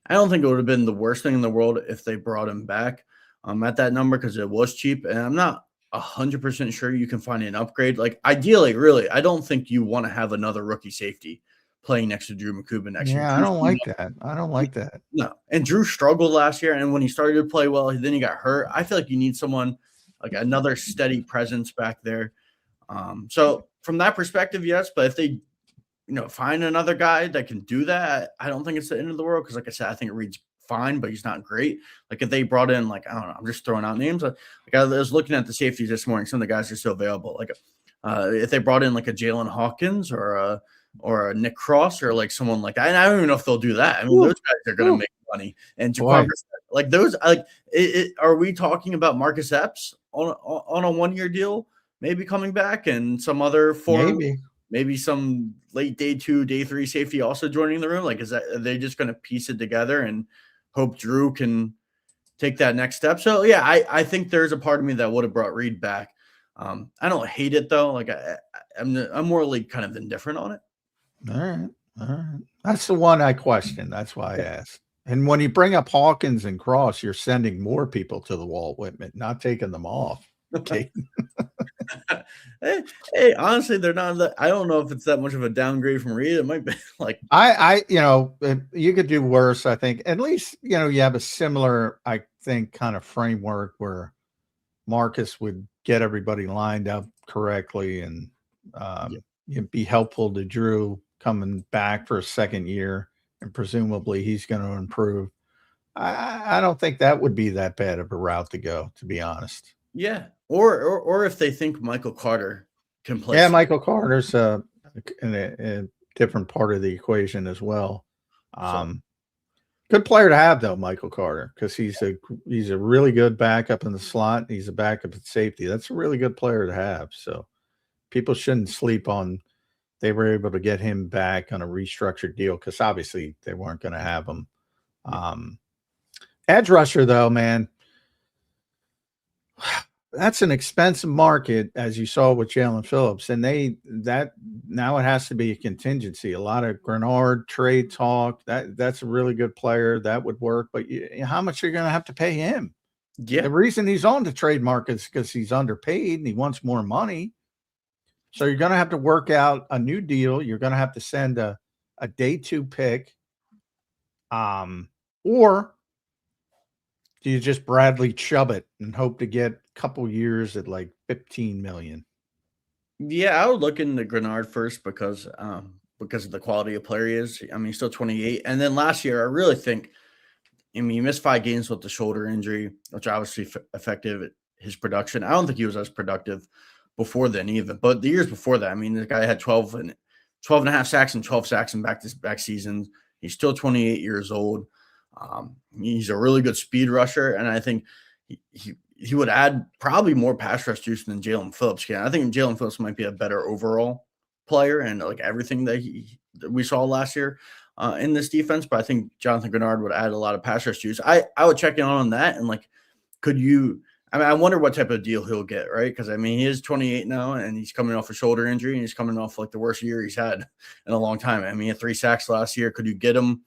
I don't think it would have been the worst thing in the world if they brought him back at that number because it was cheap. And I'm not 100% sure you can find an upgrade. Like ideally, really, I don't think you want to have another rookie safety playing next to Drew McCuba next year. Yeah, I don't like that. I don't like that. No. And Drew struggled last year. And when he started to play well, then he got hurt. I feel like you need someone like another steady presence back there. So from that perspective, yes. But if they, find another guy that can do that, I don't think it's the end of the world. Because like I said, I think it reads fine, but he's not great. Like if they brought in, like, I don't know, I'm just throwing out names. Like I was looking at the safeties this morning. Some of the guys are still available. Like if they brought in like a Jalen Hawkins or a Nick Krause or like someone like that. And I don't even know if they'll do that. I mean, those guys are going to make money. And like those, are we talking about Marcus Epps on a 1-year deal, maybe coming back, and some other maybe some late day 2, day 3 safety also joining the room? Like, are they just going to piece it together and hope Drew can take that next step? So yeah, I think there's a part of me that would have brought Reed back. I don't hate it though. Like I'm morally kind of indifferent on it. All right. That's the one I question. That's why I asked. And when you bring up Hawkins and Cross, you're sending more people to the wall, Whitman, not taking them off. Okay. hey, honestly, they're not. I don't know if it's that much of a downgrade from Reed. It might be like you could do worse. I think at least you have a similar, I think, kind of framework where Marcus would get everybody lined up correctly and be helpful to Drew coming back for a second year, and presumably he's going to improve. I don't think that would be that bad of a route to go, to be honest. Yeah. Or if they think Michael Carter can play. Yeah, Michael Carter's in a different part of the equation as well. Good player to have though, Michael Carter, because he's a really good backup in the slot. He's a backup at safety. That's a really good player to have. So people shouldn't sleep on. They were able to get him back on a restructured deal because obviously they weren't going to have him. Edge rusher though, man. That's an expensive market, as you saw with Jaelan Phillips, and now it has to be a contingency. A lot of Greenard trade talk. That's a really good player that would work, but how much are you going to have to pay him? Yeah, the reason he's on the trade market is because he's underpaid and he wants more money. So you're going to have to work out a new deal. You're going to have to send a day 2 pick, or do you just Bradley Chubb it and hope to get a couple years at like $15 million? Yeah, I would look into Greenard first because of the quality of player he is. I mean, he's still 28. And then last year, I really think, he missed 5 games with the shoulder injury, which obviously affected his production. I don't think he was as productive before then even. But the years before that, the guy had 12 and a half sacks and 12 sacks in back-to-back seasons. He's still 28 years old. He's a really good speed rusher, and I think he would add probably more pass rush juice than Jaelan Phillips can. I think Jaelan Phillips might be a better overall player and like everything that we saw last year in this defense. But I think Jonathan Greenard would add a lot of pass rush juice. I would check in on that and like, could you? I wonder what type of deal he'll get, right? Because he is 28 now, and he's coming off a shoulder injury, and he's coming off like the worst year he's had in a long time. He had 3 sacks last year. Could you get him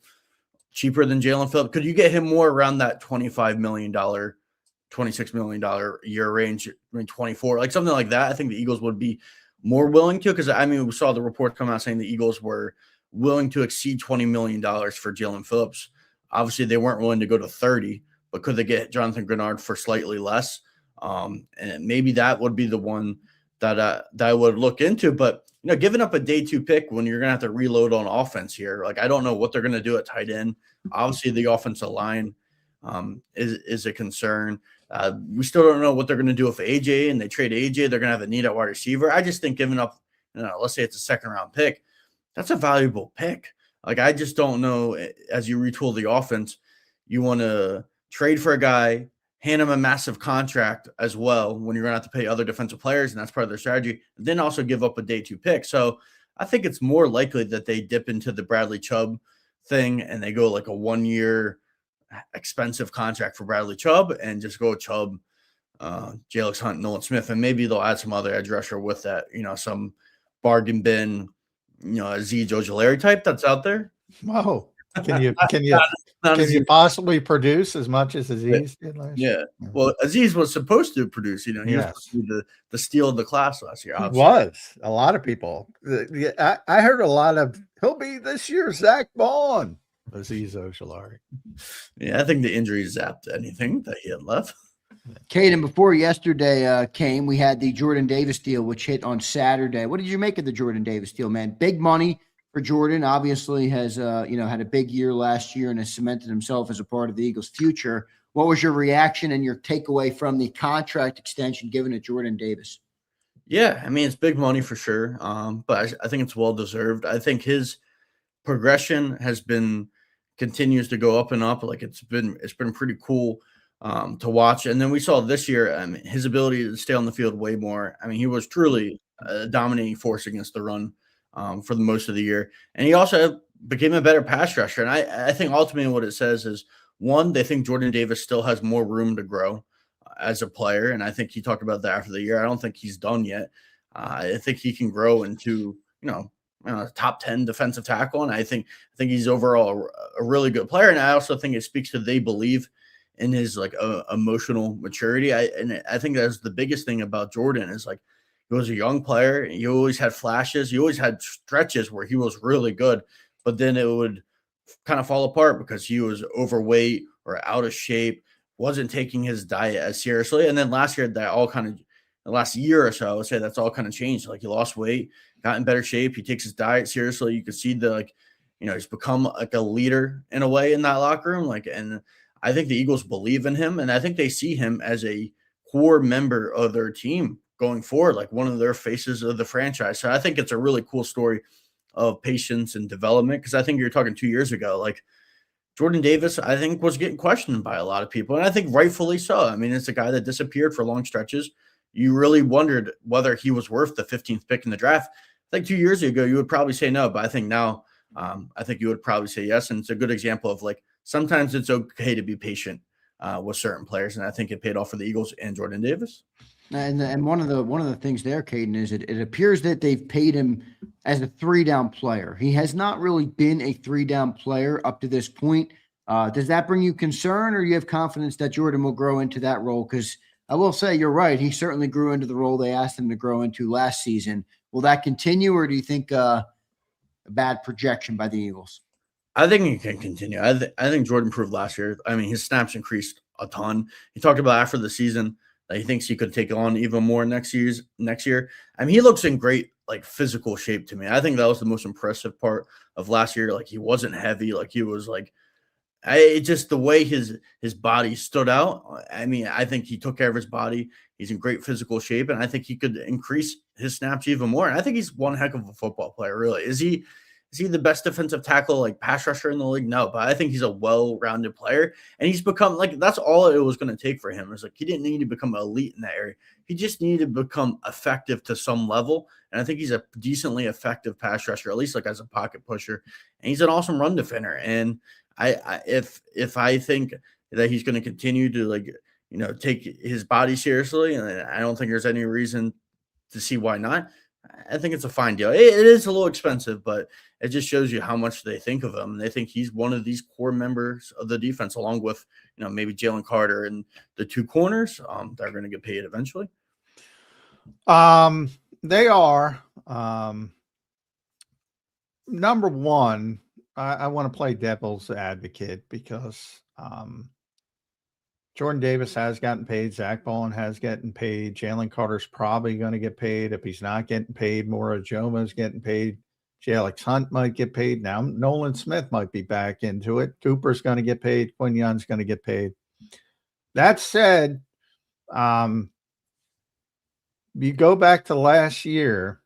cheaper than Jaelan Phillips? Could you get him more around that $25 million, $26 million year range? 24, like something like that. I think the Eagles would be more willing to, because we saw the report come out saying the Eagles were willing to exceed $20 million for Jaelan Phillips. Obviously, they weren't willing to go to 30, but could they get Jonathan Greenard for slightly less? And maybe that would be the one that I would look into. But giving up a day 2 pick when you're going to have to reload on offense here, like I don't know what they're going to do at tight end. Obviously, the offensive line is a concern. We still don't know what they're going to do with AJ, and they trade AJ. They're going to have a need at wide receiver. I just think giving up, let's say it's a 2nd-round pick, that's a valuable pick. Like I just don't know. As you retool the offense, you want to trade for a guy, hand him a massive contract as well when you're going to have to pay other defensive players, and that's part of their strategy, and then also give up a day 2 pick. So I think it's more likely that they dip into the Bradley Chubb thing and they go like a 1-year expensive contract for Bradley Chubb and just go Chubb, Jalix Hunt, Nolan Smith, and maybe they'll add some other edge rusher with that, some bargain bin, Azeez Ojulari type that's out there. Whoa. Can not Can you Aziz. possibly produce as much as Aziz did last year? Yeah. Well, Aziz was supposed to produce. He was supposed to be the steal of the class last year. He Obviously. was. A lot of people. I heard a lot of, he'll be this year's Zach Bond. Aziz Ojulari. Yeah, I think the injury zapped anything that he had left. Caden, before yesterday came, we had the Jordan Davis deal, which hit on Saturday. What did you make of the Jordan Davis deal, man? Big money for Jordan. Obviously has, had a big year last year and has cemented himself as a part of the Eagles' future. What was your reaction and your takeaway from the contract extension given to Jordan Davis? Yeah, I mean, it's big money for sure, but I think it's well-deserved. I think his progression continues to go up and up. Like it's been pretty cool to watch. And then we saw this year his ability to stay on the field way more. I mean, he was truly a dominating force against the run for the most of the year. And he also became a better pass rusher. And I think ultimately what it says is, one, they think Jordan Davis still has more room to grow as a player. And I think he talked about that after the year. I don't think he's done yet. I think he can grow into, top 10 defensive tackle. And I think he's overall a really good player. And I also think it speaks to they believe in his emotional maturity. I think that's the biggest thing about Jordan is he was a young player. He always had flashes. He always had stretches where he was really good, but then it would kind of fall apart because he was overweight or out of shape, wasn't taking his diet as seriously. And then last year, the last year or so, I would say that's all kind of changed. He lost weight, got in better shape. He takes his diet seriously. You could see he's become a leader in a way in that locker room. And I think the Eagles believe in him, and I think they see him as a core member of their team going forward, one of their faces of the franchise. So I think it's a really cool story of patience and development, because I think you're talking 2 years ago, Jordan Davis, I think, was getting questioned by a lot of people, and I think rightfully so. I mean, it's a guy that disappeared for long stretches. You really wondered whether he was worth the 15th pick in the draft. I think 2 years ago, you would probably say no, but I think now, I think you would probably say yes, and it's a good example of sometimes it's okay to be patient with certain players, and I think it paid off for the Eagles and Jordan Davis. And one of the things there, Caden, is it appears that they've paid him as a 3-down player. He has not really been a 3-down player up to this point. Does that bring you concern, or you have confidence that Jordan will grow into that role? Because I will say you're right. He certainly grew into the role they asked him to grow into last season. Will that continue, or do you think a bad projection by the Eagles? I think he can continue. I think Jordan proved last year. I mean, his snaps increased a ton. He talked about after the season that he thinks he could take on even more next year. I mean, he looks in great physical shape to me. I think that was the most impressive part of last year. He wasn't heavy. He was just the way his body stood out. I mean, I think he took care of his body. He's in great physical shape, and I think he could increase his snaps even more. And I think he's one heck of a football player. Really, is he the best defensive tackle, pass rusher in the league? No, but I think he's a well-rounded player, and he's become that's all it was going to take for him. It's he didn't need to become elite in that area. He just needed to become effective to some level, and I think he's a decently effective pass rusher, at least as a pocket pusher, and he's an awesome run defender. And if I think that he's going to continue to take his body seriously, and I don't think there's any reason to see why not. I think it's a fine deal. It is a little expensive, but it just shows you how much they think of him. They think he's one of these core members of the defense, along with maybe Jalen Carter and the two corners. They're going to get paid eventually. They are. Number one, I want to play devil's advocate because Jordan Davis has gotten paid. Zach Bond has gotten paid. Jalen Carter's probably going to get paid. If he's not getting paid, Mora Joma is getting paid. Alex Hunt might get paid. Now Nolan Smith might be back into it. Cooper's going to get paid. Quinyon's going to get paid. That said, you go back to last year,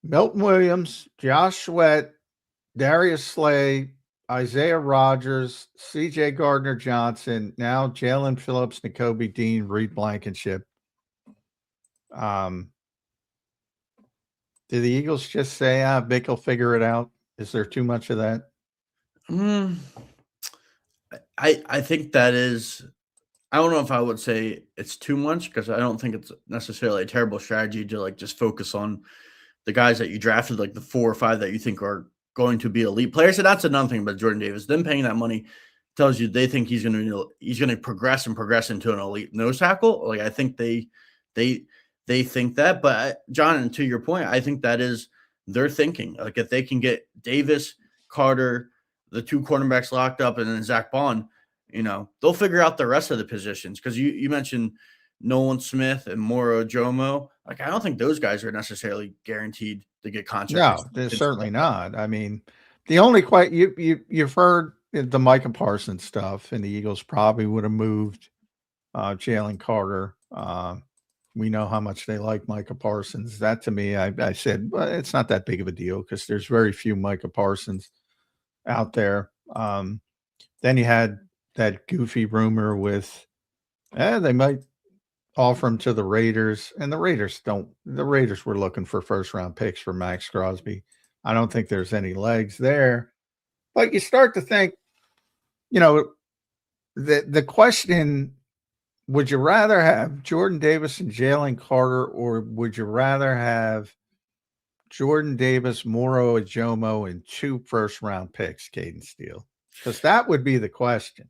Milton Williams, Josh Sweat, Darius Slay, Isaiah Rodgers, C.J. Gardner-Johnson, now Jaelan Phillips, Nakobe Dean, Reed Blankenship. Did the Eagles just say, Vic will figure it out? Is there too much of that? I think that is – I don't know if I would say it's too much, because I don't think it's necessarily a terrible strategy to just focus on the guys that you drafted, the 4 or 5 that you think are going to be elite players. And that's another thing about Jordan Davis. Them paying that money tells you they think he's going to progress into an elite nose tackle. Like, I think they think that. But John, and to your point, I think that is their thinking. Like, if they can get Davis, Carter, the two cornerbacks locked up, and then Zach Bond, they'll figure out the rest of the positions. Because you mentioned Nolan Smith and Moro Jomo. Like, I don't think those guys are necessarily guaranteed to get contracts. No, they're certainly not. I mean, the only you've heard the Micah Parsons stuff, and the Eagles probably would have moved Jalen Carter. We know how much they like Micah Parsons. That, to me, I said, well, it's not that big of a deal because there's very few Micah Parsons out there. Then you had that goofy rumor with they might offer him to the Raiders, and the Raiders were looking for first-round picks for Max Crosby. I don't think there's any legs there. But you start to think, the question, would you rather have Jordan Davis and Jalen Carter, or would you rather have Jordan Davis, Moro Ajomo, and 2 first-round picks, Caden Steele? Because that would be the question.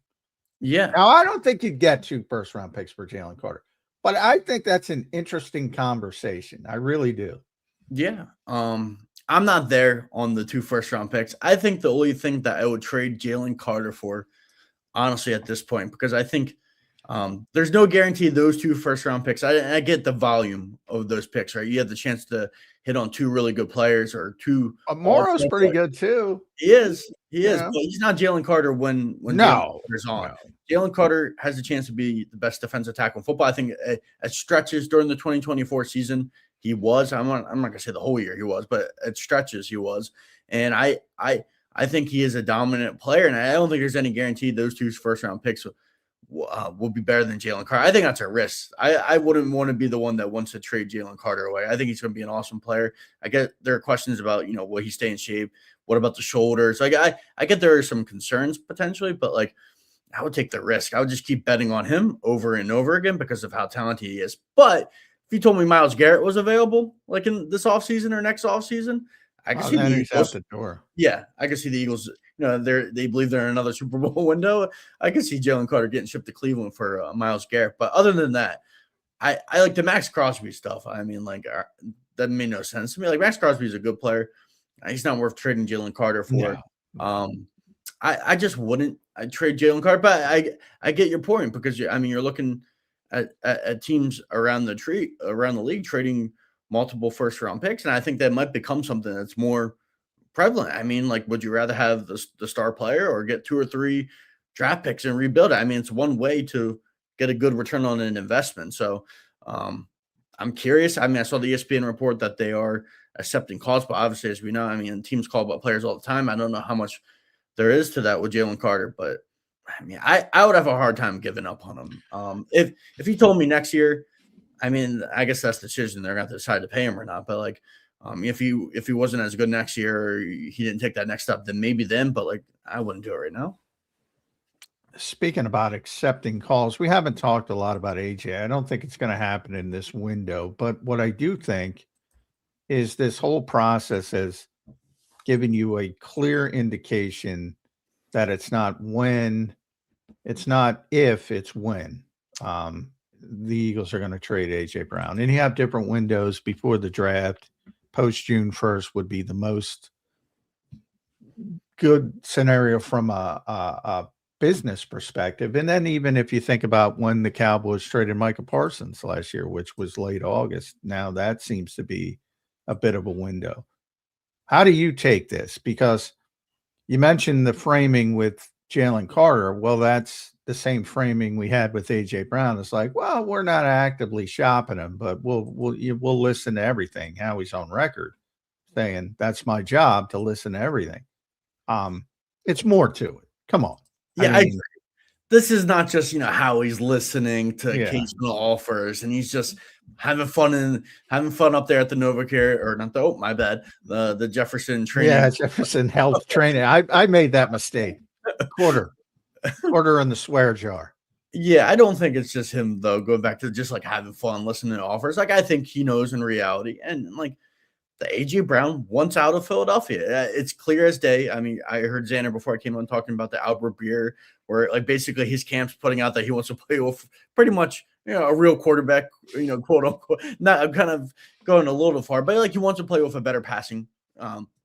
Yeah. Now, I don't think you'd get 2 first-round picks for Jalen Carter, but I think that's an interesting conversation. I really do. Yeah. I'm not there on the 2 first-round picks. I think the only thing that I would trade Jalen Carter for, honestly, at this point, because I think there's no guarantee those 2 first-round picks. I get the volume of those picks, right? You have the chance to hit on 2 really good players, or 2. Moro's pretty good too. He is, but he's not Jalen Carter when Jalen Carter's on. Jalen Carter has a chance to be the best defensive tackle in football. I think at stretches during the 2024 season, he was. I'm not going to say the whole year he was, but at stretches he was. And I think he is a dominant player, and I don't think there's any guarantee those 2 first-round picks will be better than Jalen Carter. I think that's a risk. I wouldn't want to be the one that wants to trade Jalen Carter away. I think he's going to be an awesome player. I get there are questions about, will he stay in shape? What about the shoulders? Like, I get there are some concerns potentially, but like, I would take the risk. I would just keep betting on him over and over again because of how talented he is. But if you told me Myles Garrett was available, like in this offseason or next offseason, I can see the Eagles out the door. Yeah, I can see the Eagles. They believe they're in another Super Bowl window. I can see Jalen Carter getting shipped to Cleveland for Myles Garrett. But other than that, I like the Max Crosby stuff. I mean, like, that made no sense to me. Like, Max Crosby is a good player. He's not worth trading Jalen Carter for. No. I just wouldn't. I'd trade Jalen Carter, but I get your point because you're looking at teams around the league trading multiple first round picks, and I think that might become something that's more prevalent. I mean, like, would you rather have the star player or get 2 or 3 draft picks and rebuild it? I mean, it's one way to get a good return on an investment. So I'm curious. I mean, I saw the ESPN report that they are accepting calls, but obviously, as we know, I mean, teams call about players all the time. I don't know how much there is to that with Jalen Carter, but I mean, I would have a hard time giving up on him. If he told me next year, I mean, I guess that's the decision. They're going to decide to pay him or not. But like, if he wasn't as good next year, or he didn't take that next step, then maybe then. But like, I wouldn't do it right now. Speaking about accepting calls, we haven't talked a lot about AJ. I don't think it's going to happen in this window. But what I do think is this whole process has given you a clear indication that it's not when, it's not if, it's when the Eagles are going to trade AJ Brown. And you have different windows before the draft. Post June 1st would be the most good scenario from a business perspective. And then even if you think about when the Cowboys traded Micah Parsons last year, which was late August, now that seems to be a bit of a window. How do you take this? Because you mentioned the framing with Jalen Carter. Well, that's the same framing we had with AJ Brown. It's like, well, we're not actively shopping him, but we'll listen to everything. Howie's on record saying that's my job to listen to everything. It's more to it. Come on. Yeah, I agree. This is not just, Howie's listening to occasional offers, and he's just having fun up there at the NovaCare, or not the Jefferson training. Yeah, Jefferson Health Training. I made that mistake. Quarter in the swear jar. Yeah, I don't think it's just him though. Going back to just like having fun, listening to offers. Like, I think he knows in reality, and like, that A.J. Brown wants out of Philadelphia. It's clear as day. I mean, I heard Zander before I came on talking about the Albert Beer, where like basically his camp's putting out that he wants to play with pretty much, a real quarterback, quote unquote. Not, I'm kind of going a little far, but like he wants to play with a better passing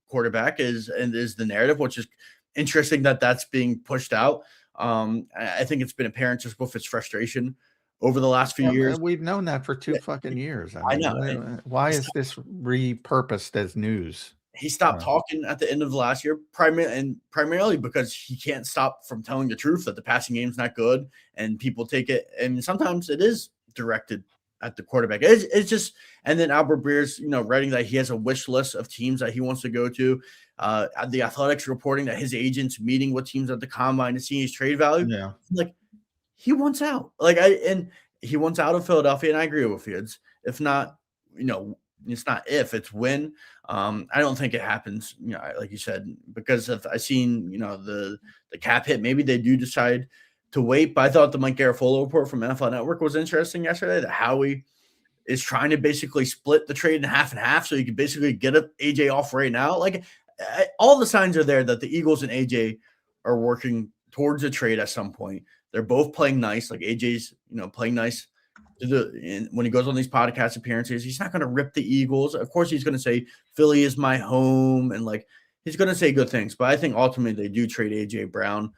quarterback is the narrative, which is interesting that that's being pushed out. I think it's been apparent just with its frustration over the last few years. We've known that for 2 fucking years. I know. Why is this repurposed as news? He stopped talking at the end of the last year, primarily because he can't stop from telling the truth that the passing game's not good, and people take it. And sometimes it is directed at the quarterback. It's just, and then Albert Breer's, writing that he has a wish list of teams that he wants to go to. The Athletics reporting that his agent's meeting with teams at the combine to see his trade value. Yeah, like he wants out. And he wants out of Philadelphia, and I agree with you. If not, it's not if, it's when. I don't think it happens, like you said, because if I seen, the cap hit, maybe they do decide to wait. But I thought the Mike Garafolo report from NFL Network was interesting yesterday, that Howie is trying to basically split the trade in half and half so you can basically get AJ off right now. Like all the signs are there that the Eagles and AJ are working towards a trade at some point. They're both playing nice. Like AJ's, playing nice. When he goes on these podcast appearances, he's not going to rip the Eagles. Of course, he's going to say Philly is my home, and like he's going to say good things. But I think ultimately they do trade AJ Brown.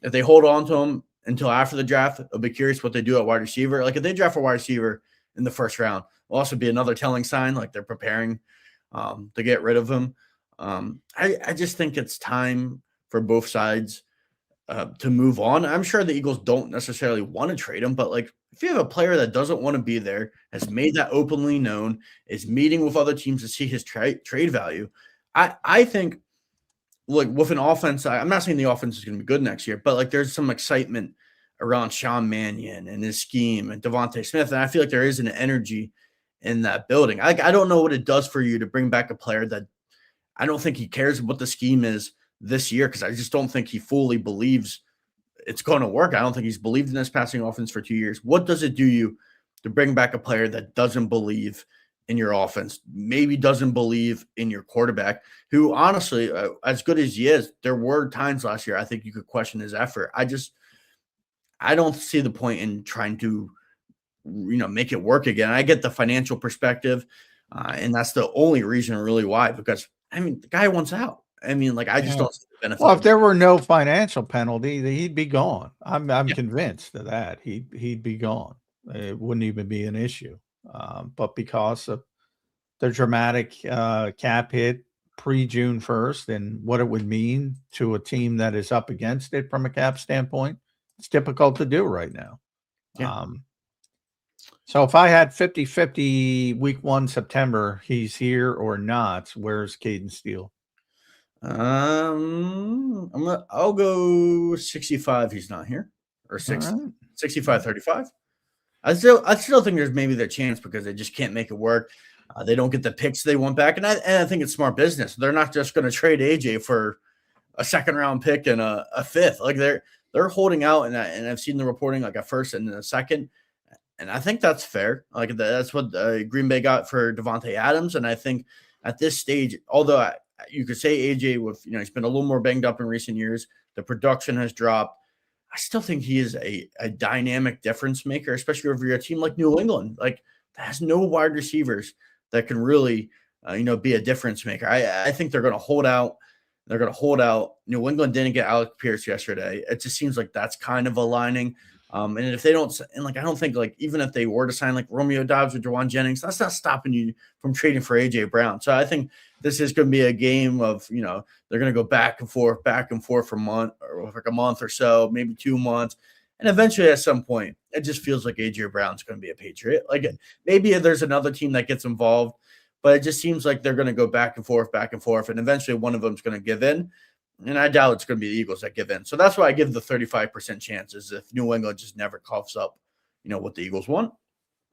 If they hold on to him until after the draft, I'll be curious what they do at wide receiver. Like if they draft a wide receiver in the first round, will also be another telling sign, like they're preparing to get rid of him. I just think it's time for both sides to move on. I'm sure the Eagles don't necessarily want to trade him, but like if you have a player that doesn't want to be there, has made that openly known, is meeting with other teams to see his trade value, I think, like with an offense, I'm not saying the offense is going to be good next year, but like there's some excitement around Sean Mannion and his scheme and Devontae Smith, and I feel like there is an energy in that building. I don't know what it does for you to bring back a player that I don't think he cares what the scheme is this year, because I just don't think he fully believes it's going to work. I don't think he's believed in this passing offense for 2 years. What does it do you to bring back a player that doesn't believe in your offense, maybe doesn't believe in your quarterback, who honestly, as good as he is, there were times last year I think you could question his effort. I don't see the point in trying to, make it work again. I get the financial perspective, and that's the only reason really why, because the guy wants out. I just don't see the benefit. Well, if there were no financial penalty, he'd be gone. I'm convinced of that. He'd be gone. It wouldn't even be an issue. But because of the dramatic cap hit pre-June 1st and what it would mean to a team that is up against it from a cap standpoint, it's difficult to do right now. Yeah. So if I had 50-50 week 1 September, he's here or not, where's Caden Steele? I'll go 65. He's not here, or 65-35. I still think there's maybe their chance because they just can't make it work. They don't get the picks they want back, and I think it's smart business. They're not just going to trade AJ for a second round pick and a fifth. Like they're holding out, and I've seen the reporting like a first and a second, and I think that's fair. Like that's what Green Bay got for Devontae Adams, and I think at this stage, although you could say AJ with he's been a little more banged up in recent years, the production has dropped. I still think he is a dynamic difference maker, especially over a team like New England, like that has no wide receivers that can really, be a difference maker. I think they're going to hold out. They're going to hold out. New England didn't get Alec Pierce yesterday. It just seems like that's kind of aligning. And if they don't, and I don't think even if they were to sign like Romeo Doubs or Jawan Jennings, that's not stopping you from trading for AJ Brown. So I think this is going to be a game of, they're going to go back and forth for a month or so, maybe 2 months. And eventually at some point, it just feels like AJ Brown's going to be a Patriot. Like maybe there's another team that gets involved, but it just seems like they're going to go back and forth. And eventually one of them is going to give in. And I doubt it's going to be the Eagles that give in. So that's why I give the 35% chances if New England just never coughs up, what the Eagles want.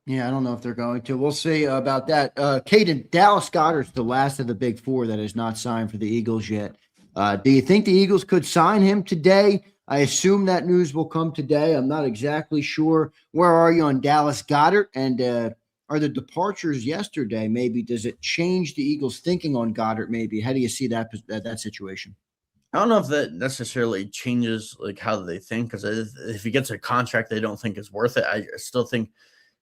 Yeah, I don't know if they're going to. We'll see about that. Caden, Dallas Goedert's the last of the big four that is not signed for the Eagles yet. Do you think the Eagles could sign him today? I assume that news will come today. I'm not exactly sure. Where are you on Dallas Goedert? And are the departures yesterday, maybe does it change the Eagles' thinking on Goddard? Maybe how do you see that situation? I don't know if that necessarily changes like how they think, because if he gets a contract they don't think is worth it, I still think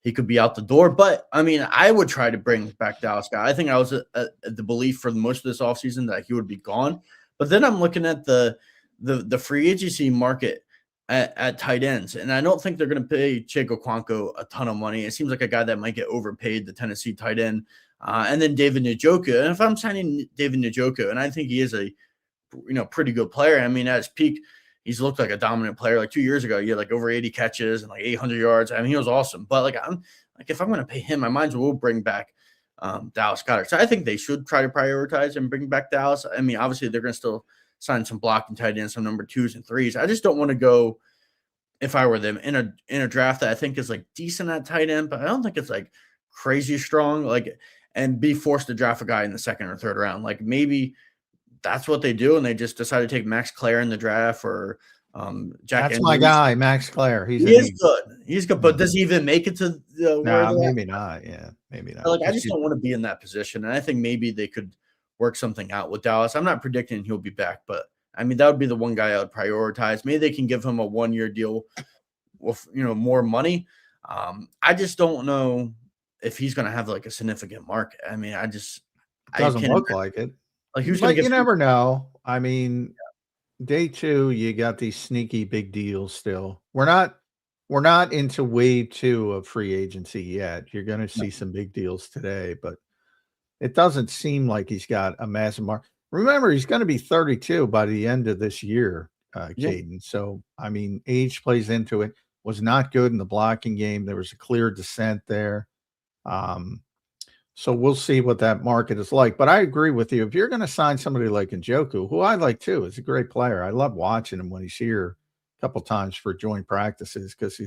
he could be out the door. But I mean, I would try to bring back Dallas Goedert. I think I was the belief for most of this offseason that he would be gone. But then I'm looking at the free agency market at tight ends, and I don't think they're going to pay Okonkwo a ton of money. It seems like a guy that might get overpaid, the Tennessee tight end, and then David Njoku. And if I'm signing David Njoku, and I think he is a pretty good player. I mean, at his peak, he's looked like a dominant player. Like 2 years ago, he had like over 80 catches and like 800 yards. I mean, he was awesome. But if I'm going to pay him, I might as well bring back Dallas Goedert. So I think they should try to prioritize and bring back Dallas. I mean, obviously they're going to still sign some blocking tight ends, some number 2s and 3s. I just don't want to go, if I were them, in a draft that I think is like decent at tight end, but I don't think it's like crazy strong, and be forced to draft a guy in the 2nd or 3rd round. Like maybe that's what they do, and they just decide to take Max Clare in the draft or Jack. That's my guy, Max Clare. He is good. He's good, but does he even make it to the? No, maybe not. Yeah, maybe not. I just don't want to be in that position, and I think maybe they could work something out with Dallas. I'm not predicting he'll be back, but I mean that would be the one guy I would prioritize. Maybe they can give him a 1-year deal with more money. I just don't know if he's going to have like a significant market. I mean, doesn't look like it. Like who's you never know. I mean, day 2, you got these sneaky big deals still. We're not into wave 2 of free agency yet. You're going to see some big deals today, but it doesn't seem like he's got a massive market. Remember, he's going to be 32 by the end of this year, Caden. So, I mean, age plays into it. Was not good in the blocking game. There was a clear descent there. So we'll see what that market is like. But I agree with you. If you're going to sign somebody like Njoku, who I like too, is a great player. I love watching him when he's here a couple times for joint practices because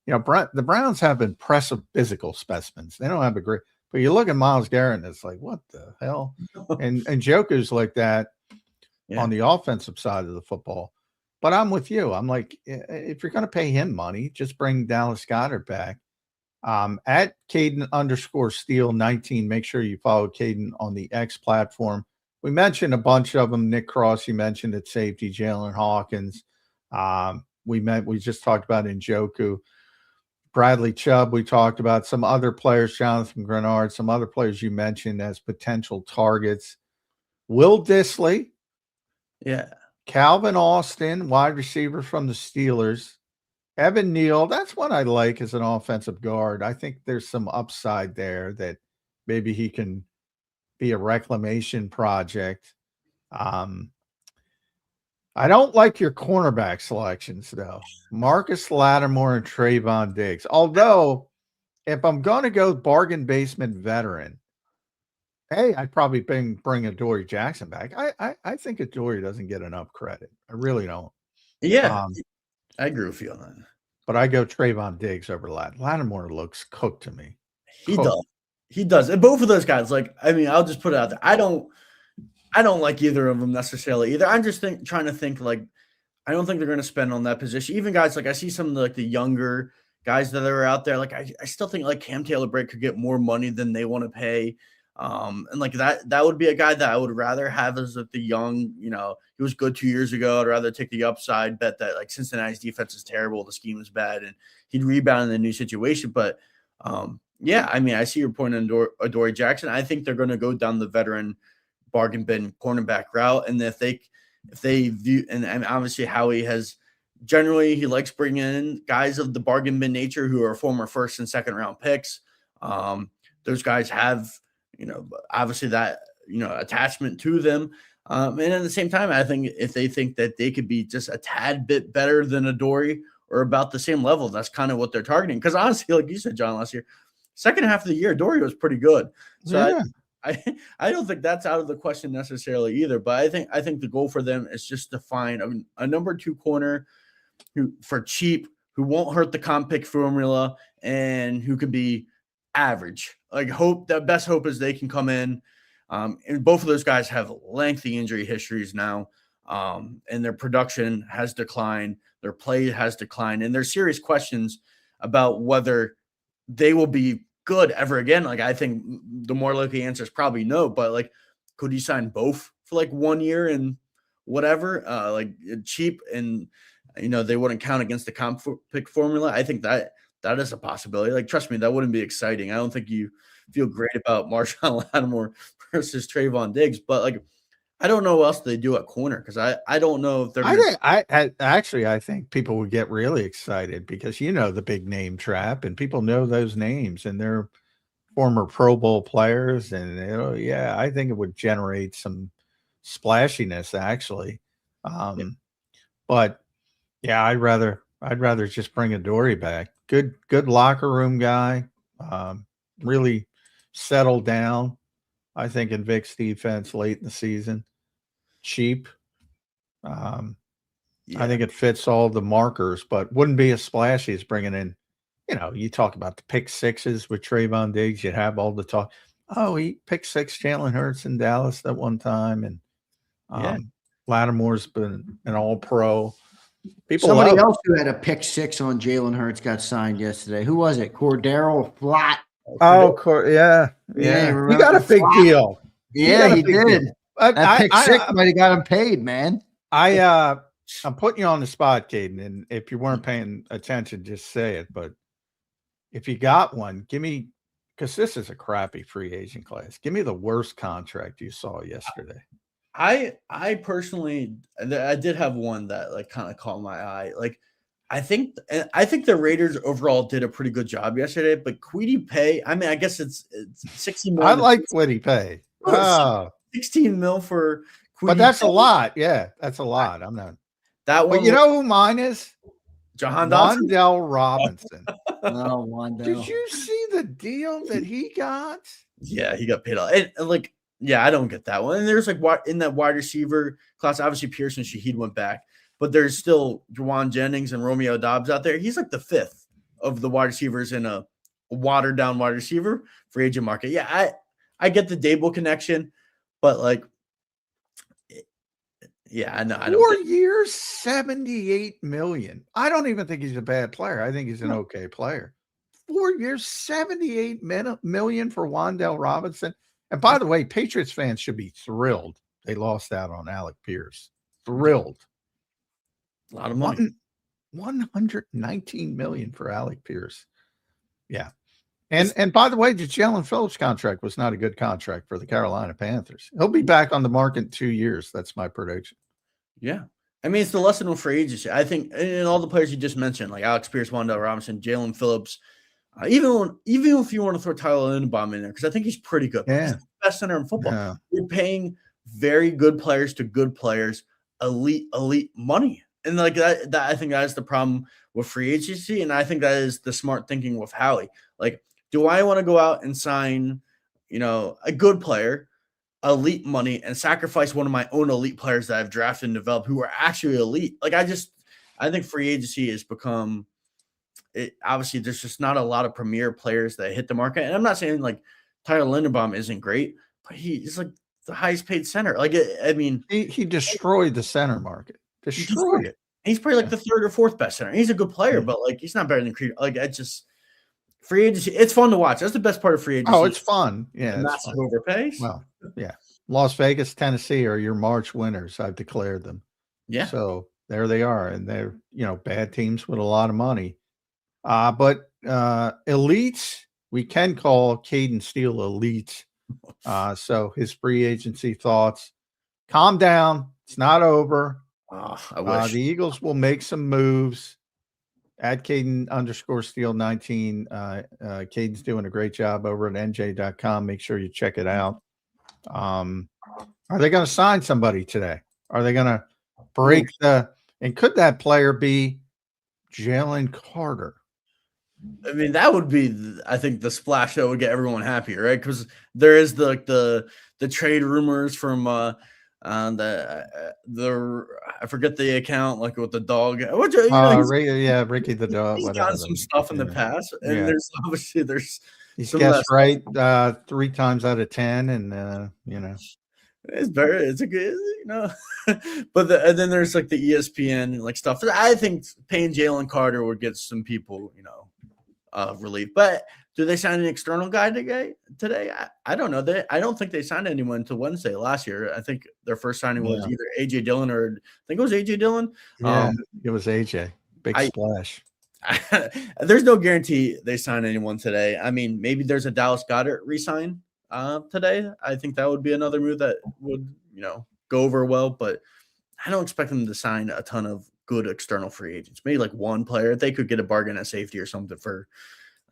the Browns have impressive physical specimens. They don't have a great, but you look at Myles Garrett and it's like, what the hell? And Njoku's like that on the offensive side of the football. But I'm with you. I'm like, if you're going to pay him money, just bring Dallas Goedert back. At Caden_Steele19, make sure you follow Caden on the X platform. We mentioned a bunch of them. Nick Krause, you mentioned at safety, Jalen Hawkins. We just talked about Njoku. Bradley Chubb, we talked about some other players, Jonathan Greenard, some other players you mentioned as potential targets. Will Dissly. Yeah. Calvin Austin, wide receiver from the Steelers. Evan Neal, that's what I like as an offensive guard. I think there's some upside there that maybe he can be a reclamation project. I don't like your cornerback selections, though. Marcus Lattimore and Trayvon Diggs. Although, if I'm going to go bargain basement veteran, I'd probably bring Adoree Jackson back. I think Adoree doesn't get enough credit. I really don't. Yeah. I agree with you on that. But I go Trayvon Diggs over Lattimore looks cooked to me. He does. And both of those guys, I'll just put it out there. I don't like either of them necessarily either. I'm just trying to think I don't think they're going to spend on that position. Even guys I see some of the younger guys that are out there. I still think Cam Taylor-Britt could get more money than they want to pay. And that would be a guy that I would rather have as the young, he was good 2 years ago. I'd rather take the upside, bet that Cincinnati's defense is terrible, the scheme is bad, and he'd rebound in a new situation. But I see your point on Adoree Jackson. I think they're going to go down the veteran bargain bin cornerback route. And if they view, and obviously Howie has generally, he likes bringing in guys of the bargain bin nature who are former 1st and 2nd round picks. Those guys have, obviously that, attachment to them. And at the same time, I think if they think that they could be just a tad bit better than Adoree or about the same level, that's kind of what they're targeting. Because honestly, like you said, John, last year, second half of the year, Adoree was pretty good. So I don't think that's out of the question necessarily either. But I think the goal for them is just to find a number 2 corner who for cheap, who won't hurt the comp pick formula, and who could be average. The best hope is they can come in. And both of those guys have lengthy injury histories now. And their production has declined. Their play has declined. And there's serious questions about whether they will be good ever again? Like, I think the more likely answer is probably no, but like, could you sign both for like 1 year and whatever, like cheap, and they wouldn't count against the comp pick formula? I think that is a possibility. Like, trust me, that wouldn't be exciting. I don't think you feel great about Marshawn Lattimore versus Trayvon Diggs, but like, I don't know what else they do at corner, because I don't know if they're. I think people would get really excited because the big name trap, and people know those names and they're former Pro Bowl players, and I think it would generate some splashiness actually. But yeah, I'd rather just bring Adoree back. Good locker room guy, really settled down, I think, in Vic's defense late in the season. Cheap. I think it fits all the markers, but wouldn't be as splashy as bringing in, you talk about the pick sixes with Trayvon Diggs. You have all the talk. Oh, he picked six Jalen Hurts in Dallas that one time. And Lattimore's been an all-pro. Somebody else who had a pick six on Jalen Hurts got signed yesterday. Who was it? Cordero Flat. Oh, yeah. He got a big deal. Yeah, he did. That pick six might have got him paid, man. I'm putting you on the spot, Caden, and if you weren't paying attention, just say it. But if you got one, give me, because this is a crappy free agent class. Give me the worst contract you saw yesterday. I personally, I did have one that like kind of caught my eye. Like, I think the Raiders overall did a pretty good job yesterday, but Kwity Paye, I mean, I guess it's 60 million. I like Kwity Paye. Oh, 16 mil for Kwity, but that's a lot. Yeah, that's a lot. I'm not that one. But you know who mine is? Wan'Dale Robinson. Oh, Wan'Dale. Did you see the deal that he got? Yeah, he got paid. And like, yeah, I don't get that one. And there's like in that wide receiver class, obviously Pearson Shaheed went back, but there's still Juwan Jennings and Romeo Doubs out there. He's like the fifth of the wide receivers in a watered down wide receiver free agent market. Yeah, I get the Dable connection, but like, yeah, I know. 4 years, $78 million. I don't even think he's a bad player. I think he's an okay player. 4 years, $78 million for Wan'Dale Robinson. And by the way, Patriots fans should be thrilled they lost out on Alec Pierce. Thrilled. A lot of money. $119 million for Alec Pierce. Yeah. And by the way, the Jaelan Phillips contract was not a good contract for the Carolina Panthers. He'll be back on the market in 2 years. That's my prediction. Yeah. I mean, it's the lesson of free agency. I think, and all the players you just mentioned, like Alex Pierce, Wan'Dale Robinson, Jaelan Phillips, even if you want to throw Tyler Linderbaum in there, because I think he's pretty good. Yeah. He's the best center in football. Yeah. You're paying very good players to good players, elite money. And like that I think that is the problem with free agency. And I think that is the smart thinking with Howie. Like, do I want to go out and sign, a good player, elite money, and sacrifice one of my own elite players that I've drafted and developed who are actually elite? Like, I think free agency has become obviously there's just not a lot of premier players that hit the market. And I'm not saying like Tyler Linderbaum isn't great, but he's like the highest paid center. Like, I mean, he destroyed the center market. Destroyed it. He's probably like the third or fourth best center. He's a good player, but like he's not better than Creed. Like, I just free agency. It's fun to watch. That's the best part of free agency. Oh, it's fun. Yeah, massive overpays. Well, yeah. Las Vegas, Tennessee are your March winners. I've declared them. Yeah. So there they are, and they're bad teams with a lot of money. But elites, we can call Caden Steele elites. So his free agency thoughts. Calm down. It's not over. I wish. The Eagles will make some moves. At Caden_Steele19. Caden's doing a great job over at NJ.com. Make sure you check it out. Are they going to sign somebody today? Are they going to break and could that player be Jalen Carter? I mean, that would be, I think, the splash that would get everyone happy, right? Because there is the trade rumors from the I forget the account, like with the dog. Ricky the dog. He's gotten some stuff in the past, and there's obviously he's guessed right 3 times out of 10, and it's a good but and then there's like the ESPN like stuff. I think paying Jalen Carter would get some people relief. But do they sign an external guy today? I don't know. I don't think they signed anyone until Wednesday last year. I think their first signing was either AJ Dillon or I think it was AJ Dillon. Yeah, it was AJ. Big splash. There's no guarantee they sign anyone today. I mean, maybe there's a Dallas Goddard re-sign today. I think that would be another move that would, go over well, but I don't expect them to sign a ton of good external free agents. Maybe like one player. They could get a bargain at safety or something for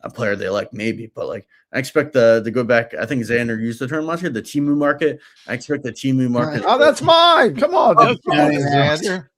a player they like, maybe. But like, I expect to go back. I think Zander used the term last year, the Timu market. I expect the Timu market. Oh, that's mine. Come on, Zander.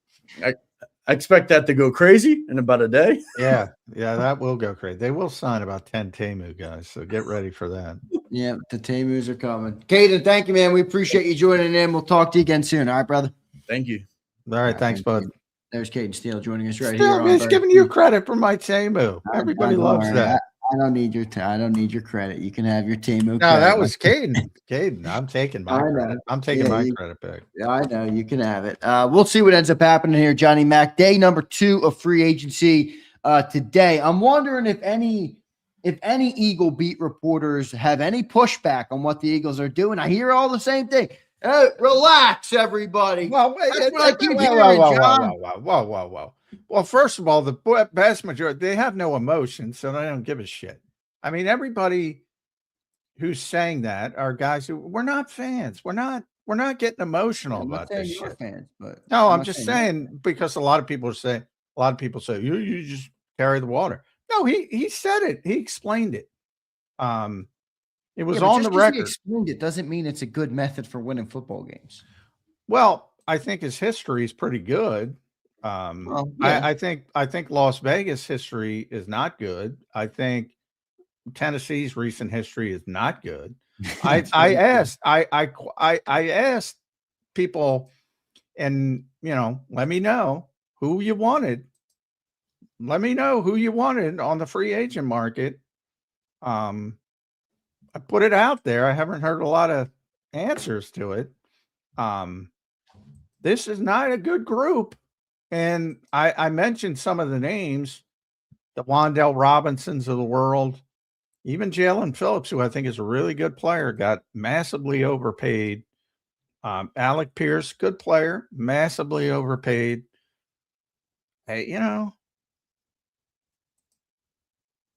I expect that to go crazy in about a day. Yeah, that will go crazy. They will sign about 10 Timu guys, so get ready for that. Yeah, the Timus are coming. Caden, thank you, man. We appreciate you joining in. We'll talk to you again soon. All right, brother? Thank you. All right, thanks, bud. There's Caden Steele joining us right here. He's giving you credit for my Timu. Everybody loves that. I don't need your credit. You can have your Timu. No, that was Caden. Caden, I'm taking my credit. I'm taking my credit back. Yeah, I know. You can have it. We'll see what ends up happening here, Johnny Mac. Day number 2 of free agency today. I'm wondering if any Eagle beat reporters have any pushback on what the Eagles are doing. I hear all the same thing. Hey, relax, everybody. Well, that's what I keep hearing, John. Whoa. Well, first of all, the vast majority, they have no emotion, so they don't give a shit. I mean, everybody who's saying that are guys who we're not fans. We're not getting emotional about this shit. Fans, but no, I'm just saying because a lot of people say you just carry the water. No, he said it. He explained it. It was on the record. He explained it doesn't mean it's a good method for winning football games. Well, I think his history is pretty good. I think Las Vegas history is not good. I think Tennessee's recent history is not good. I asked people, and let me know who you wanted. Let me know who you wanted on the free agent market. I put it out there. I haven't heard a lot of answers to it. This is not a good group. And I mentioned some of the names, the Wan'Dale Robinsons of the world, even Jaelan Phillips, who I think is a really good player, got massively overpaid. Alec Pierce, good player, massively overpaid. Hey,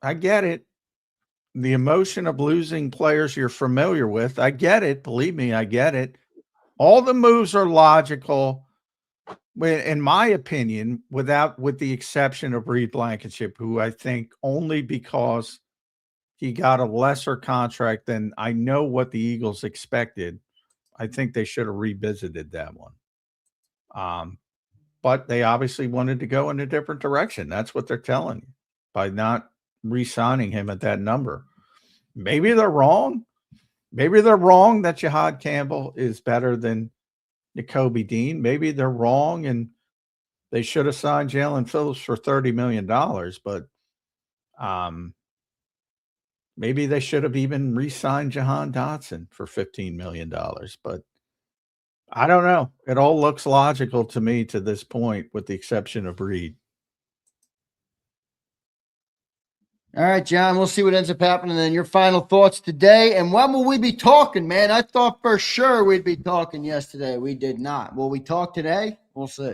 I get it. The emotion of losing players you're familiar with, I get it. Believe me, I get it. All the moves are logical. In my opinion, with the exception of Reed Blankenship, who I think only because he got a lesser contract than I know what the Eagles expected, I think they should have revisited that one. But they obviously wanted to go in a different direction. That's what they're telling you by not re-signing him at that number. Maybe they're wrong. Maybe they're wrong that Jahad Campbell is better than Nakobe Dean. Maybe they're wrong and they should have signed Jaelan Phillips for $30 million, but maybe they should have even re-signed Jahan Dotson for $15 million. But I don't know. It all looks logical to me to this point, with the exception of Reed. All right, John, we'll see what ends up happening. Then your final thoughts today. And when will we be talking, man? I thought for sure we'd be talking yesterday. We did not. Will we talk today? We'll see.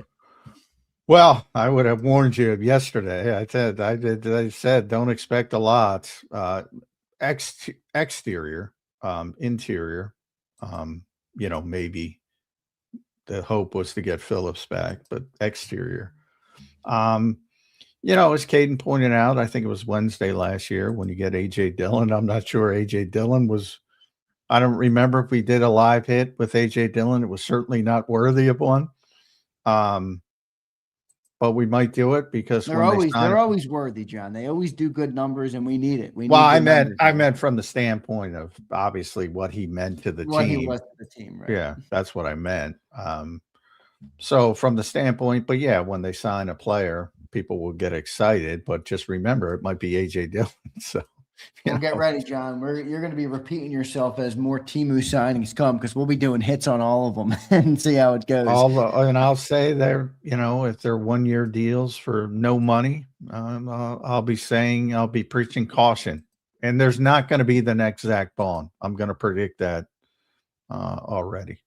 Well, I would have warned you yesterday. I said don't expect a lot. Exterior, interior, maybe the hope was to get Phillips back, but exterior. As Caden pointed out, I think it was Wednesday last year when you get AJ Dillon. I'm not sure AJ Dillon was, I don't remember if we did a live hit with AJ Dillon. It was certainly not worthy of one. But we might do it because they're always worthy, John. They always do good numbers, and we need it. I meant from the standpoint of obviously what he meant to the team. What he was to the team, right? Yeah, that's what I meant. So from the standpoint, but yeah, when they sign a player, people will get excited. But just remember, it might be AJ Dillon. So Well, get ready, John. You're going to be repeating yourself as more Temu signings come because we'll be doing hits on all of them and see how it goes. And I'll say they're, if they're 1-year deals for no money, I'll be preaching caution. And there's not going to be the next Zach Bond. I'm going to predict that already.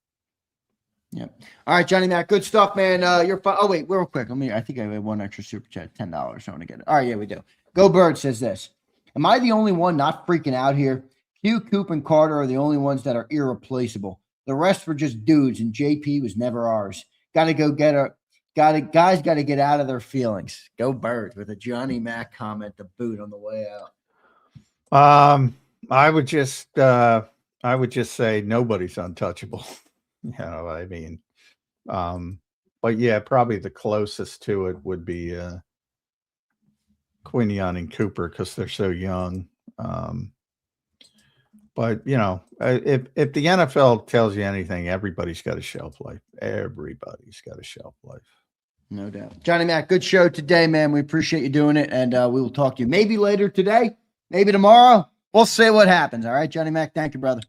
Yep. All right, Johnny Mac, good stuff, man. You're fine. Oh, wait, real quick. I think I have one extra super chat, $10. I want to get it. All right, yeah, we do. Go Bird says this. Am I the only one not freaking out here? Q, Coop, and Carter are the only ones that are irreplaceable. The rest were just dudes, and JP was never ours. Guys got to get out of their feelings. Go Birds with a Johnny Mac comment to boot on the way out. I would just say nobody's untouchable. But yeah, probably the closest to it would be Quinion and Cooper because they're so young. But if the NFL tells you anything, everybody's got a shelf life. Everybody's got a shelf life. No doubt. Johnny Mac, good show today, man. We appreciate you doing it, and we will talk to you maybe later today, maybe tomorrow. We'll see what happens. All right, Johnny Mac, thank you, brother.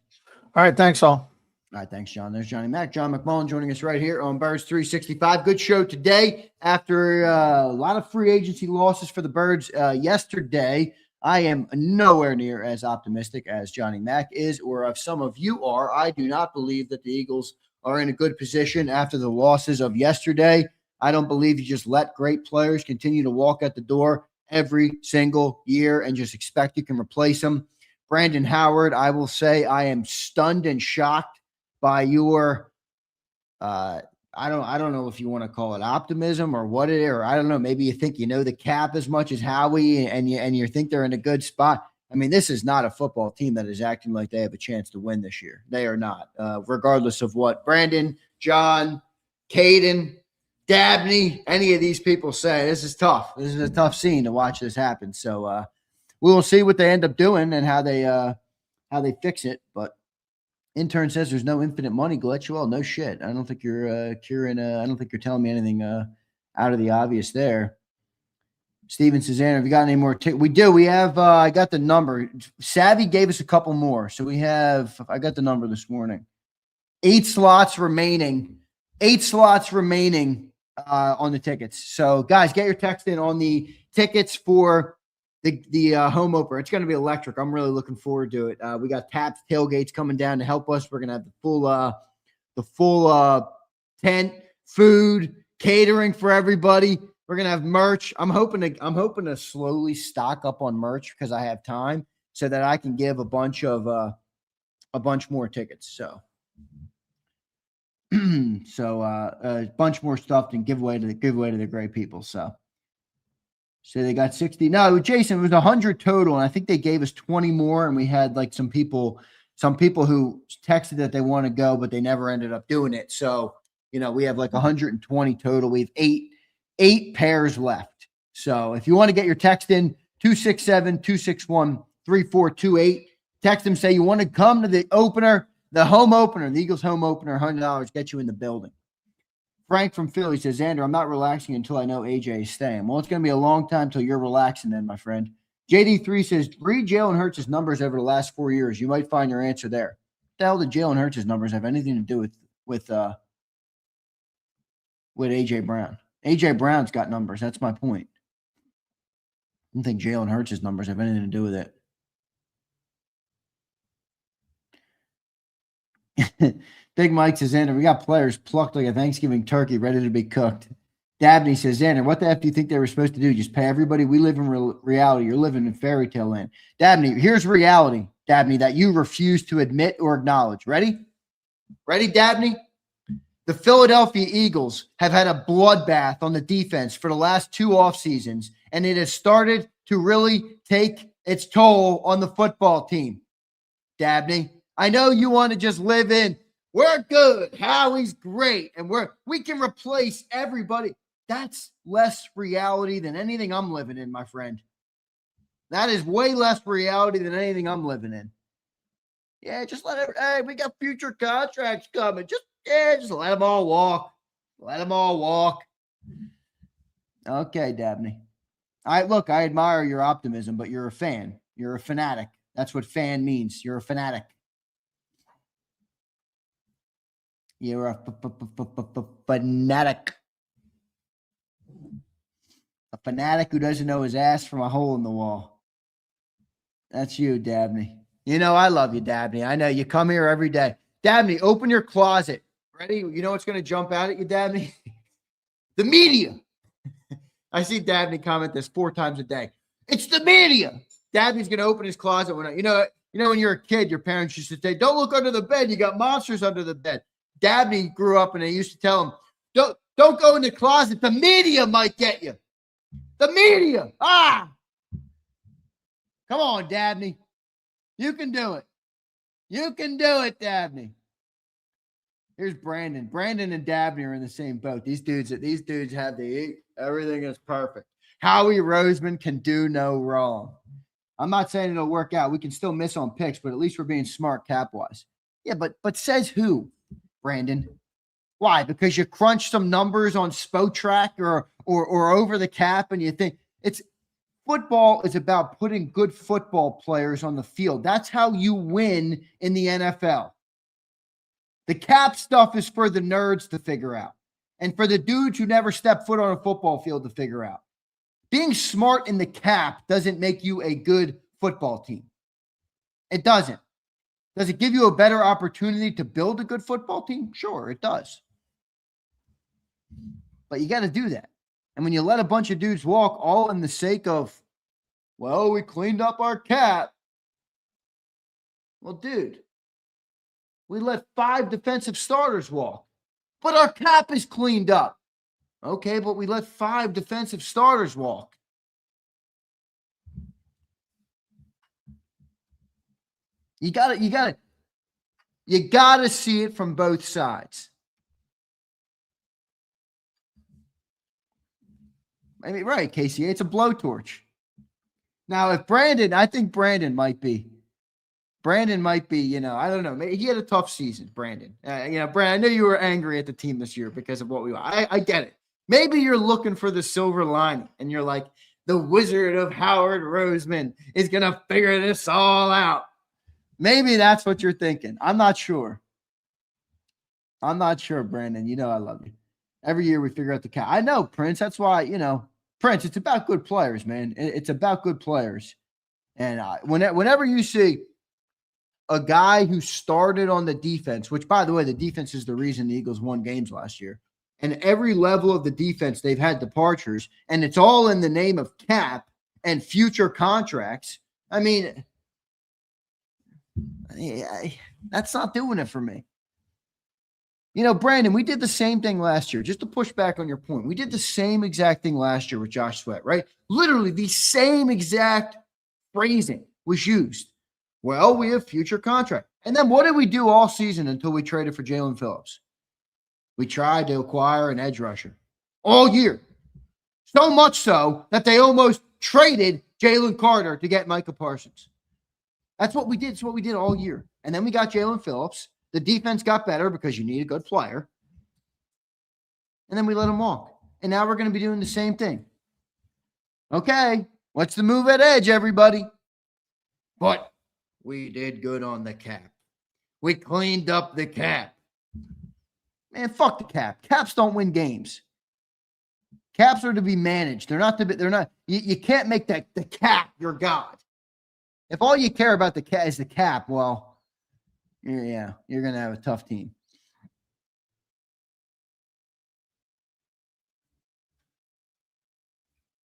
All right, thanks all. All right, thanks, John. There's Johnny Mac. John McMullen joining us right here on Birds 365. Good show today. After a lot of free agency losses for the Birds yesterday, I am nowhere near as optimistic as Johnny Mac is, or if some of you are. I do not believe that the Eagles are in a good position after the losses of yesterday. I don't believe you just let great players continue to walk out the door every single year and just expect you can replace them. Brandon Howard, I will say I am stunned and shocked by your I don't know if you want to call it optimism or what it is, or I don't know, maybe you think you know the cap as much as Howie and you think they're in a good spot. I mean, this is not a football team that is acting like they have a chance to win this year. They are not, regardless of what Brandon, John, Caden, Dabney, any of these people say. This is tough. This is a tough scene to watch this happen. So we will see what they end up doing and how they fix it. But intern says there's no infinite money glitch. Well, no shit. I don't think you're curing. I don't think you're telling me anything out of the obvious there. Steven says, have you got any more? We do. We have. I got the number. Savvy gave us a couple more, so we have. I got the number this morning. 8 slots remaining. 8 slots remaining on the tickets. So, guys, get your text in on the tickets for the home opener. It's going to be electric. I'm really looking forward to it. We got Taps tailgates coming down to help us. We're going to have the full tent, food, catering for everybody. We're going to have merch. I'm hoping to slowly stock up on merch because I have time so that I can give a bunch more tickets. So a bunch more stuff and give away to the great people. So they got 60. No, Jason, it was 100 total, and I think they gave us 20 more, and we had like some people who texted that they want to go, but they never ended up doing it. So, we have like 120 total. We have eight pairs left. So if you want to get your text in, 267-261-3428. Text them, say you want to come to the opener, the home opener, the Eagles home opener, $100, get you in the building. Frank from Philly says, Zander, I'm not relaxing until I know AJ is staying. Well, it's going to be a long time until you're relaxing then, my friend. JD3 says, read Jalen Hurts' numbers over the last 4 years. You might find your answer there. What the hell did Jalen Hurts' numbers have anything to do with AJ Brown? AJ Brown's got numbers. That's my point. I don't think Jalen Hurts' numbers have anything to do with it. Big Mike says, Zander, we got players plucked like a Thanksgiving turkey ready to be cooked. Dabney says, Zander, what the F do you think they were supposed to do? Just pay everybody? We live in reality. You're living in fairy tale land. Dabney, here's reality, Dabney, that you refuse to admit or acknowledge. Ready? Ready, Dabney? The Philadelphia Eagles have had a bloodbath on the defense for the last 2 off seasons, and it has started to really take its toll on the football team. Dabney, I know you want to just live in, we're good, Howie's great, and we can replace everybody. That's less reality than anything I'm living in, my friend. That is way less reality than anything I'm living in. Yeah, just hey, we got future contracts coming. Just let them all walk. Let them all walk. Okay, Dabney. I admire your optimism, but you're a fan. You're a fanatic. That's what fan means. You're a fanatic. You're a fanatic. A fanatic who doesn't know his ass from a hole in the wall. That's you, Dabney. You know I love you, Dabney. I know you come here every day. Dabney, open your closet. Ready? You know what's going to jump out at you, Dabney? The media. I see Dabney comment this 4 times a day. It's the media. Dabney's going to open his closet when you know when you're a kid, your parents used to say, "Don't look under the bed. You got monsters under the bed." Dabney grew up and they used to tell him, "Don't go in the closet. The media might get you." The media. Come on, Dabney. You can do it. You can do it, Dabney. Here's Brandon. Brandon and Dabney are in the same boat. These dudes have the eat. Everything is perfect. Howie Roseman can do no wrong. I'm not saying it'll work out. We can still miss on picks, but at least we're being smart cap-wise. Yeah, but says who, Brandon? Why? Because you crunch some numbers on Spotrac or over the cap and you think football is about putting good football players on the field. That's how you win in the NFL. The cap stuff is for the nerds to figure out and for the dudes who never step foot on a football field to figure out. Being smart in the cap doesn't make you a good football team. It doesn't. Does it give you a better opportunity to build a good football team? Sure, it does. But you got to do that. And when you let a bunch of dudes walk all in the sake of, well, we cleaned up our cap. Well, dude, we let 5 defensive starters walk, but our cap is cleaned up. Okay, but we let 5 defensive starters walk. You gotta see it from both sides. I mean, right, Casey, it's a blowtorch. Now, if I think Brandon might be, I don't know. He had a tough season, Brandon. Brandon, I know you were angry at the team this year because of what we are. I get it. Maybe you're looking for the silver lining and you're like, the Wizard of Howard Roseman is going to figure this all out. Maybe that's what you're thinking. I'm not sure. Brandon. You know I love you. Every year we figure out the cap. I know, Prince. That's why, Prince, it's about good players, man. It's about good players. And whenever you see a guy who started on the defense, which, by the way, the defense is the reason the Eagles won games last year, and every level of the defense, they've had departures, and it's all in the name of cap and future contracts. I mean, that's not doing it for me. Brandon, we did the same thing last year. Just to push back on your point, we did the same exact thing last year with Josh Sweat, right? Literally the same exact phrasing was used. Well, we have future contract. And then what did we do all season until we traded for Jaelan Phillips? We tried to acquire an edge rusher all year. So much so that they almost traded Jalen Carter to get Micah Parsons. That's what we did. It's what we did all year. And then we got Jaelan Phillips. The defense got better because you need a good player. And then we let him walk. And now we're going to be doing the same thing. Okay, what's the move at edge, everybody? But we did good on the cap. We cleaned up the cap. Man, fuck the cap. Caps don't win games. Caps are to be managed. You can't make the cap your god. If all you care about is the cap, well, you're going to have a tough team.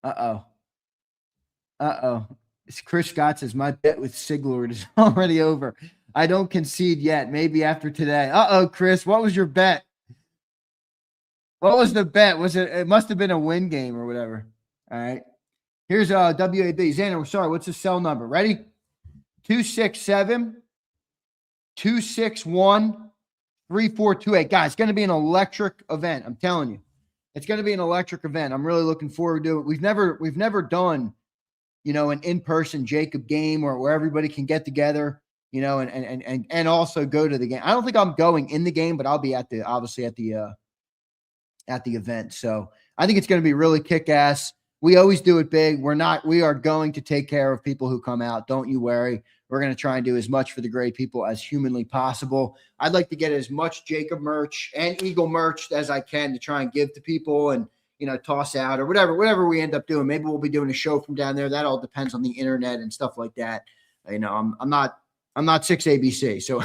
Uh-oh. Chris Scott says, my bet with Siglord is already over. I don't concede yet. Maybe after today. Uh-oh, Chris, what was your bet? What was the bet? It must have been a win game or whatever. All right. Here's WAB. Zander, we're sorry. What's the cell number? Ready? 267-261-3428. Guys, it's going to be an electric event. I'm telling you. It's going to be an electric event. I'm really looking forward to it. We've never done, an in-person JAKIB game where everybody can get together, and also go to the game. I don't think I'm going in the game, but I'll be at the event. So I think it's going to be really kick-ass. We always do it big. We are going to take care of people who come out. Don't you worry. We're going to try and do as much for the great people as humanly possible. I'd like to get as much JAKIB merch and Eagle merch as I can to try and give to people and, toss out or whatever we end up doing. Maybe we'll be doing a show from down there. That all depends on the internet and stuff like that. I'm not 6ABC, so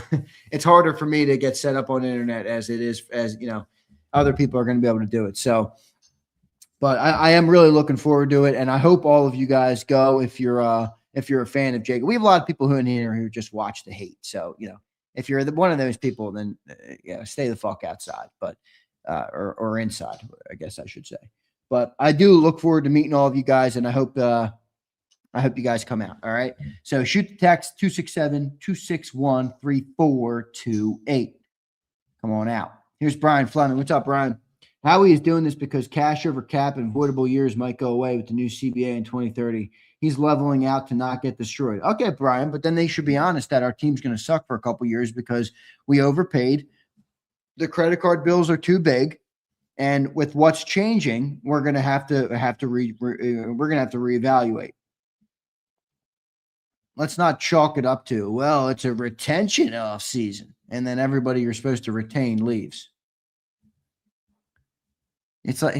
it's harder for me to get set up on the internet as it is, other people are going to be able to do it. So, but I am really looking forward to it. And I hope all of you guys go if you're a fan of JAKIB. We have a lot of people who in here who just watch the hate. So, if you're one of those people, then stay the fuck outside, but, or inside, I guess I should say. But I do look forward to meeting all of you guys, and I hope you guys come out. All right. So shoot the text 267-261-3428. Come on out. Here's Brian Fleming. What's up, Brian? Howie is doing this because cash over cap and avoidable years might go away with the new CBA in 2030. He's leveling out to not get destroyed. Okay, Brian, but then they should be honest that our team's going to suck for a couple years because we overpaid. The credit card bills are too big, and with what's changing, we're going to have to reevaluate. Let's not chalk it up to, well, it's a retention off season, and then everybody you're supposed to retain leaves. You go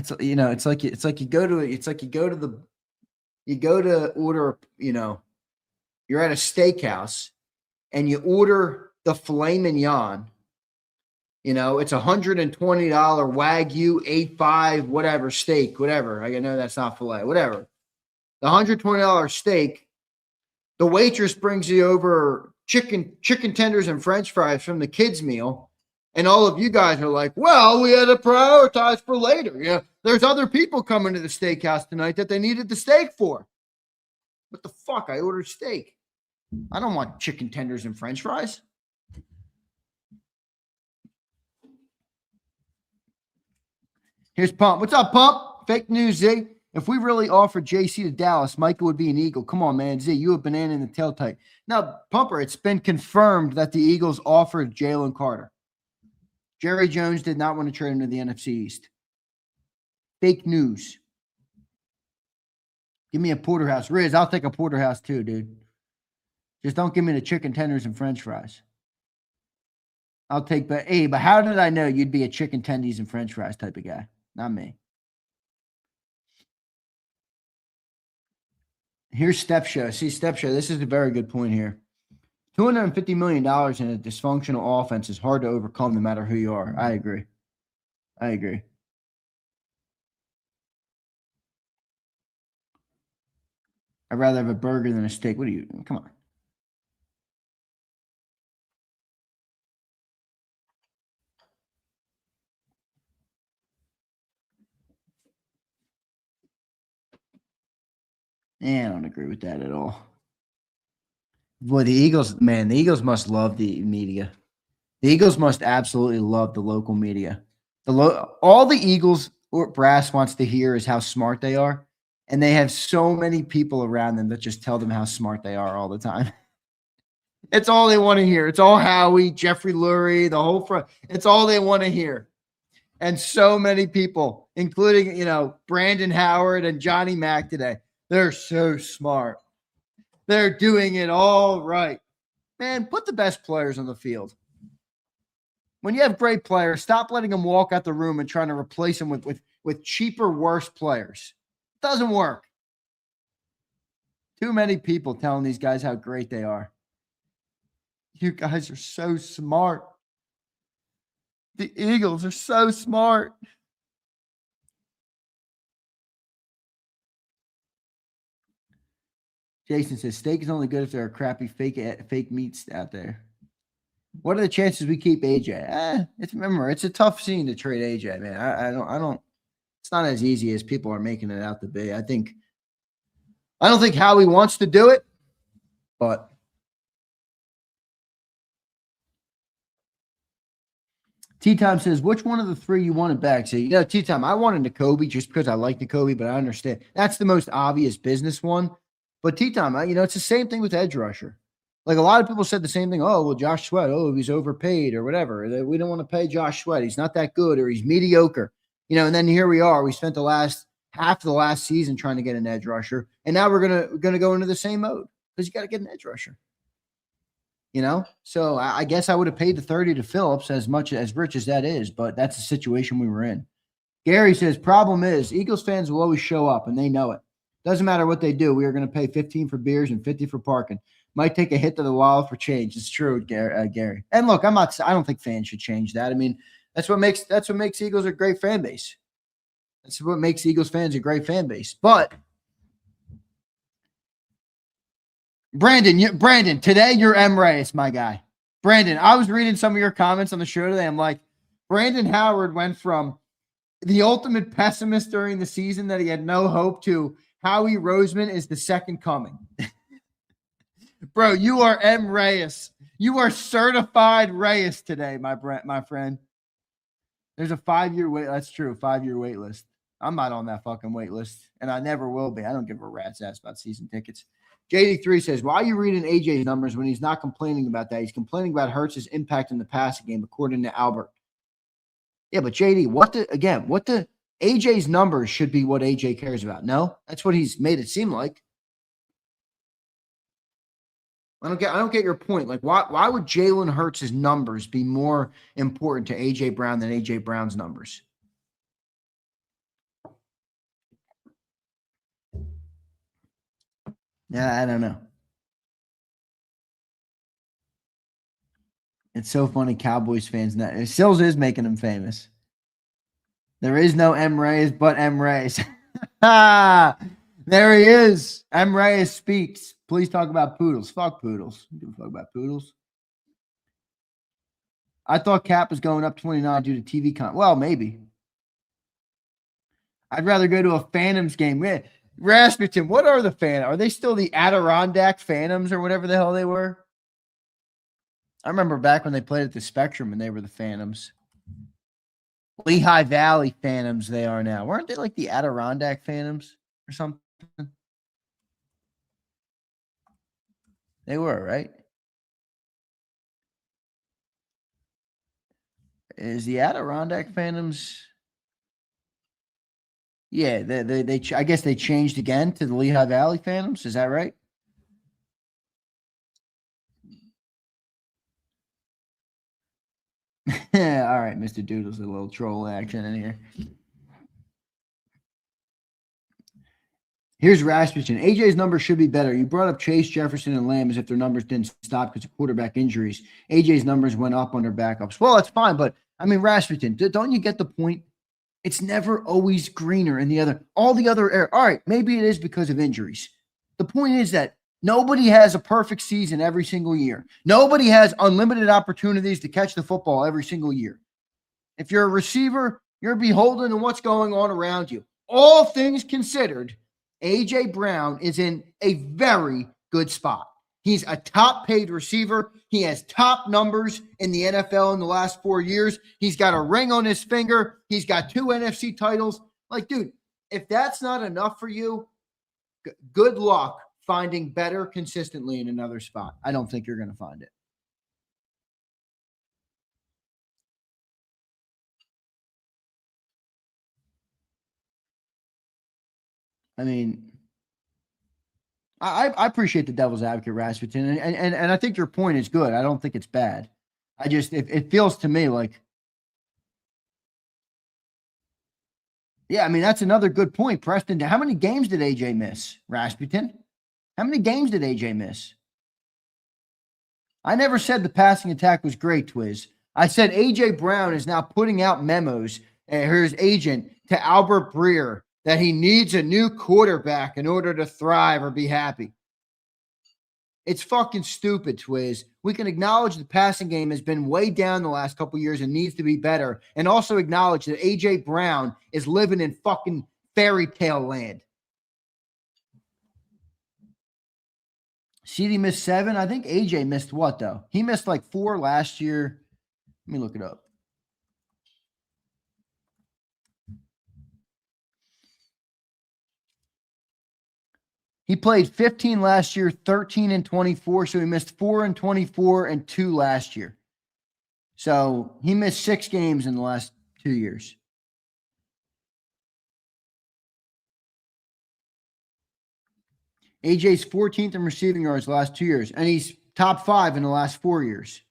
to order, you're at a steakhouse and you order the filet mignon. It's $120 Wagyu 8.5 whatever steak, whatever. I know that's not filet, whatever. The $120 steak. The waitress brings you over chicken tenders and French fries from the kids' meal, and all of you guys are like, "Well, we had to prioritize for later." There's other people coming to the steakhouse tonight that they needed the steak for. What the fuck? I ordered steak. I don't want chicken tenders and French fries. Here's Pump. What's up, Pump? Fake news, Z. If we really offered JC to Dallas, Micah would be an Eagle. Come on, man. Z, you a banana in the tail tight. Now, Pumper, it's been confirmed that the Eagles offered Jalen Carter. Jerry Jones did not want to trade him to the NFC East. Fake news. Give me a porterhouse. Riz, I'll take a porterhouse too, dude. Just don't give me the chicken tenders and French fries. I'll take, but how did I know you'd be a chicken tendies and French fries type of guy? Not me. Here's Step Show. See, Step Show, this is a very good point here. $250 million in a dysfunctional offense is hard to overcome no matter who you are. I agree. I'd rather have a burger than a steak. Come on. I don't agree with that at all. Boy, the Eagles must love the media. The Eagles must absolutely love the local media. All the Eagles brass wants to hear is how smart they are, and they have so many people around them that just tell them how smart they are all the time. It's all they want to hear. It's all Howie, Jeffrey Lurie, the whole front. It's all they want to hear. And so many people, including, Brandon Howard and Johnny Mack today. They're so smart. They're doing it all right. Man, put the best players on the field. When you have great players, stop letting them walk out the room and trying to replace them with cheaper, worse players. It doesn't work. Too many people telling these guys how great they are. You guys are so smart. The Eagles are so smart. Jason says, steak is only good if there are crappy fake meats out there. What are the chances we keep AJ? It's a tough scene to trade AJ, man. I don't. It's not as easy as people are making it out to be. I don't think Howie wants to do it, but T-Time says, which one of the three you wanted back? So, T-Time, I wanted Nakobe just because I like Nakobe, but I understand. That's the most obvious business one. But T-Time, it's the same thing with edge rusher. Like a lot of people said the same thing. Oh, well, Josh Sweat, he's overpaid or whatever. We don't want to pay Josh Sweat. He's not that good or he's mediocre. And then here we are. We spent the last half the last season trying to get an edge rusher, and now we're gonna go into the same mode because you got to get an edge rusher. So I guess I would have paid the 30 to Phillips, as much as rich as that is, but that's the situation we were in. Gary says, problem is Eagles fans will always show up and they know it. Doesn't matter what they do. We are going to pay 15 for beers and 50 for parking. Might take a hit to the wallet for change. It's true, Gary. And look, I don't think fans should change that. I mean, that's what makes Eagles a great fan base. That's what makes Eagles fans a great fan base. But Brandon, today you're M. Reyes, my guy. Brandon, I was reading some of your comments on the show today. I'm like, Brandon Howard went from the ultimate pessimist during the season that he had no hope to Howie Roseman is the second coming. Bro, you are M. Reyes. You are certified Reyes today, my friend. There's a 5-year wait. That's true. 5-year wait list. I'm not on that fucking wait list, and I never will be. I don't give a rat's ass about season tickets. JD3 says, why are you reading AJ's numbers when he's not complaining about that? He's complaining about Hertz's impact in the passing game, according to Albert. Yeah, but JD, what the AJ's numbers should be what AJ cares about. No, that's what he's made it seem like. I don't get your point. Like, why would Jalen Hurts' numbers be more important to AJ Brown than AJ Brown's numbers? Yeah, I don't know. It's so funny, Cowboys fans. It still is making them famous. There is no M. Reyes but M. Reyes. There he is. M. Reyes speaks. Please talk about poodles. Fuck poodles. We don't talk about poodles. I thought Cap was going up 29 due to TV con. Well, maybe. I'd rather go to a Phantoms game. Rasputin, what are the Phantoms? Are they still the Adirondack Phantoms or whatever the hell they were? I remember back when they played at the Spectrum and they were the Phantoms. Lehigh Valley Phantoms they are now. Weren't they like the Adirondack Phantoms or something? They were, right? Is the Adirondack Phantoms... Yeah, they I guess they changed again to the Lehigh Valley Phantoms. Is that right? All right, Mr. Doodles, a little troll action in here. Here's Rasmussen. AJ's numbers should be better. You brought up Chase, Jefferson, and Lamb as if their numbers didn't stop because of quarterback injuries. AJ's numbers went up under backups. Well, that's fine, but I mean, Rasmussen, don't you get the point? It's never always greener in all the other areas. All right, maybe it is because of injuries. The point is that nobody has a perfect season every single year. Nobody has unlimited opportunities to catch the football every single year. If you're a receiver, you're beholden to what's going on around you. All things considered, A.J. Brown is in a very good spot. He's a top-paid receiver. He has top numbers in the NFL in the last 4 years. He's got a ring on his finger. He's got 2 NFC titles. Like, dude, if that's not enough for you, good luck finding better consistently in another spot. I don't think you're going to find it. I mean, I appreciate the devil's advocate, Rasputin, and I think your point is good. I don't think it's bad. It feels to me like, yeah, I mean, that's another good point, Preston. How many games did AJ miss, Rasputin? How many games did AJ miss? I never said the passing attack was great, Twiz. I said AJ Brown is now putting out memos, his agent, to Albert Breer, that he needs a new quarterback in order to thrive or be happy. It's fucking stupid, Twiz. We can acknowledge the passing game has been way down the last couple years and needs to be better, and also acknowledge that A.J. Brown is living in fucking fairy tale land. CD missed 7. I think A.J. missed what, though? He missed like 4 last year. Let me look it up. He played 15 last year, 13 and 24. So he missed 4 and 24 and 2 last year. So he missed 6 games in the last 2 years. AJ's 14th in receiving yards the last 2 years, and he's top 5 in the last 4 years.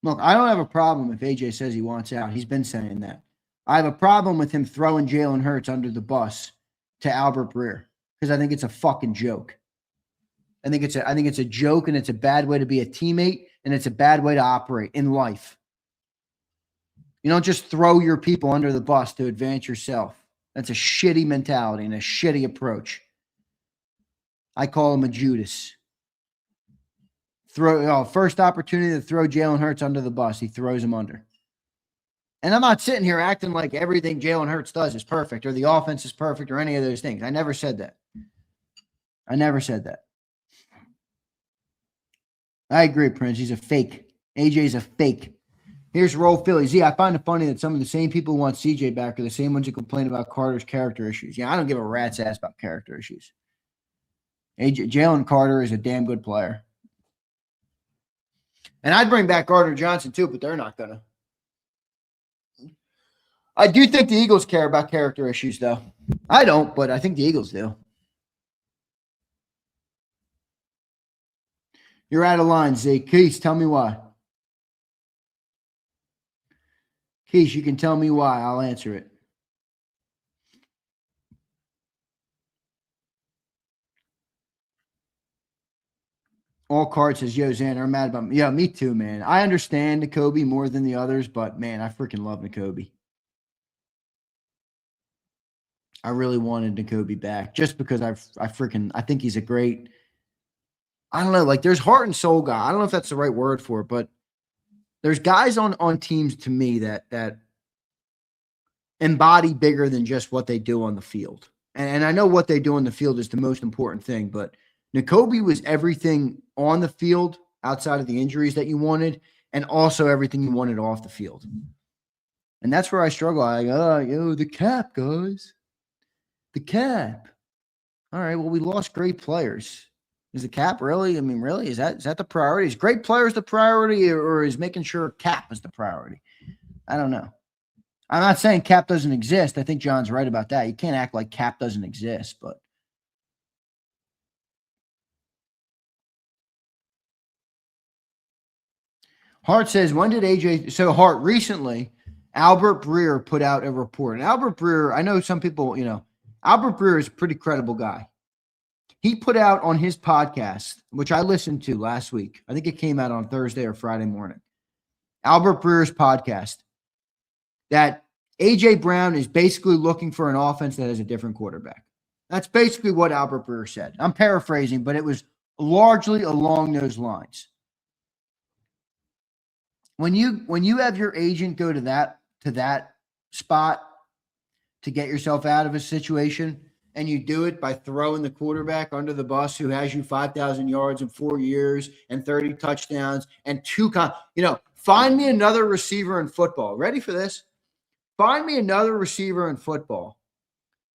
Look, I don't have a problem if AJ says he wants out. He's been saying that. I have a problem with him throwing Jalen Hurts under the bus to Albert Breer because I think it's a fucking joke. I think it's a joke, and it's a bad way to be a teammate, and it's a bad way to operate in life. You don't just throw your people under the bus to advance yourself. That's a shitty mentality and a shitty approach. I call him a Judas. First opportunity to throw Jalen Hurts under the bus, he throws him under. And I'm not sitting here acting like everything Jalen Hurts does is perfect or the offense is perfect or any of those things. I never said that. I agree, Prince. He's a fake. AJ's a fake. Here's Roll Philly. Z, I find it funny that some of the same people who want CJ back are the same ones who complain about Carter's character issues. Yeah, I don't give a rat's ass about character issues. Jalen Carter is a damn good player. And I'd bring back Gardner Johnson too, but they're not going to. I do think the Eagles care about character issues, though. I don't, but I think the Eagles do. You're out of line, Z. Keith, tell me why. Keith, you can tell me why. I'll answer it. All Card says, yo, Zander, I'm mad about me. Yeah, me too, man. I understand N'Kobe more than the others, but, man, I freaking love N'Kobe. I really wanted N'Kobe back just because I think he's a great, I don't know, like there's heart and soul guy. I don't know if that's the right word for it, but there's guys on teams to me that embody bigger than just what they do on the field. And I know what they do on the field is the most important thing, but N'Kobe was everything on the field outside of the injuries that you wanted and also everything you wanted off the field. And that's where I struggle. The cap, guys. The cap. All right, well, we lost great players. Is the cap really? I mean, really? Is that the priority? Is great players the priority or is making sure cap is the priority? I don't know. I'm not saying cap doesn't exist. I think John's right about that. You can't act like cap doesn't exist, but Hart says, when did AJ – so Hart, recently, Albert Breer put out a report. And Albert Breer, I know some people, Albert Breer is a pretty credible guy. He put out on his podcast, which I listened to last week. I think it came out on Thursday or Friday morning. Albert Breer's podcast, that A.J. Brown is basically looking for an offense that has a different quarterback. That's basically what Albert Breer said. I'm paraphrasing, but it was largely along those lines. When you have your agent go to that spot to get yourself out of a situation, and you do it by throwing the quarterback under the bus who has you 5,000 yards in 4 years and 30 touchdowns and find me another receiver in football. Ready for this? Find me another receiver in football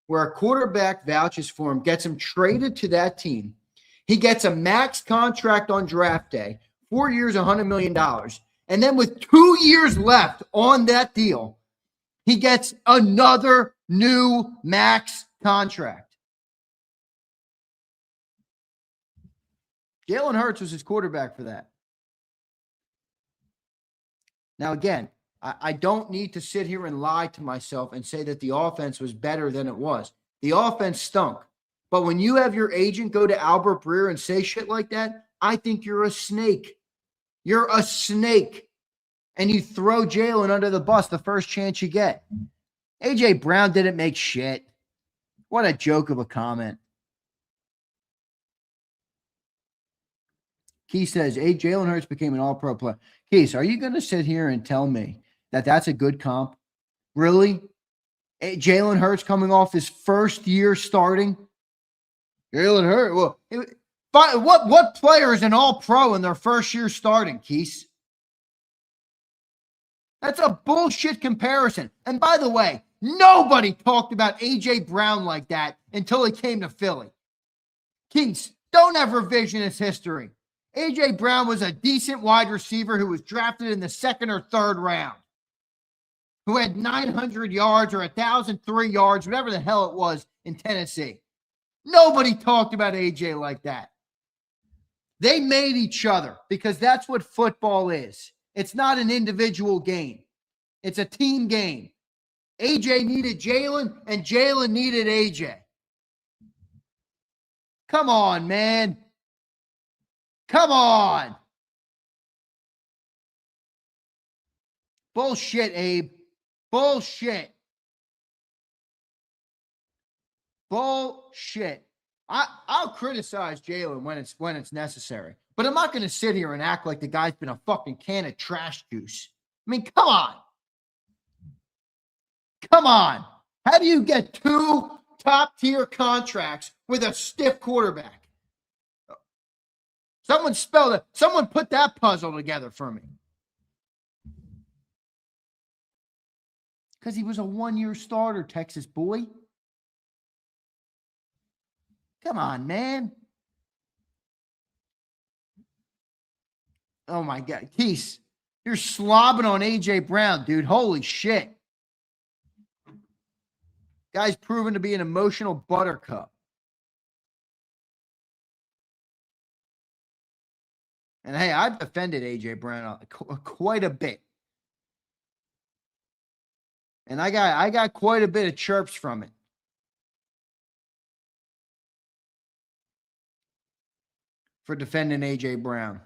where a quarterback vouches for him, gets him traded to that team. He gets a max contract on draft day, 4 years, $100 million. And then with 2 years left on that deal, he gets another new max contract. Jalen Hurts was his quarterback for that. Now, again, I don't need to sit here and lie to myself and say that the offense was better than it was. The offense stunk. But when you have your agent go to Albert Breer and say shit like that, I think you're a snake. You're a snake. And you throw Jalen under the bus the first chance you get. A.J. Brown didn't make shit. What a joke of a comment. Keith says, Jalen Hurts became an all-pro player. Keith, are you going to sit here and tell me that that's a good comp? Really? Jalen Hurts coming off his first year starting? Jalen Hurts. Well, what player is an all-pro in their first year starting, Keith? That's a bullshit comparison. And by the way, nobody talked about A.J. Brown like that until he came to Philly. Keith, don't have revisionist history. A.J. Brown was a decent wide receiver who was drafted in the second or third round. who had 900 yards or 1,003 yards, whatever the hell it was in Tennessee. Nobody talked about AJ like that. They made each other because that's what football is. It's not an individual game. It's a team game. AJ needed Jaelan, and Jaelan needed AJ. Come on, man. Come on. Bullshit, Abe. Bullshit. Bullshit. I'll criticize Jaelan when it's necessary, but I'm not going to sit here and act like the guy's been a fucking can of trash juice. I mean, come on. Come on. How do you get 2 top-tier contracts with a stiff quarterback? Someone spelled it. Someone put that puzzle together for me. Because he was a 1-year starter, Texas boy. Come on, man. Oh, my God. Keese, you're slobbing on A.J. Brown, dude. Holy shit. Guy's proven to be an emotional buttercup. And, hey, I've defended A.J. Brown quite a bit. And I got quite a bit of chirps from it. For defending A.J. Brown.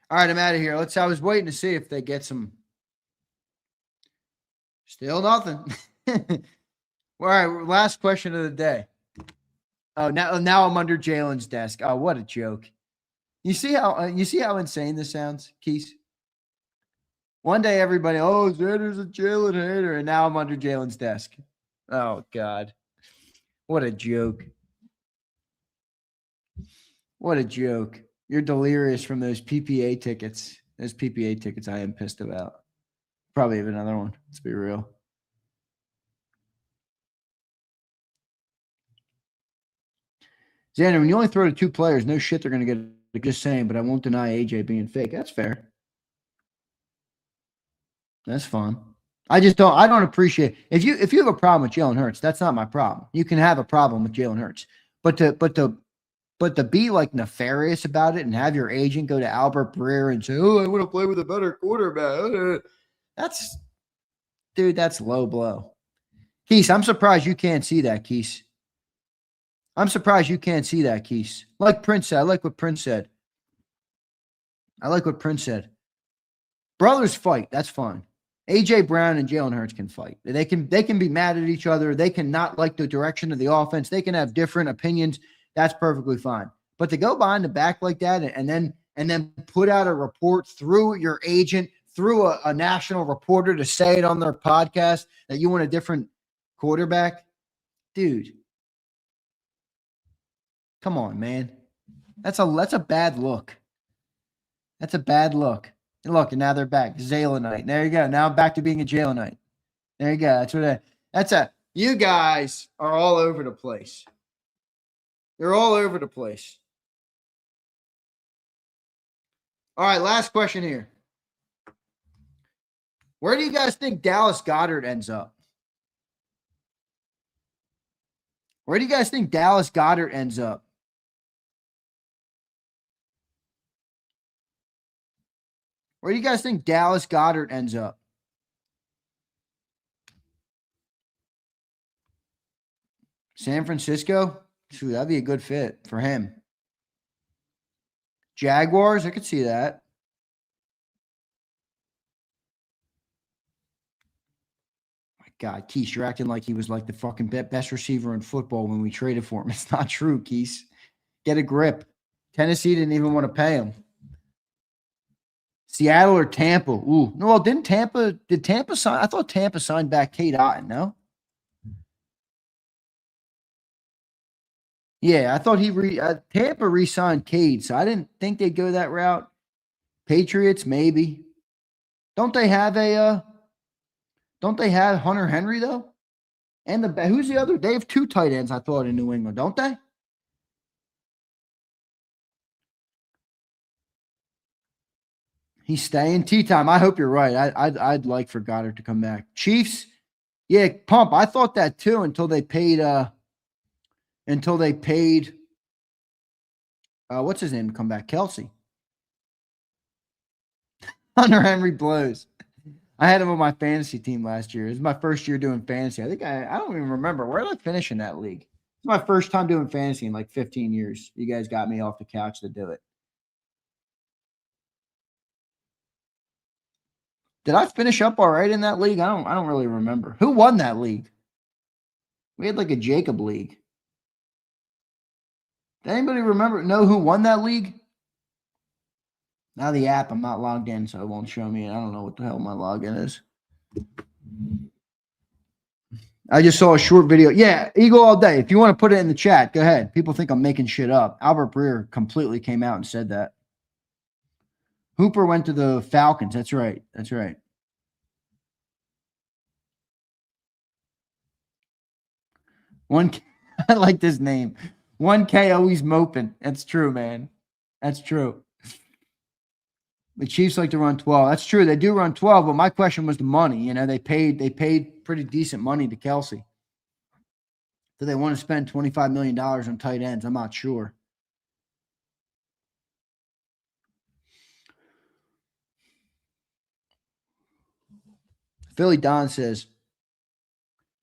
All right, I'm out of here. I was waiting to see if they get some. Still nothing. All right, last question of the day. Oh, now I'm under Jalen's desk. Oh, what a joke. You see how insane this sounds, Keese? One day everybody, Zander's a Jaelan hater, and now I'm under Jalen's desk. Oh, God. What a joke. What a joke. You're delirious from those PPA tickets. Those PPA tickets I am pissed about. Probably have another one. Let's be real. Zander, when you only throw to 2 players, no shit they're going to get. Just saying, but I won't deny AJ being fake. That's fair. That's fine. I don't appreciate if you have a problem with Jalen Hurts, that's not my problem. You can have a problem with Jalen Hurts. But to be like nefarious about it and have your agent go to Albert Breer and say, I want to play with a better quarterback. That's low blow. Keese, I'm surprised you can't see that, Keese. I'm surprised you can't see that, Keese. Like Prince said, I like what Prince said. Brothers fight. That's fine. A.J. Brown and Jalen Hurts can fight. They can be mad at each other. They can not like the direction of the offense. They can have different opinions. That's perfectly fine. But to go behind the back like that and then put out a report through your agent, through a national reporter to say it on their podcast that you want a different quarterback, dude. Come on, man. That's a bad look. That's a bad look. And look, and now they're back. Jalenite. There you go. Now I'm back to being a Jalenite. There you go. You guys are all over the place. You're all over the place. All right, last question here. Where do you guys think Dallas Goddard ends up? Where do you guys think Dallas Goddard ends up? Where do you guys think Dallas Goddard ends up? San Francisco? Shoot, that'd be a good fit for him. Jaguars? I could see that. My God, Keese, you're acting like he was like the fucking best receiver in football when we traded for him. It's not true, Keese. Get a grip. Tennessee didn't even want to pay him. Seattle or Tampa? Ooh. No, well, did Tampa sign? I thought Tampa signed back Cade Otton, no? Yeah, I thought Tampa re-signed Cade, so I didn't think they'd go that route. Patriots, maybe. Don't they have Hunter Henry, though? And who's the other? They have 2 tight ends, I thought, in New England, don't they? He's staying. Tea time. I hope you're right. I'd like for Goddard to come back. Chiefs, yeah, pump. I thought that too until they paid what's his name to come back? Kelsey. Hunter Henry blows. I had him on my fantasy team last year. It was my first year doing fantasy. I think I don't even remember. Where did I finish in that league? It's my first time doing fantasy in like 15 years. You guys got me off the couch to do it. Did I finish up all right in that league? I don't really remember. Who won that league? We had like a JAKIB league. Does anybody know who won that league? Now the app, I'm not logged in, so it won't show me. I don't know what the hell my login is. I just saw a short video. Yeah, Eagle all day. If you want to put it in the chat, go ahead. People think I'm making shit up. Albert Breer completely came out and said that. Hooper went to the Falcons. That's right. That's right. I like this name. 1K always moping. That's true, man. That's true. The Chiefs like to run 12. That's true. They do run 12, but my question was the money. You know, they paid pretty decent money to Kelsey. Do they want to spend $25 million on tight ends? I'm not sure. Philly Don says,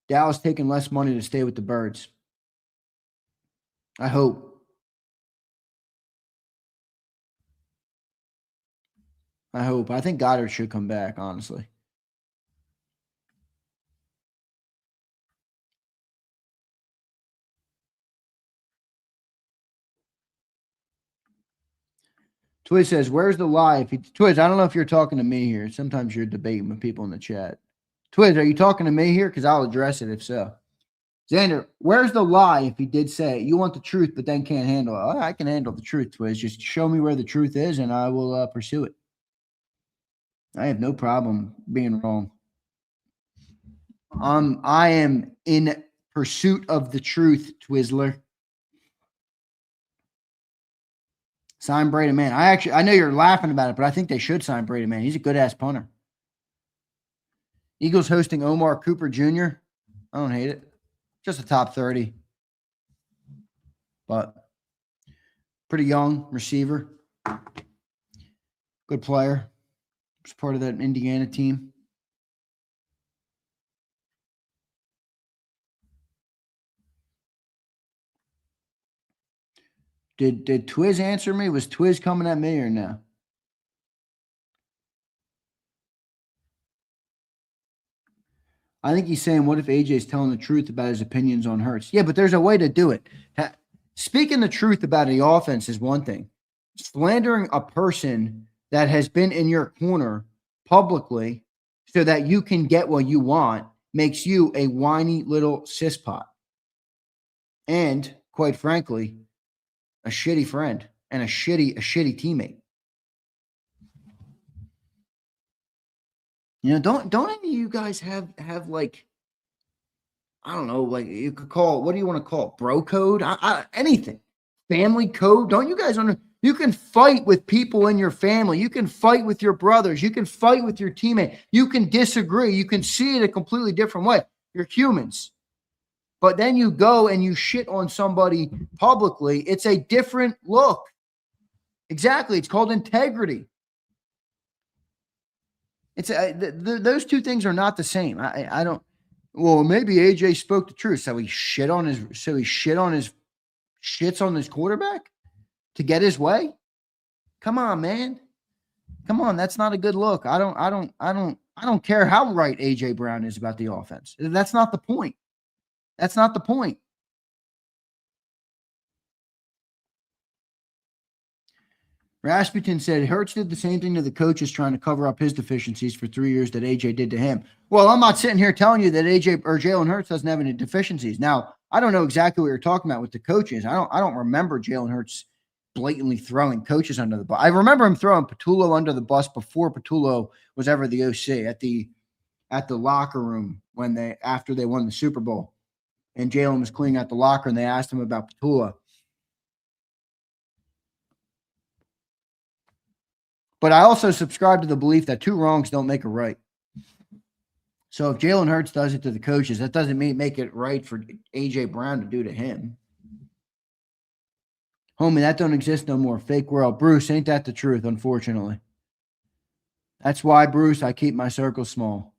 Dallas taking less money to stay with the Birds. I hope. I think Goddard should come back, honestly. Twiz says, where's the lie? Twiz, I don't know if you're talking to me here. Sometimes you're debating with people in the chat. Twiz, are you talking to me here? Because I'll address it if so. Zander, where's the lie if he did say you want the truth but then can't handle it? I can handle the truth, Twiz. Just show me where the truth is and I will pursue it. I have no problem being wrong. I am in pursuit of the truth, Twizzler. Sign Brady Man. I know you're laughing about it, but I think they should sign Brady Man. He's a good ass punter. Eagles hosting Omar Cooper Jr. I don't hate it. Just a top 30. But pretty young receiver. Good player. Was part of that Indiana team. Did Twiz answer me? Was Twiz coming at me or no? I think he's saying, what if AJ's telling the truth about his opinions on Hurts? Yeah, but there's a way to do it. Speaking the truth about the offense is one thing. Slandering a person that has been in your corner publicly so that you can get what you want makes you a whiny little cispot. And, quite frankly, a shitty friend and a shitty teammate. You know, don't any of you guys have like, I don't know, like you could call, what do you want to call it? Bro code? Anything. Family code? Don't you guys you can fight with people in your family. You can fight with your brothers. You can fight with your teammate. You can disagree. You can see it a completely different way. You're humans. But then you go and you shit on somebody publicly. It's a different look. Exactly. It's called integrity. It's those two things are not the same. I don't. Well, maybe AJ spoke the truth. So he shits on his quarterback to get his way. Come on, man. Come on. That's not a good look. I don't care how right AJ Brown is about the offense. That's not the point. That's not the point. Rasputin said Hurts did the same thing to the coaches trying to cover up his deficiencies for 3 years that AJ did to him. Well, I'm not sitting here telling you that AJ or Jalen Hurts doesn't have any deficiencies. Now, I don't know exactly what you're talking about with the coaches. I don't remember Jalen Hurts blatantly throwing coaches under the bus. I remember him throwing Patullo under the bus before Patullo was ever the OC at the locker room after they won the Super Bowl. And Jalen was cleaning out the locker, and they asked him about Patullo. But I also subscribe to the belief that 2 wrongs don't make a right. So if Jalen Hurts does it to the coaches, that doesn't make it right for A.J. Brown to do to him. Homie, that don't exist no more. Fake world. Bruce, ain't that the truth, unfortunately. That's why, Bruce, I keep my circle small.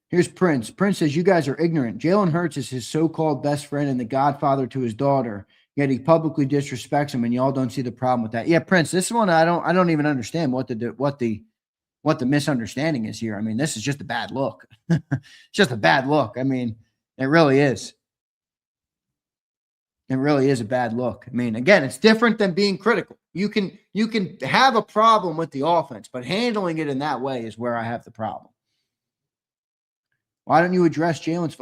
Here's Prince. Prince says, you guys are ignorant. Jalen Hurts is his so-called best friend and the godfather to his daughter, yet he publicly disrespects him, and y'all don't see the problem with that. Yeah, Prince, this one I don't even understand what the misunderstanding is here. I mean, this is just a bad look. It's just a bad look. I mean, it really is. It really is a bad look. I mean, again, it's different than being critical. You can have a problem with the offense, but handling it in that way is where I have the problem. Why don't you address Jalen's?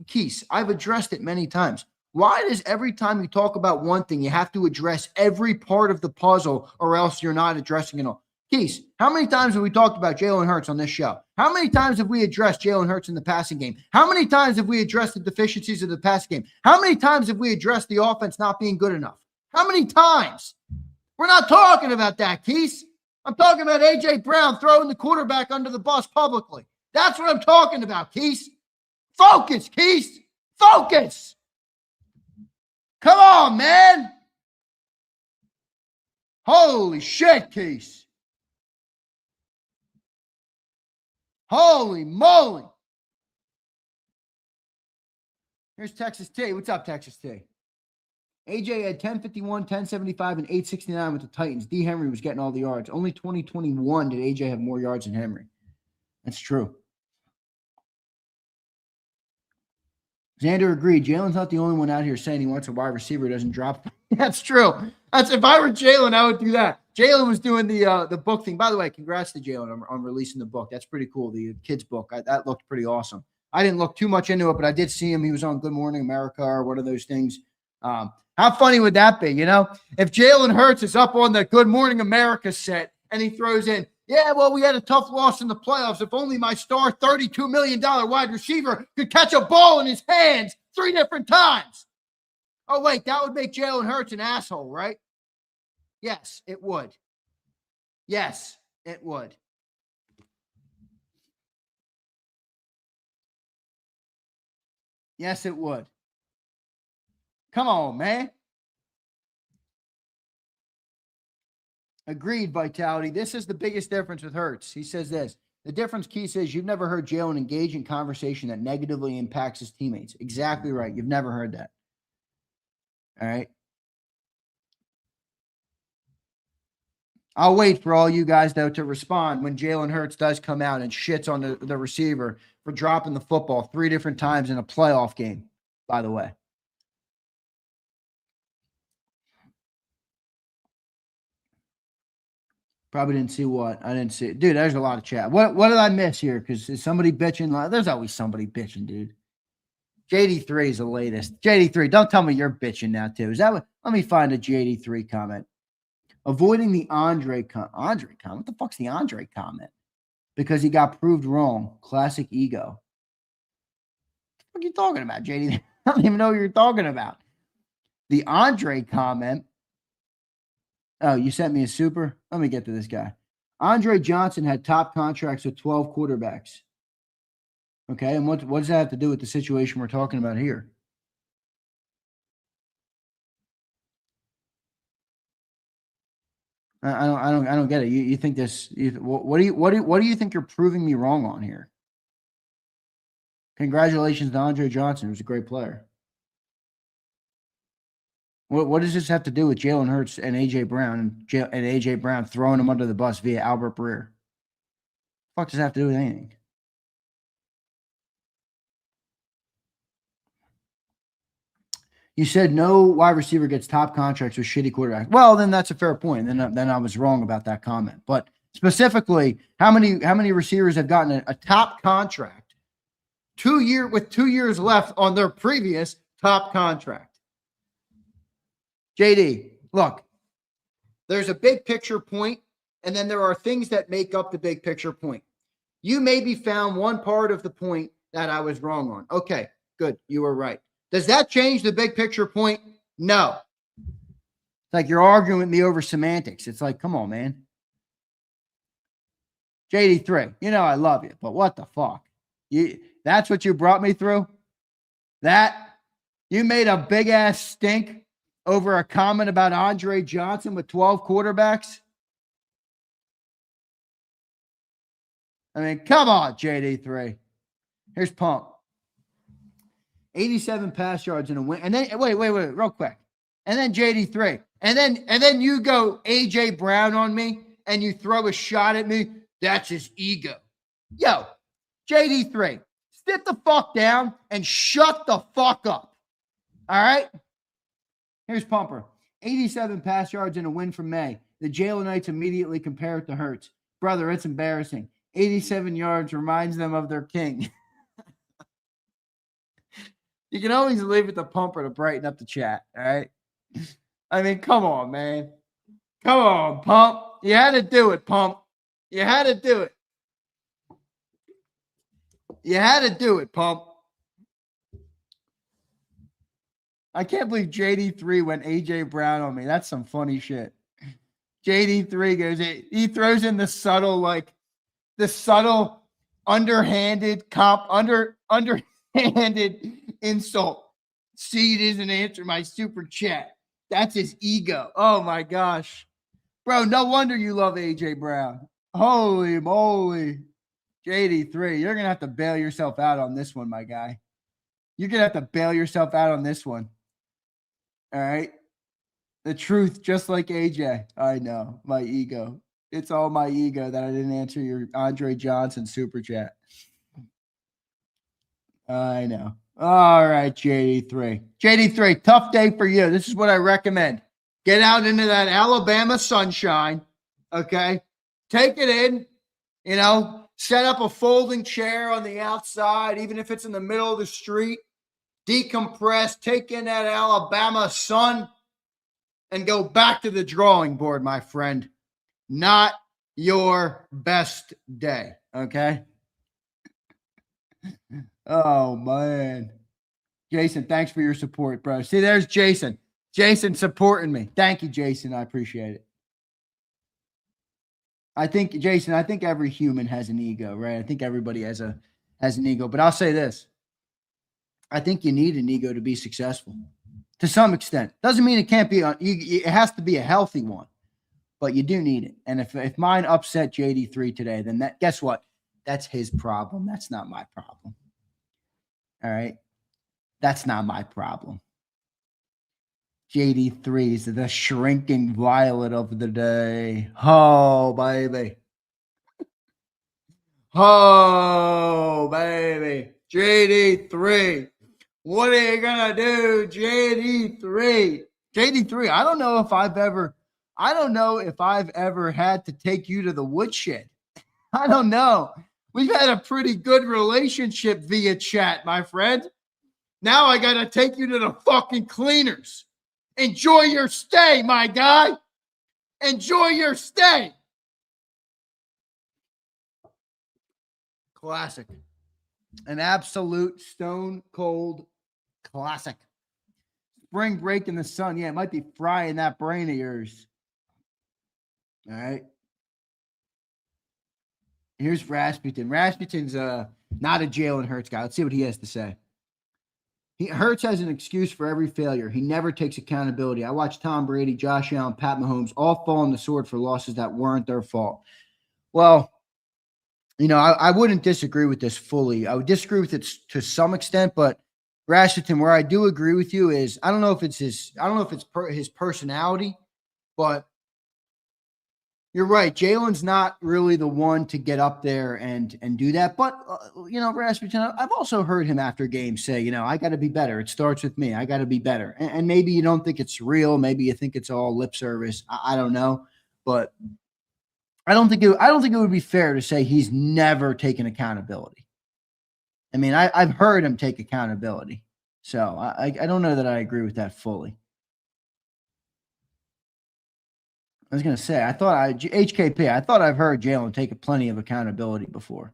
Keith, I've addressed it many times. Why does every time you talk about one thing, you have to address every part of the puzzle, or else you're not addressing it all? Keith, how many times have we talked about Jalen Hurts on this show? How many times have we addressed Jalen Hurts in the passing game? How many times have we addressed the deficiencies of the passing game? How many times have we addressed the offense not being good enough? How many times? We're not talking about that, Keith. I'm talking about A.J. Brown throwing the quarterback under the bus publicly. That's what I'm talking about, Keith. Focus, Keith. Focus. Come on, man. Holy shit, Keith. Holy moly. Here's Texas T. What's up, Texas T? AJ had 1051, 1075, and 869 with the Titans. D. Henry was getting all the yards. Only 2021 did AJ have more yards than Henry. That's true. Zander agreed. Jalen's not the only one out here saying he wants a wide receiver who doesn't drop. That's true. If I were Jalen, I would do that. Jalen was doing the book thing. By the way, congrats to Jalen on releasing the book. That's pretty cool. The kids book. That looked pretty awesome. I didn't look too much into it, but I did see him. He was on Good Morning America or one of those things. How funny would that be? You know, if Jalen Hurts is up on the Good Morning America set and he throws in, yeah, well, we had a tough loss in the playoffs. If only my star $32 million wide receiver could catch a ball in his hands 3 different times. Oh, wait, that would make Jalen Hurts an asshole, right? Yes, it would. Yes, it would. Yes, it would. Come on, man. Agreed, Vitality. This is the biggest difference with Hurts. He says this. The difference, Keith, says you've never heard Jalen engage in conversation that negatively impacts his teammates. Exactly right. You've never heard that. All right. I'll wait for all you guys, though, to respond when Jalen Hurts does come out and shits on the receiver for dropping the football 3 different times in a playoff game, by the way. Probably didn't see what. I didn't see it. Dude, there's a lot of chat. What did I miss here? Because is somebody bitching? There's always somebody bitching, dude. JD3 is the latest. JD3, don't tell me you're bitching now, too. Is that what? Let me find a JD3 comment. Avoiding the Andre comment. What the fuck's the Andre comment? Because he got proved wrong. Classic ego. What are you talking about, JD? I don't even know what you're talking about. The Andre comment. Oh, you sent me a super? Let me get to this guy. Andre Johnson had top contracts with 12 quarterbacks. Okay, and what does that have to do with the situation we're talking about here? I don't get it. You think this? What do you think you're proving me wrong on here? Congratulations to Andre Johnson, who's a great player. What does this have to do with Jalen Hurts and A.J. Brown and A.J. Brown throwing him under the bus via Albert Breer? What does that have to do with anything? You said no wide receiver gets top contracts with shitty quarterbacks. Well, then that's a fair point. Then I was wrong about that comment. But specifically, how many receivers have gotten a top contract 2 years left on their previous top contract? JD, look, there's a big picture point, and then there are things that make up the big picture point. You maybe found one part of the point that I was wrong on. Okay, good. You were right. Does that change the big picture point? No. like you're arguing with me over semantics. It's like, come on, man. JD3, you know I love you, but what the fuck? That's what you brought me through? That? You made a big-ass stink over a comment about Andre Johnson with 12 quarterbacks? I mean, come on, JD3. Here's Pump. 87 pass yards in a win. And then, wait, real quick. And then JD3. And then you go AJ Brown on me and you throw a shot at me. That's his ego. Yo, JD3, sit the fuck down and shut the fuck up. All right? Here's Pumper. 87 pass yards in a win from May. The Jaelanites immediately compare it to Hurts. Brother, it's embarrassing. 87 yards reminds them of their king. You can always leave it to Pumper to brighten up the chat, all right? I mean, come on, man. Come on, Pump. You had to do it, Pump. You had to do it. You had to do it, Pump. I can't believe JD3 went AJ Brown on me. That's some funny shit. JD3 goes, he throws in the subtle underhanded underhanded insult. Seed isn't answering my super chat. That's his ego. Oh my gosh. Bro, no wonder you love AJ Brown. Holy moly. JD3, you're going to have to bail yourself out on this one, my guy. You're going to have to bail yourself out on this one. All right? The truth, just like AJ. I know. My ego. It's all my ego that I didn't answer your Andre Johnson super chat. I know. All right, JD3. JD3, tough day for you. This is what I recommend. Get out into that Alabama sunshine, okay? Take it in, set up a folding chair on the outside, even if it's in the middle of the street. Decompress, take in that Alabama sun, and go back to the drawing board, my friend. Not your best day, okay? Oh, man. Jason, thanks for your support, bro. See, there's Jason. Jason supporting me. Thank you, Jason. I appreciate it. Jason, I think every human has an ego, right? I think everybody has an ego. But I'll say this. I think you need an ego to be successful to some extent. Doesn't mean it can't be. It has to be a healthy one, but you do need it. And if mine upset JD3 today, then guess what? That's his problem. That's not my problem. All right? That's not my problem. JD3 is the shrinking violet of the day. Oh, baby. Oh, baby. JD3. What are you going to do, JD3? JD3, I don't know if I've ever had to take you to the woodshed. I don't know. We've had a pretty good relationship via chat, my friend. Now I got to take you to the fucking cleaners. Enjoy your stay, my guy. Enjoy your stay. Classic. An absolute stone cold classic. Spring break in the sun. Yeah, it might be frying that brain of yours. All right. Here's Rasputin. Rasputin's not a Jalen Hurts guy. Let's see what he has to say. Hurts has an excuse for every failure. He never takes accountability. I watched Tom Brady, Josh Allen, Pat Mahomes all fall on the sword for losses that weren't their fault. Well, I wouldn't disagree with this fully. I would disagree with it to some extent, but Rasputin, where I do agree with you is I don't know if it's his personality, but you're right. Jalen's not really the one to get up there and do that. But, Rasputin, I've also heard him after games say, I got to be better. It starts with me. I got to be better. And maybe you don't think it's real. Maybe you think it's all lip service. I don't know. But I don't think it would be fair to say he's never taken accountability. I mean, I've heard him take accountability. So I don't know that I agree with that fully. I was going to say, HKP, I thought I've heard Jaelen take plenty of accountability before.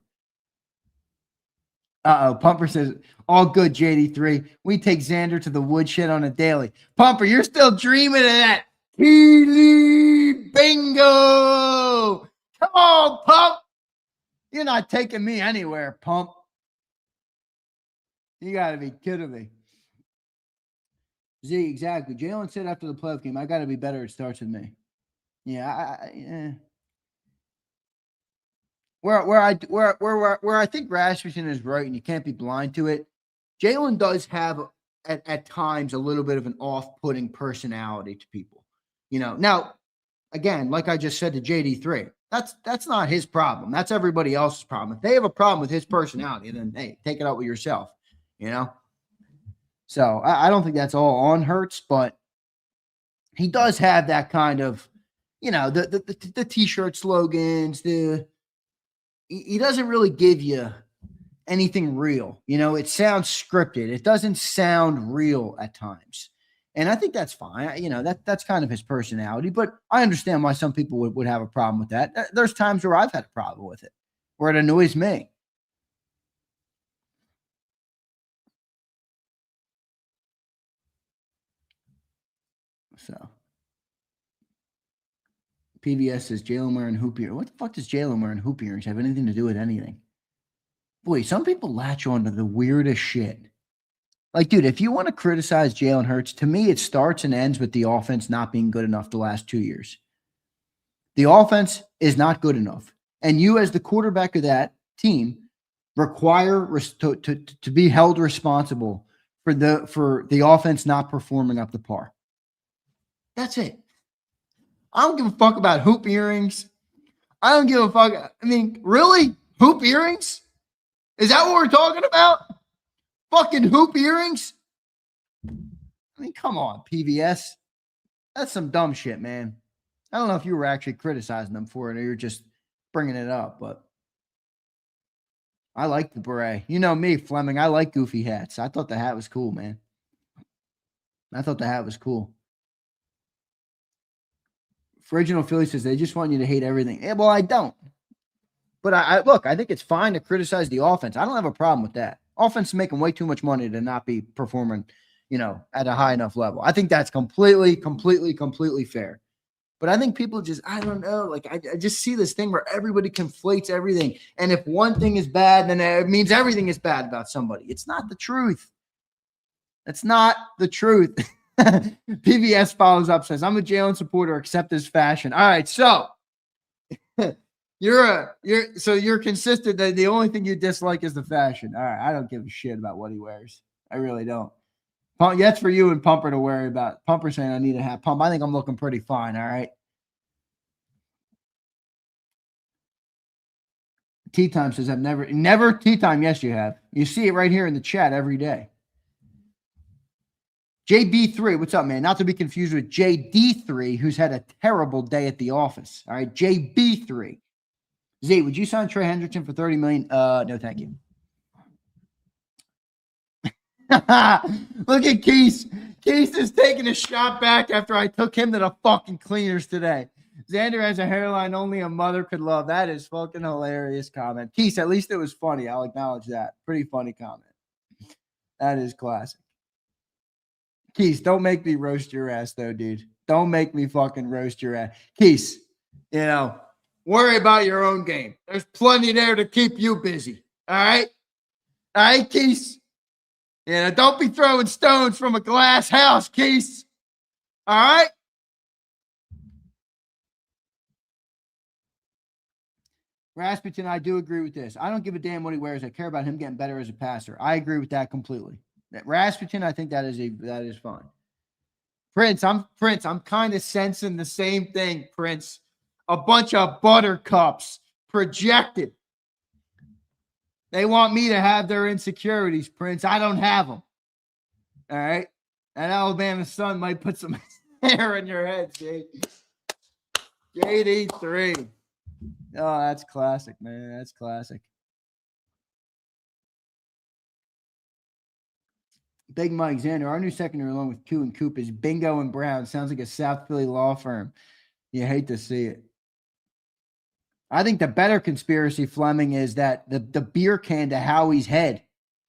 Pumper says, all good, JD3. We take Zander to the woodshed on a daily. Pumper, you're still dreaming of Keely bingo. Come on, Pump. You're not taking me anywhere, Pump. You got to be kidding me. Z, exactly. Jaelan said after the playoff game, I got to be better. It starts with me. Yeah, Where I think Rasmussen is right, and you can't be blind to it. Jaelan does have at times a little bit of an off-putting personality to people. Now again, like I just said to JD3, that's not his problem. That's everybody else's problem. If they have a problem with his personality, then hey, take it out with yourself. So I don't think that's all on Hertz, but he does have that kind of, the t-shirt slogans, he doesn't really give you anything real. It sounds scripted. It doesn't sound real at times. And I think that's fine. That's kind of his personality, but I understand why some people would have a problem with that. There's times where I've had a problem with it, where it annoys me. So PBS says Jaelan wearing hoop earrings. What the fuck does Jaelan wearing hoop earrings have anything to do with anything? Boy, some people latch on to the weirdest shit. Like, dude, if you want to criticize Jalen Hurts, to me, it starts and ends with the offense not being good enough the last 2 years. The offense is not good enough. And you, as the quarterback of that team, require to be held responsible for the offense not performing up to par. That's it. I don't give a fuck about hoop earrings. I don't give a fuck. I mean, really? Hoop earrings? Is that what we're talking about? Fucking hoop earrings? I mean, come on, PBS. That's some dumb shit, man. I don't know if you were actually criticizing them for it or you're just bringing it up, but I like the beret. You know me, Fleming. I like goofy hats. I thought the hat was cool, man. I thought the hat was cool. Original Philly says they just want you to hate everything. Yeah, well, I don't. But I think it's fine to criticize the offense. I don't have a problem with that. Offense is making way too much money to not be performing, at a high enough level. I think that's completely fair. But I think people just, I don't know, like I just see this thing where everybody conflates everything. And if one thing is bad, then it means everything is bad about somebody. It's not the truth. It's not the truth. PBS follows up, says, I'm a Jaelan supporter, accept his fashion. All right, so you're consistent that the only thing you dislike is the fashion. All right, I don't give a shit about what he wears. I really don't. That's for you and Pumper to worry about. Pumper saying I need a hat. Pump, I think I'm looking pretty fine, all right? Tea Time says, I've never Tea Time. Yes, you have. You see it right here in the chat every day. JB3, what's up, man? Not to be confused with JD3, who's had a terrible day at the office. All right, JB3. Z, would you sign Trey Hendrickson for $30 million? No, thank you. Look at Keith. Keith is taking a shot back after I took him to the fucking cleaners today. Zander has a hairline only a mother could love. That is fucking hilarious comment. Keith, at least it was funny. I'll acknowledge that. Pretty funny comment. That is classic. Keith, don't make me roast your ass, though, dude. Don't make me fucking roast your ass. Keith, worry about your own game. There's plenty there to keep you busy. All right? All right, Keith? Don't be throwing stones from a glass house, Keith. All right? Rasputin, I do agree with this. I don't give a damn what he wears. I care about him getting better as a passer. I agree with that completely. Rasputin, I think that is fine. Prince, I'm kind of sensing the same thing, Prince. A bunch of buttercups projected. They want me to have their insecurities, Prince. I don't have them. All right? That Alabama Sun might put some hair in your head, Jake. JD3. Oh, that's classic, man. That's classic. Big Mike Zander, our new secondary along with Q and Coop is Bingo and Brown. Sounds like a South Philly law firm. You hate to see it. I think the better conspiracy, Fleming, is that the beer can to Howie's head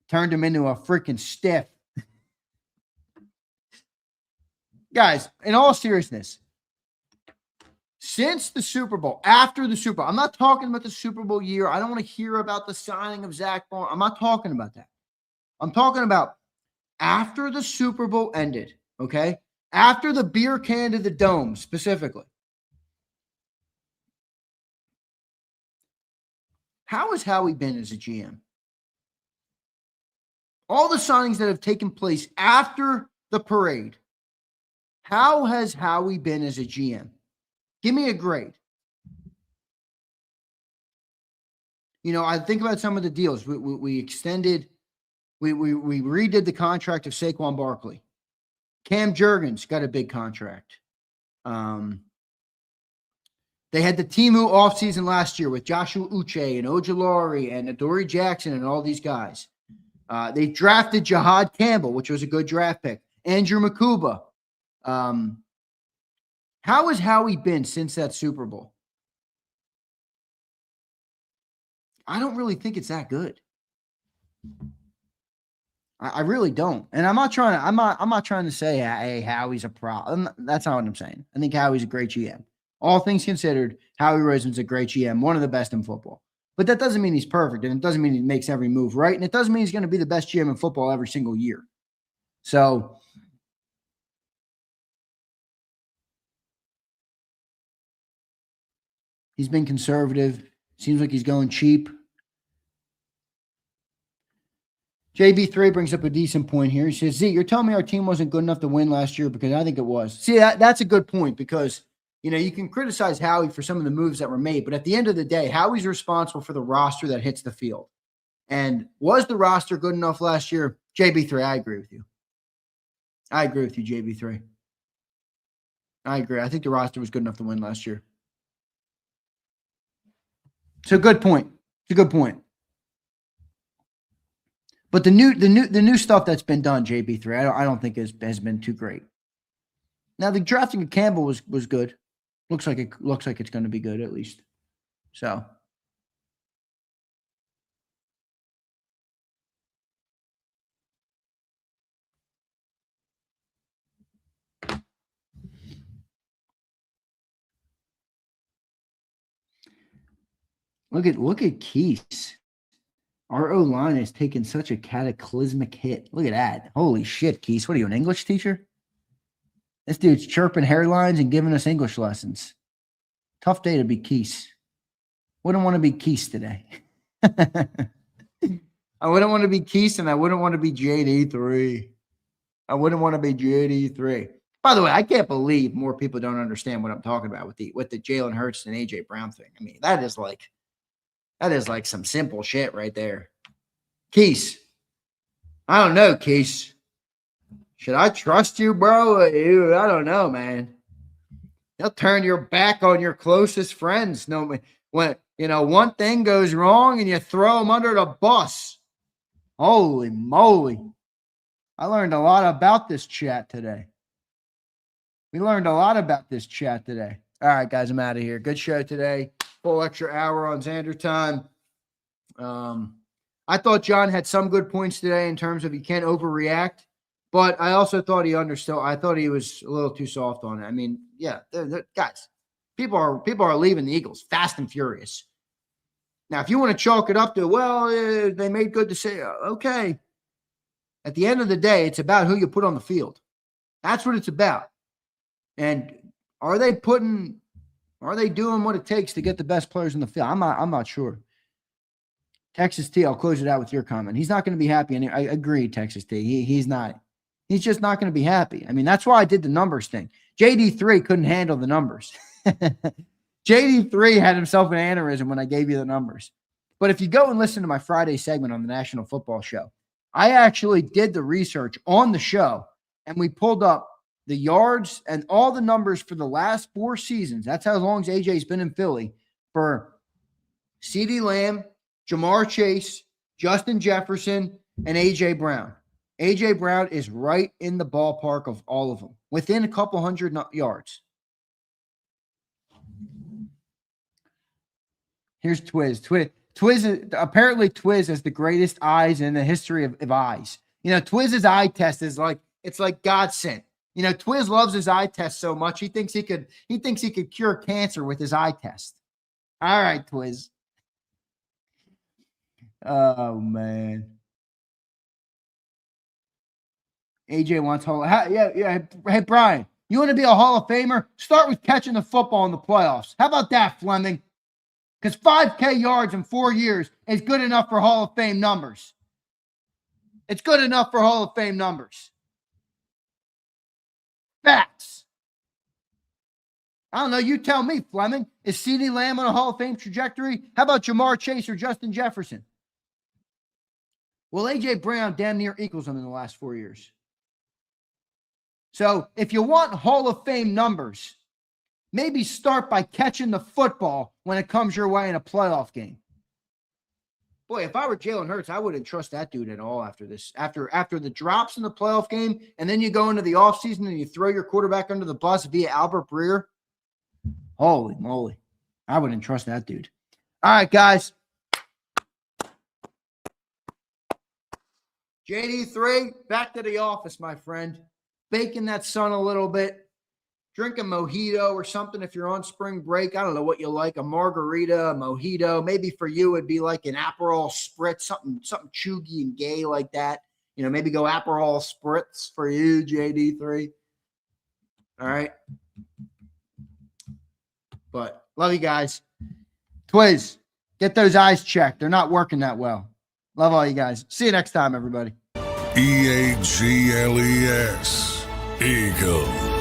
turned him into a freaking stiff. Guys, in all seriousness, since the Super Bowl, after the Super Bowl, I'm not talking about the Super Bowl year. I don't want to hear about the signing of Zach Barnes. I'm not talking about that. I'm talking about after the Super Bowl ended, okay? After the beer can to the dome, specifically. How has Howie been as a GM? All the signings that have taken place after the parade, how has Howie been as a GM? Give me a grade. You know, I think about some of the deals. We extended, we redid the contract of Saquon Barkley. Cam Jurgens got a big contract. They had the Timu offseason last year with Joshua Uche and Ojulari and Adoree Jackson and all these guys. They drafted Jahad Campbell, which was a good draft pick. Andrew Makuba. How has Howie been since that Super Bowl? I don't really think it's that good. I really don't. And I'm not trying to say, hey, Howie's a problem. That's not what I'm saying. I think Howie's a great GM. All things considered, Howie Roseman's a great GM, one of the best in football. But that doesn't mean he's perfect, and it doesn't mean he makes every move right, and it doesn't mean he's going to be the best GM in football every single year. So he's been conservative. Seems like he's going cheap. JB3 brings up a decent point here. He says, Z, you're telling me our team wasn't good enough to win last year? Because I think it was. See, that's a good point because, you know, you can criticize Howie for some of the moves that were made, but at the end of the day, Howie's responsible for the roster that hits the field. And was the roster good enough last year? JB3, I agree with you. I agree with you, JB3. I agree. I think the roster was good enough to win last year. It's a good point. It's a good point. But the new stuff that's been done, JB3, I don't think has been too great. Now the drafting of Campbell was good. Looks like it's going to be good at least. So look at Keys. Our O-line has taken such a cataclysmic hit. Look at that. Holy shit, Keys. What are you, an English teacher? This dude's chirping hairlines and giving us English lessons. Tough day to be Keys. Wouldn't want to be Keys today. I wouldn't want to be Keys, and I wouldn't want to be JD3. I wouldn't want to be JD3. By the way, I can't believe more people don't understand what I'm talking about with the Jalen Hurts and AJ Brown thing. I mean, that is like some simple shit right there. Keys. I don't know, Keys. Should I trust you, bro? I don't know, man. You'll turn your back on your closest friends. No, when one thing goes wrong and you throw them under the bus. Holy moly. I learned a lot about this chat today. We learned a lot about this chat today. All right, guys, I'm out of here. Good show today. Full extra hour on Zander time. I thought John had some good points today in terms of you can't overreact, but I also thought he understood. I thought he was a little too soft on it. I mean, yeah, guys, people are leaving the Eagles fast and furious. Now, if you want to chalk it up to, well, they made good decisions, okay. At the end of the day, it's about who you put on the field. That's what it's about. And are they doing what it takes to get the best players in the field? I'm not sure. Texas T, I'll close it out with your comment. He's not going to be happy. And I agree, Texas T. He's not. He's just not going to be happy. I mean, that's why I did the numbers thing. JD3 couldn't handle the numbers. JD3 had himself an aneurysm when I gave you the numbers. But if you go and listen to my Friday segment on the National Football Show, I actually did the research on the show, and we pulled up the yards and all the numbers for the last 4 seasons. That's how long AJ's been in Philly, for CeeDee Lamb, Jamar Chase, Justin Jefferson, and A.J. Brown. A.J. Brown is right in the ballpark of all of them, within a couple hundred yards. Here's Twiz. Apparently Twiz has the greatest eyes in the history of eyes. You know, Twiz's eye test is like, it's like God sent. You know, Twiz loves his eye test so much. He thinks he could cure cancer with his eye test. All right, Twiz. Oh, man. AJ wants Hall. Yeah. Hey, Brian, you want to be a Hall of Famer? Start with catching the football in the playoffs. How about that, Fleming? Because 5K yards in 4 years is good enough for Hall of Fame numbers. It's good enough for Hall of Fame numbers. Facts. I don't know. You tell me, Fleming. Is CeeDee Lamb on a Hall of Fame trajectory? How about Jamar Chase or Justin Jefferson? Well, A.J. Brown damn near equals them in the last 4 years. So if you want Hall of Fame numbers, maybe start by catching the football when it comes your way in a playoff game. Boy, if I were Jalen Hurts, I wouldn't trust that dude at all after this. After the drops in the playoff game, and then you go into the offseason and you throw your quarterback under the bus via Albert Breer. Holy moly. I wouldn't trust that dude. All right, guys. JD3, back to the office, my friend. Baking that sun a little bit. Drink a mojito or something if you're on spring break. I don't know what you like, a margarita, a mojito. Maybe for you it'd be like an Aperol Spritz, something chuggy and gay like that. You know, maybe go Aperol Spritz for you, JD3. All right. But love you guys. Twiz, get those eyes checked. They're not working that well. Love all you guys. See you next time, everybody. EAGLES, Eagles.